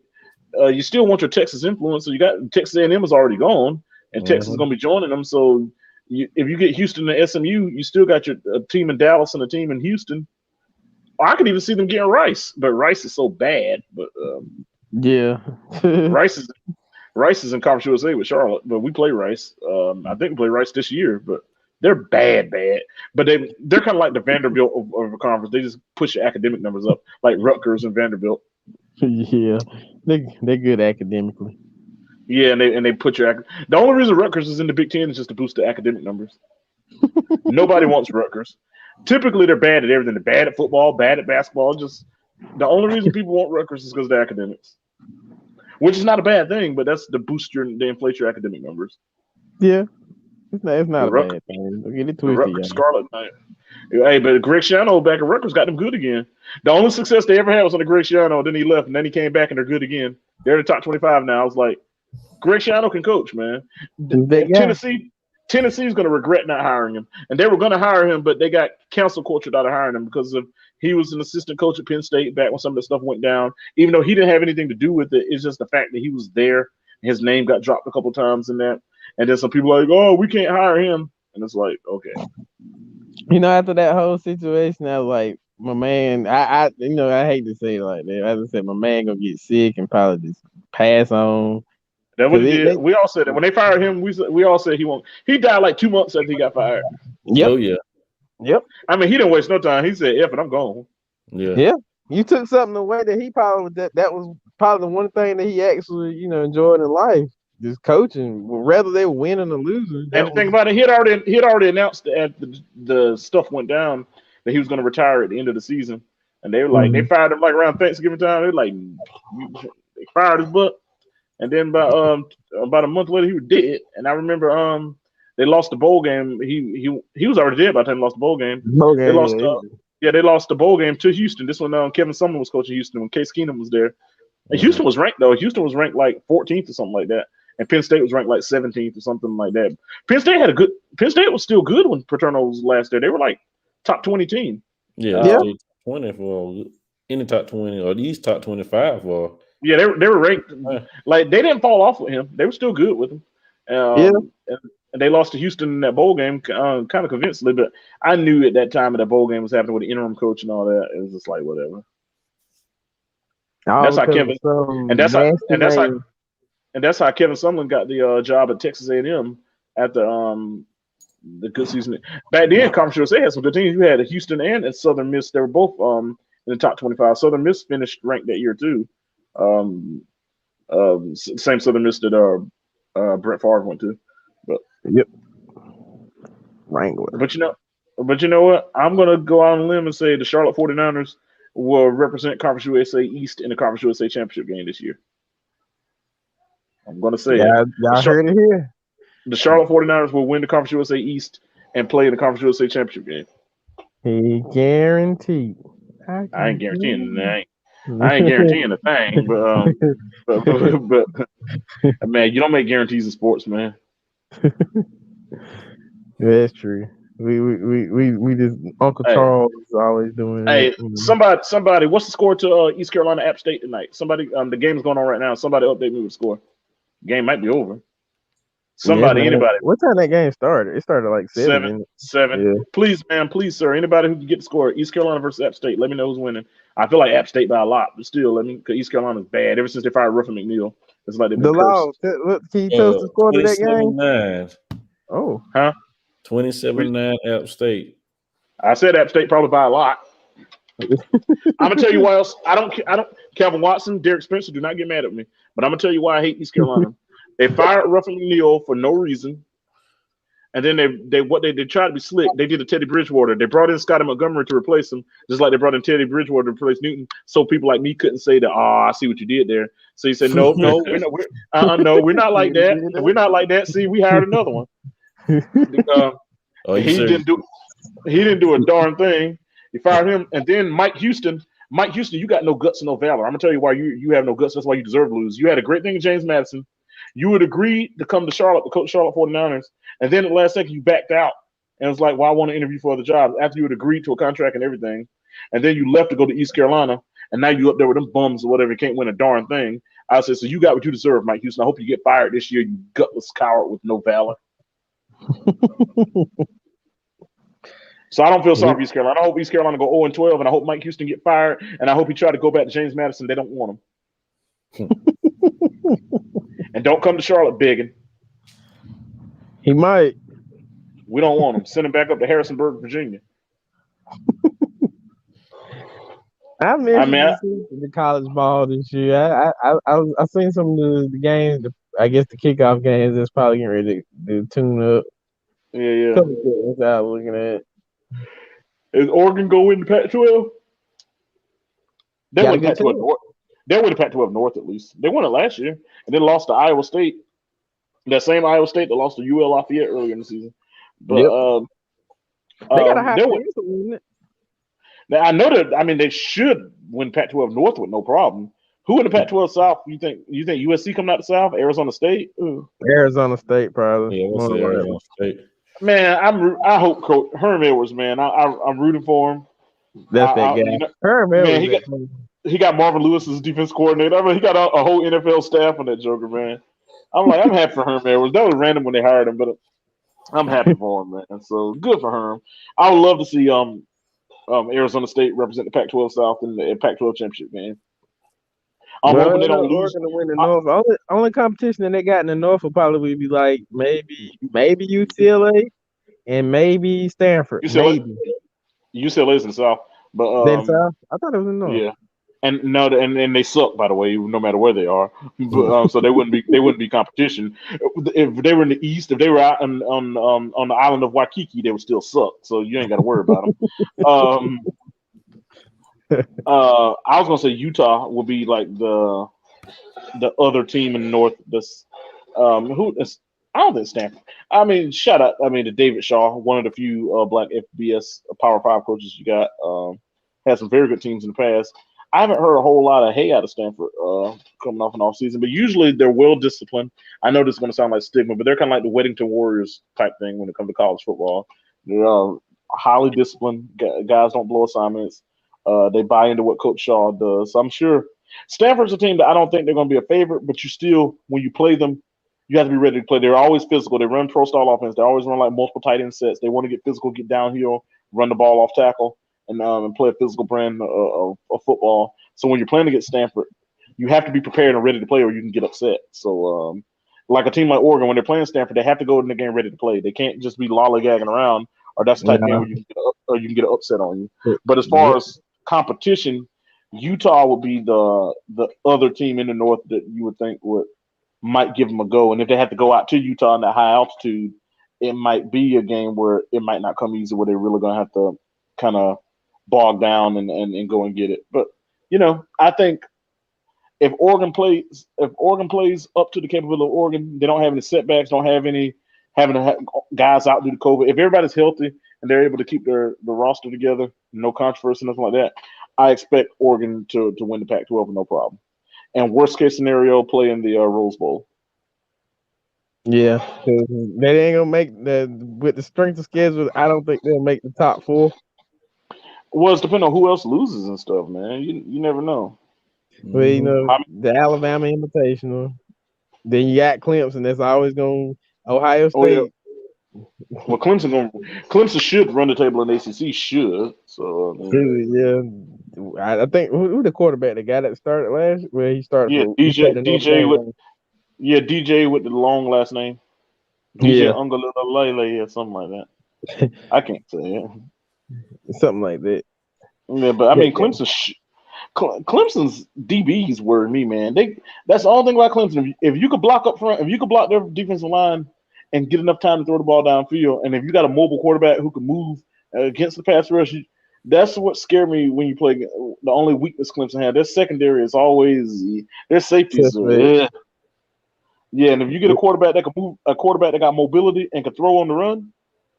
you still want your Texas influence, so you got Texas A&M is already gone, and Texas is gonna be joining them. So if you get Houston to SMU, you still got your team in Dallas and a team in Houston. Or I could even see them getting Rice, but Rice is so bad. But Rice is in Conference USA with Charlotte, but we play Rice. I think we play Rice this year, but they're bad. But they're kind of like the Vanderbilt of a conference. They just push your academic numbers up, like Rutgers and Vanderbilt. Yeah, they're good academically. Yeah, and they put your the only reason Rutgers is in the Big Ten is just to boost the academic numbers. Nobody wants Rutgers. Typically, they're bad at everything. They're bad at football, bad at basketball. Just The only reason people want Rutgers is because of the academics, which is not a bad thing, but that's to boost they inflate your academic numbers. Yeah, it's not The a Ruck, bad thing. Don't get it the twisted, Rutgers y'all. Scarlet Knight. Hey, but Greg Schiano back at Rutgers got them good again. The only success they ever had was under Greg Schiano. Then he left, and then he came back, and they're good again. They're in the top 25 now. I was like, Greg Schiano can coach, man. He's that guy. Tennessee's going to regret not hiring him, and they were going to hire him, but they got cancel cultured out of hiring him because of he was an assistant coach at Penn State back when some of the stuff went down. Even though he didn't have anything to do with it, it's just the fact that he was there. His name got dropped a couple times in that, and then some people are like, "Oh, we can't hire him," and it's like, okay, After that whole situation, I was like, my man, I hate to say it like that. As I said, my man gonna get sick and probably just pass on. that's what Cause he did. they We all said that when they fired him. We all said he won't. He died like 2 months after he got fired. yep, Oh yeah, yep, I mean, he didn't waste no time. He said, "F it, I'm gone." yeah. yeah. You took something away that he probably that was probably the one thing that he actually enjoyed in life, just coaching. Whether they were winning or losing, And that the thing was about it, he had already announced that the stuff went down that he was going to retire at the end of the season, and they were like they Mhm. fired him like around Thanksgiving time. They're like they fired his butt, and then about a month later he was dead. And I remember they lost the bowl game. He was already dead by the time they lost the bowl game. They Okay, lost yeah, they lost the bowl game to Houston. This one Kevin Sumlin was coaching Houston when Case Keenum was there. And Mhm. Houston was ranked though. Houston was ranked like 14th or something like that, and Penn State was ranked like 17th or something like that. Penn State was still good when Paterno was last there. They were like top 20 team. Yeah, they yeah. Uh, stayed 20 for in the top 20 or these top 25 for. yeah, they were ranked Uh, like they didn't fall off with him. They were still good with him. Yeah. And they lost to Houston in that bowl game kind of convincingly. But I knew at that time that bowl game was happening with the interim coach and all that. It was just like whatever. All That's how because of Kevin and some that's how nasty and that's how name. and that's how Kevin Sumlin got the job at Texas A&M at the good season. Back then, Conference USA had some good teams. You had Houston and Southern Miss. They were both in the top 25. Southern Miss finished ranked that year too. Um, Same Southern Miss that Brett Favre went to. But Yep. Wrangler. but you know but you know what? I'm gonna go out on a limb and say the Charlotte 49ers will represent Conference USA East in the Conference USA championship game this year. I'm gonna say it. The, Y'all Char- heard it here. the Charlotte 49ers will win the Conference USA East and play in the Conference USA championship game. He guaranteed. I I ain't can guaranteeing that. I ain't guarantee. guaranteeing a thing, but man, you don't make guarantees in sports, man. That's true. We just Uncle Hey, Charles is always doing it. hey, somebody, what's the score to East Carolina App State tonight? Somebody, the game's going on right now. Somebody update me with the score. Game might be over. Yes, Somebody, man. anybody, What time that game started? It started like 7, seven, didn't it? seven. Yeah. Please, man, please, sir. Anybody who can get the score, East Carolina versus App State. Let me know who's winning. I feel like App State by a lot, but still, because East Carolina's bad. Ever since they fired Ruffin McNeil, it's like they've been The law. cursed. What can you tell us the score to that game? 27-9. Oh. Huh? 27-9 App State. I said App State probably by a lot. I'm gonna tell you why else. I don't. Calvin Watson, Derek Spencer, do not get mad at me. But I'm gonna tell you why I hate East Carolina. They fired Ruffin McNeil for no reason, and then they tried to be slick. They did a Teddy Bridgewater. They brought in Scotty Montgomery to replace him, just like they brought in Teddy Bridgewater to replace Newton. So people like me couldn't say that. Oh, I see what you did there. So he said, no, no, we're not. No, we're not like that. We're not like that. See, we hired another one. Oh, you He serious? didn't do. He didn't do a darn thing. He fired him, and then Mike Houston. Mike Houston, you got no guts and no valor. I'm gonna tell you why you have no guts. That's why you deserve to lose. You had a great thing in James Madison. You would agree to come to Charlotte to coach Charlotte 49ers, and then at the last second you backed out and it was like, well, I want to interview for other jobs after you had agreed to a contract and everything, and then you left to go to East Carolina, and now you up there with them bums or whatever, you can't win a darn thing. I said, so you got what you deserve, Mike Houston. I hope you get fired this year, you gutless coward with no valor. So I don't feel sorry for East Carolina. I hope East Carolina go 0-12, and I hope Mike Houston get fired, and I hope he try to go back to James Madison. They don't want him. And don't come to Charlotte begging. He might. We don't want him. Send him back up to Harrisonburg, Virginia. I'm I mean, interested to see the college ball this year. I seen some of the games. I guess the kickoff games that's probably getting ready to tune up. yeah. Couple of things I was looking at. Is Oregon go in the Pac-12? They Got to win get Pac-12 to North. They win Pac-12 North at least. They won it last year, and then lost to Iowa State. That same Iowa State that lost to UL Lafayette earlier in the season. it. Yep. But They got a high they win. chance of winning it. Now, I know that. I mean, they should win Pac-12 North with no problem. Who in the Pac-12 South? You think USC coming out the South? Arizona State? Ooh. Arizona State probably. Yeah, what's More the than likely. Arizona State? Man, I hope Coach Herm Edwards. Man, I'm rooting for him. That's that guy. You know, Herm man, Edwards. he got Marvin Lewis as defense coordinator. I mean, he got a whole NFL staff on that Joker, man. I'm happy for Herm Edwards. That was random when they hired him, but I'm happy for him, man. So good for Herm. I would love to see Arizona State represent the Pac-12 South in the Pac-12 championship game. I'm Well, hoping they don't lose. Oregon to win the North. Only competition that they got in the North will probably be like maybe UCLA and maybe Stanford. UCLA, Maybe. UCLA's in the South, but Then South. I thought it was in the North. yeah, and no, and they suck by the way, no matter where they are. But so they wouldn't be competition if they were in the East. If they were out on the island of Waikiki, they would still suck. So you ain't got to worry about them. I was gonna say Utah will be like the other team in the North. This who is I don't think Stanford. I mean, shout out. I mean, to David Shaw, one of the few black FBS Power Five coaches you got. Had some very good teams in the past. I haven't heard a whole lot of hay out of Stanford coming off an off season, but usually they're well disciplined. I know this is going to sound like stigma, but they're kind of like the Weddington Warriors type thing when it comes to college football. They're highly disciplined. Guys don't blow assignments. They buy into what Coach Shaw does. So I'm sure Stanford's a team that I don't think they're going to be a favorite, but you still, when you play them, you have to be ready to play. They're always physical. They run pro style offense. They always run like multiple tight end sets. They want to get physical, get downhill, run the ball off tackle, and play a physical brand of football. So when you're playing against Stanford, you have to be prepared and ready to play, or you can get upset. So like a team like Oregon, when they're playing Stanford, they have to go in the game ready to play. They can't just be lollygagging around, or that's the type of game where you can get an upset on you. But as far as competition, Utah would be the other team in the North that you would think might give them a go. And if they have to go out to Utah in that high altitude, it might be a game where it might not come easy, where they're really going to have to kind of bog down and go and get it. But I think if Oregon plays up to the capability of Oregon, they don't have any setbacks, don't have any having to have guys out due to COVID. If everybody's healthy and they're able to keep the roster together, no controversy, nothing like that, I expect Oregon to win the Pac-12 with no problem. And worst case scenario, play in the Rose Bowl. Yeah, they ain't gonna make with the strength of schedule. I don't think they'll make the top four. Well, it's depending on who else loses and stuff, man. You never know. Well, the Alabama Invitational. Then you got Clemson. That's always going. Ohio State. Oh, yeah. Well, Clemson should run the table in ACC. Should so. Yeah, I think who the quarterback, the guy that started last, where he started. Yeah, DJ with the long last name. DJ Ungalele or something like that. I can't say it. Something like that. Yeah, but I mean, Clemson's DBs worry me, man. That's the only thing about Clemson. If you could block up front, if you could block their defensive line and get enough time to throw the ball downfield, and if you got a mobile quarterback who can move against the pass rush, that's what scared me when you play. The only weakness Clemson had, their secondary is always their safeties. Yeah, and if you get a quarterback that can move, a quarterback that got mobility and can throw on the run,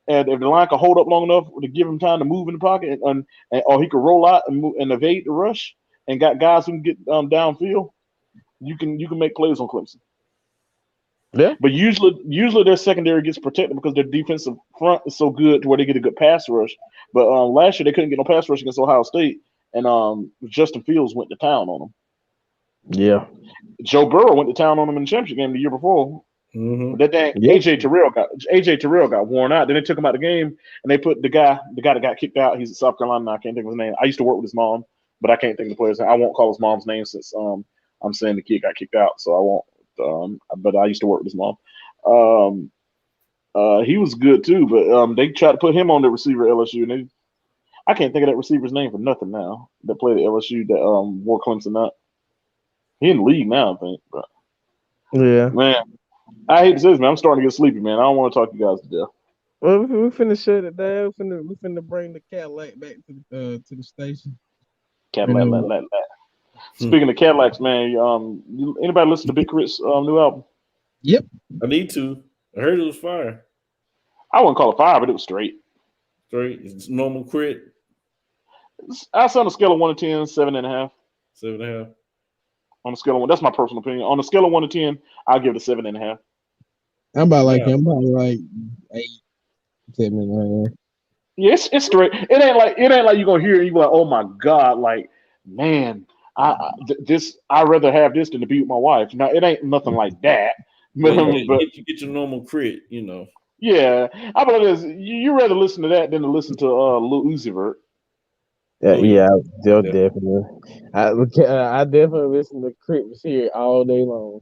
and if the line can hold up long enough to give him time to move in the pocket, or he could roll out and move and evade the rush, and got guys who can get downfield, you can make plays on Clemson. Yeah, but usually their secondary gets protected because their defensive front is so good to where they get a good pass rush. But last year they couldn't get no pass rush against Ohio State, and Justin Fields went to town on them. Yeah, Joe Burrow went to town on them in the championship game the year before. Mm-hmm. That dang AJ Terrell got worn out. Then they took him out of the game, and they put the guy that got kicked out. He's at South Carolina now. I can't think of his name. I used to work with his mom, but I can't think of the player's name. I won't call his mom's name since I'm saying the kid got kicked out, so I won't. But I used to work with his mom. He was good too, but they tried to put him on the receiver at LSU, and I can't think of that receiver's name for nothing now. That played at LSU that wore Clemson up. He in the league now, I think. But yeah, man, I hate to say this, man. I'm starting to get sleepy, man. I don't want to talk to you guys to death. Well, we finna shut it down. We finna bring the Cadillac back to the station. Cadillac. Speaking of Cadillacs, man, anybody listen to Big Crit's new album? Yep. I need to. I heard it was fire. I wouldn't call it fire, but it was straight. Straight. It's normal crit. I say on a scale of 1 to 10, 7.5. 7.5. On a scale of 1, that's my personal opinion. On a scale of 1 to 10, I'll give it a 7.5. I'm about like Yeah. him. I'm probably like 8, 7. Yeah, it's straight. It ain't like you're gonna hear it, you be like, oh my god, like man, I'd rather have this than to be with my wife. Now it ain't nothing like that. But But get your normal crit, yeah, I believe this. You rather listen to that than to listen to Lil Uzi Vert. Yeah, Yeah. definitely. I definitely listen to Crips here all day long.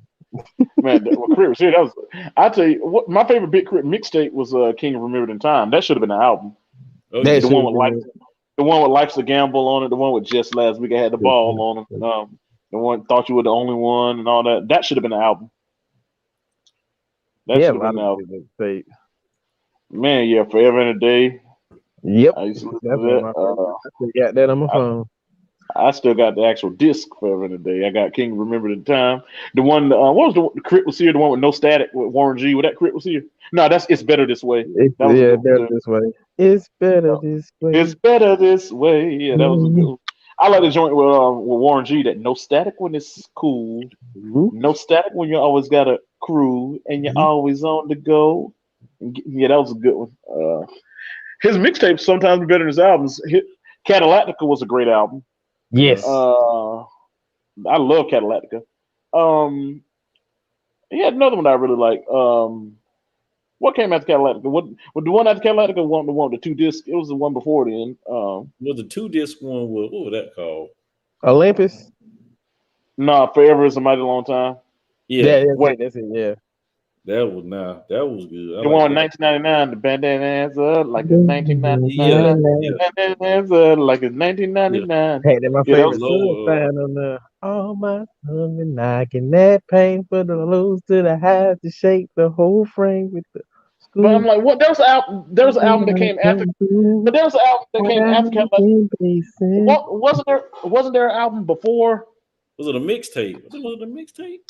Man, Crit was here. That was. I tell you what, my favorite Big Crit mixtape was King of Remembered in Time. That should have been an album. Oh, That yeah. The one with should've Life, the one with Life's a Gamble on it. The one with Just Last Week I had the ball on it. The one Thought You Were the Only One and all that. That should have been an album. That Yeah, a should have lot been an of album. good tape. Man, yeah, Forever and a Day. Yep, I used to listen that's to one of that. my favorites. I still got that on my phone. I still got the actual disc Forever and a Day. I got King Remember the Time. The one, what was the Crit was here? The one with No Static with Warren G. With that Crit was here? No, that's It's Better This Way. That was a good one, Better too. this way. It's better this way. It's better this way. Yeah, that was a good one. I like the joint with Warren G. That no static when it's cool, no static when you always got a crew and you're always on the go. Yeah, that was a good one. His mixtapes sometimes be better than his albums. Catalactica was a great album. Yes. I love Catalactica. He had another one that I really like. What came after Catalactica? What the one after Catalactica? The one with the 2 discs. It was the one before then. Well, the 2 disc one was, what was that called? Olympus. Nah, Forever is a Mighty Long Time. Yeah, That's it. Yeah. that was good. I The like one in that. 1999, the bandanas up like it's 1999. Bandanas up like it's 1999. Hey, that's my Yeah, that favorite was song sign on the all my hunger knocking that pain for the lows to the highs to shake the whole frame with the But I'm screw. like, what? There was an album that came after. But there was an album that came after Catalactica. Wasn't there an album before? Was it a mixtape? Was it a mixtape?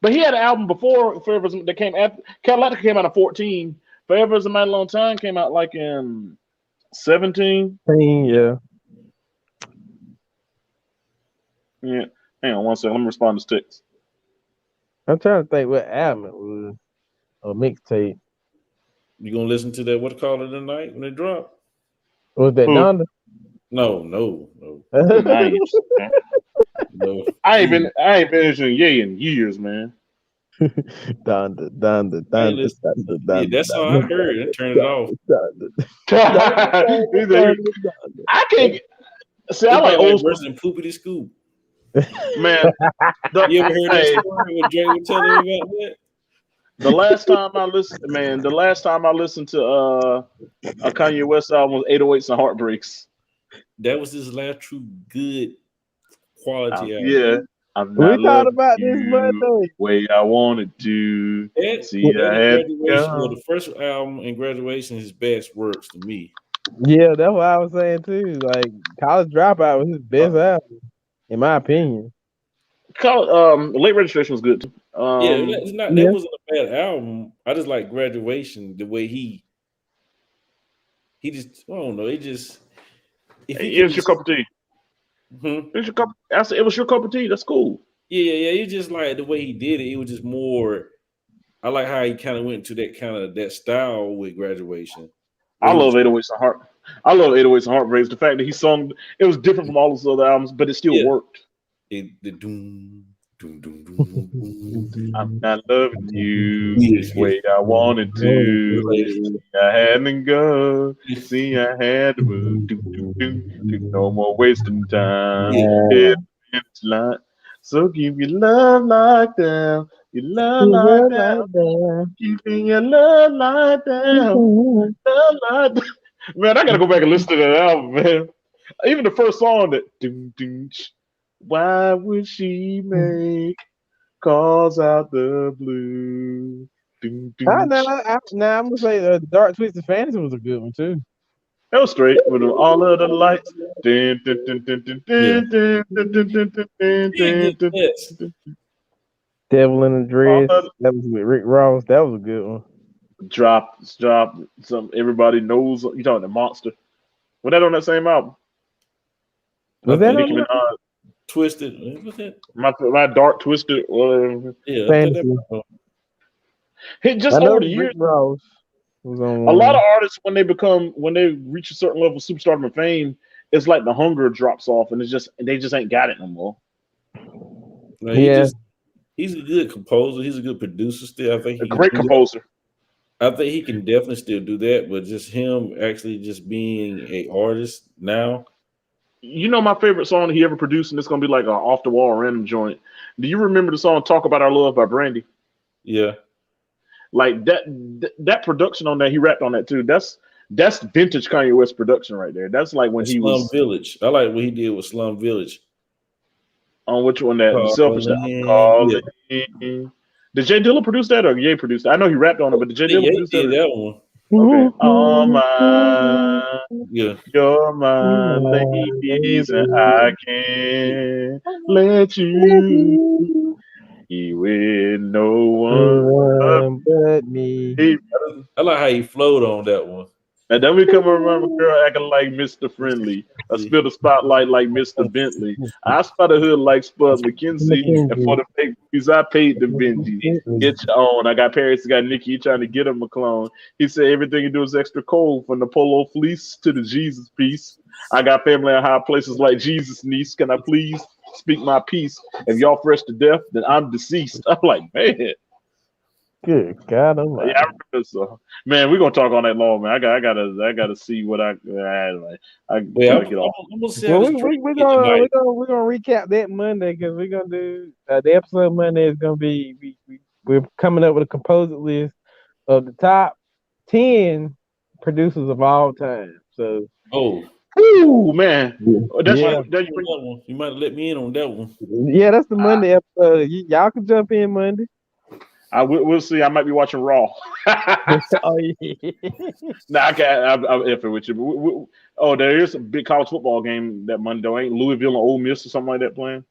But he had an album before Forever that came after. Catalactica came out in 14. Forever is a Mighty Long Time came out like in 17. Yeah. Yeah. Hang on one second. Let me respond to this text. I'm trying to think what album it was. A mixtape. You gonna listen to that? What call it tonight when it drop? Was that Who? Donda? No. Nice. No. I ain't been listening to Ye in years, man. Donda. Yeah, that's all I heard. And turn it off. I can't see. I It's like old worse than Poopity Scoop. man. You ever heard that story when Dre was telling me about that? The last time I listened to a Kanye West album was 808s and Heartbreaks. That was his last true good quality album. Yeah. I'm We not thought about you this Monday. way I wanted to. The first album and Graduation is his best works to me. Yeah, that's what I was saying too. Like College Dropout was his best album, in my opinion. Late Registration was good too. That wasn't a bad album. I just like Graduation, the way he just, I don't know, it was your cup of tea. It was your cup. I said it was your cup of tea. That's cool. Yeah. It's just like the way he did it. It was just more. I like how he kind of went to that style with Graduation. I love 808s and Heart. I love 808s and Heartbreaks. The fact that he sung it was different from all those other albums, but it still worked. The doom. I'm not loving you the way I wanted to. I had to go. See, I had to move. No more wasting time. So keep your love like that. Your love like that. Keeping your love like that. Love like that. Man, I gotta go back and listen to that album, man. Even the first song that. Why would she make calls out the blue? Now I'm gonna say Dark Twisted Fantasy was a good one too. That was straight with all of the lights. Dun, dun, dun, dun, dun, Yeah, dun, dun, dun, dun, dun, dun, dun, he a dun, good dun, catch. dun. Devil in a All dress. of That was with Rick Ross. That was a good one. drop. Some everybody knows you talking the monster. Was that on that same album? I Was that think Nicki on Minaj. Twisted. What's that? My dark twisted. Whatever. Yeah, I think that. Fantasy? Hit I just over know the Rick years. Ross was on A lot of one. artists when they reach a certain level of superstardom and fame, it's like the hunger drops off, and they just ain't got it no more. No, Yeah, he's a good composer. He's a good producer. Still, I think A he can great do that. composer. I think he can definitely still do that. But just him actually just being a artist now. You know my favorite song he ever produced, and it's gonna be like a off the wall random joint. Do you remember the song "Talk About Our Love" by Brandy? Yeah, Like that production on that, he rapped on that too. That's vintage Kanye West production right there. That's like when and he Slum was Village. I like what he did with Slum Village. on which one that the selfish that I'm Calling, yeah. calling. Did Jay Dilla produce that or Ye produced it? I know he rapped on it, but did Jay I think Dilla Ye produce that? did that one. Okay. All my, Yeah, you're my ladies, and I can't let you be with no one but anyone but me. me. I like how he flowed on that one. And then we come around a girl acting like Mr. Friendly. I Yeah. spill the spotlight like Mr. Bentley. I spot a hood like Spud McKenzie. And for Mackenzie. the fake movies, I paid the Benji. Get your own. I got Paris, got Nikki he trying to get him a clone. He said everything you do is extra cold from the polo fleece to the Jesus piece. I got family in high places like Jesus niece. Can I please speak my piece? If y'all fresh to death, then I'm deceased. I'm like, man. Good God Yeah, I Almighty. remember so. Man, we're gonna talk on that long, man. I gotta see what I Well, gotta get off. I'm gonna see how Well, this we trade we we get gonna we tonight. gonna we gonna recap that Monday because we're gonna do the episode Monday is gonna be we're coming up with a composite list of the top 10 producers of all time. So Oh, Ooh, man. Oh, you that's might yeah, have that you on that one. You might have let me in on that one. yeah, that's the Monday episode. Y'all can jump in Monday. we'll see. I might be watching Raw. Oh yeah, Nah, I can't. I'm effing with you. Oh, there is a big college football game that Monday. Though. Ain't Louisville and Ole Miss or something like that playing?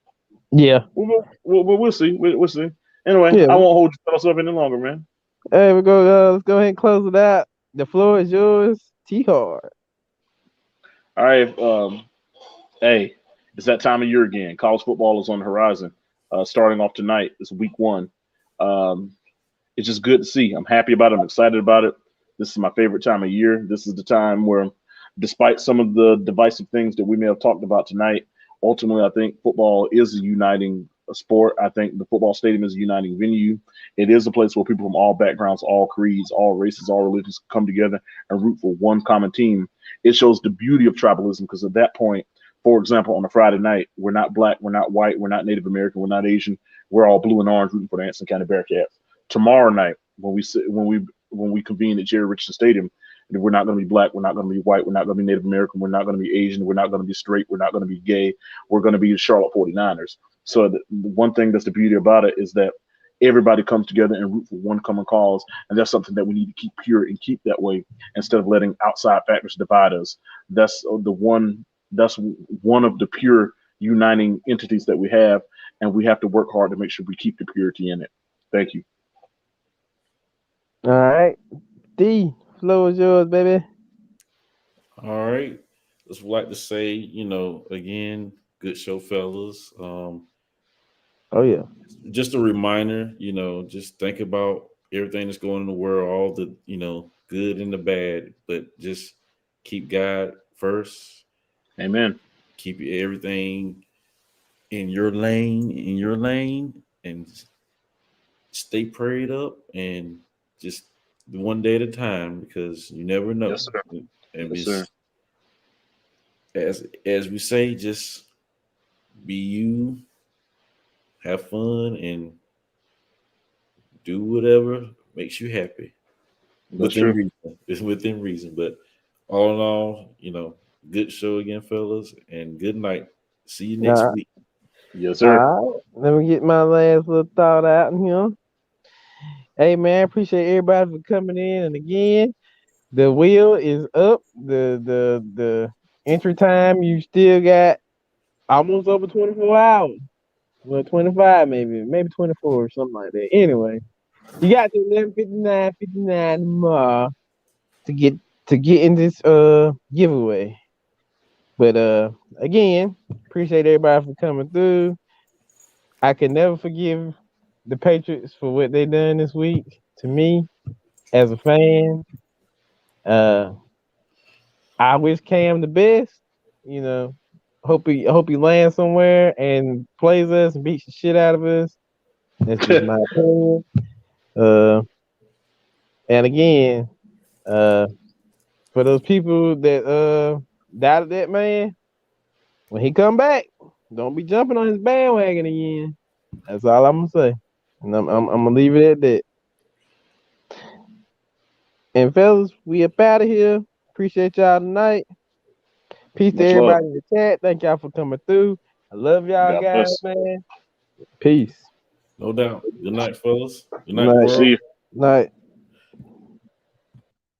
yeah, We'll see. We'll see. Anyway, yeah. I won't hold you fellas up any longer, man. Hey, we go. Let's go ahead and close it out. The floor is yours, T Hard. All right. Hey, it's that time of year again. College football is on the horizon. Starting off tonight, it's week one. Um, it's just good to see. I'm happy about it. I'm excited about it. This is my favorite time of year. This is the time where, despite some of the divisive things that we may have talked about tonight, ultimately, I think football is a uniting sport. I think the football stadium is a uniting venue. It is a place where people from all backgrounds, all creeds, all races, all religions come together and root for one common team. It shows the beauty of tribalism because at that point, for example, on a Friday night, we're not black, we're not white, we're not Native American, we're not Asian. We're all blue and orange rooting for the Anson County Bearcats. Tomorrow night, when we convene at Jerry Richardson Stadium, we're not going to be black, we're not going to be white, we're not going to be Native American, we're not going to be Asian, we're not going to be straight, we're not going to be gay, we're going to be the Charlotte 49ers. So the one thing that's the beauty about it is that everybody comes together and root for one common cause, and that's something that we need to keep pure and keep that way instead of letting outside factors divide us. That's the one. That's one of the pure uniting entities that we have, and we have to work hard to make sure we keep the purity in it. Thank you. All right, D. Floor is yours, baby. All right. Just would like to say, again, good show, fellas. Oh yeah. Just a reminder, just think about everything that's going in the world, all the, good and the bad, but just keep God first. Amen. Keep everything in your lane, and stay prayed up and just one day at a time because you never know. Yes, sir. And Yes, sir. just as we say, just be you, have fun, and do whatever makes you happy That's within true. reason. It's within reason. But all in all, good show again, fellas, and good night. See you next All week. Yes, sir. right. Let me get my last little thought out in here. Hey man, appreciate everybody for coming in. And again, The wheel is up. The entry time, you still got almost over 24 hours. Well, 25 maybe 24 or something like that. Anyway, you got to 11:59 tomorrow to get in this giveaway. But again, appreciate everybody for coming through. I can never forgive the Patriots for what they done this week to me as a fan. Uh, I wish Cam the best. You know, hope he lands somewhere and plays us and beats the shit out of us. That's just my opinion. Uh, and again, uh, for those people that doubted that man, when he come back, don't be jumping on his bandwagon again. That's all I'm gonna say, and I'm gonna leave it at that. And fellas, we up out of here. Appreciate y'all tonight. Peace to Much love. everybody in the chat. Thank y'all for coming through. I love y'all God guys, bless. man. Peace. No doubt. Good night, fellas. Good night, Night. world. See you. Night.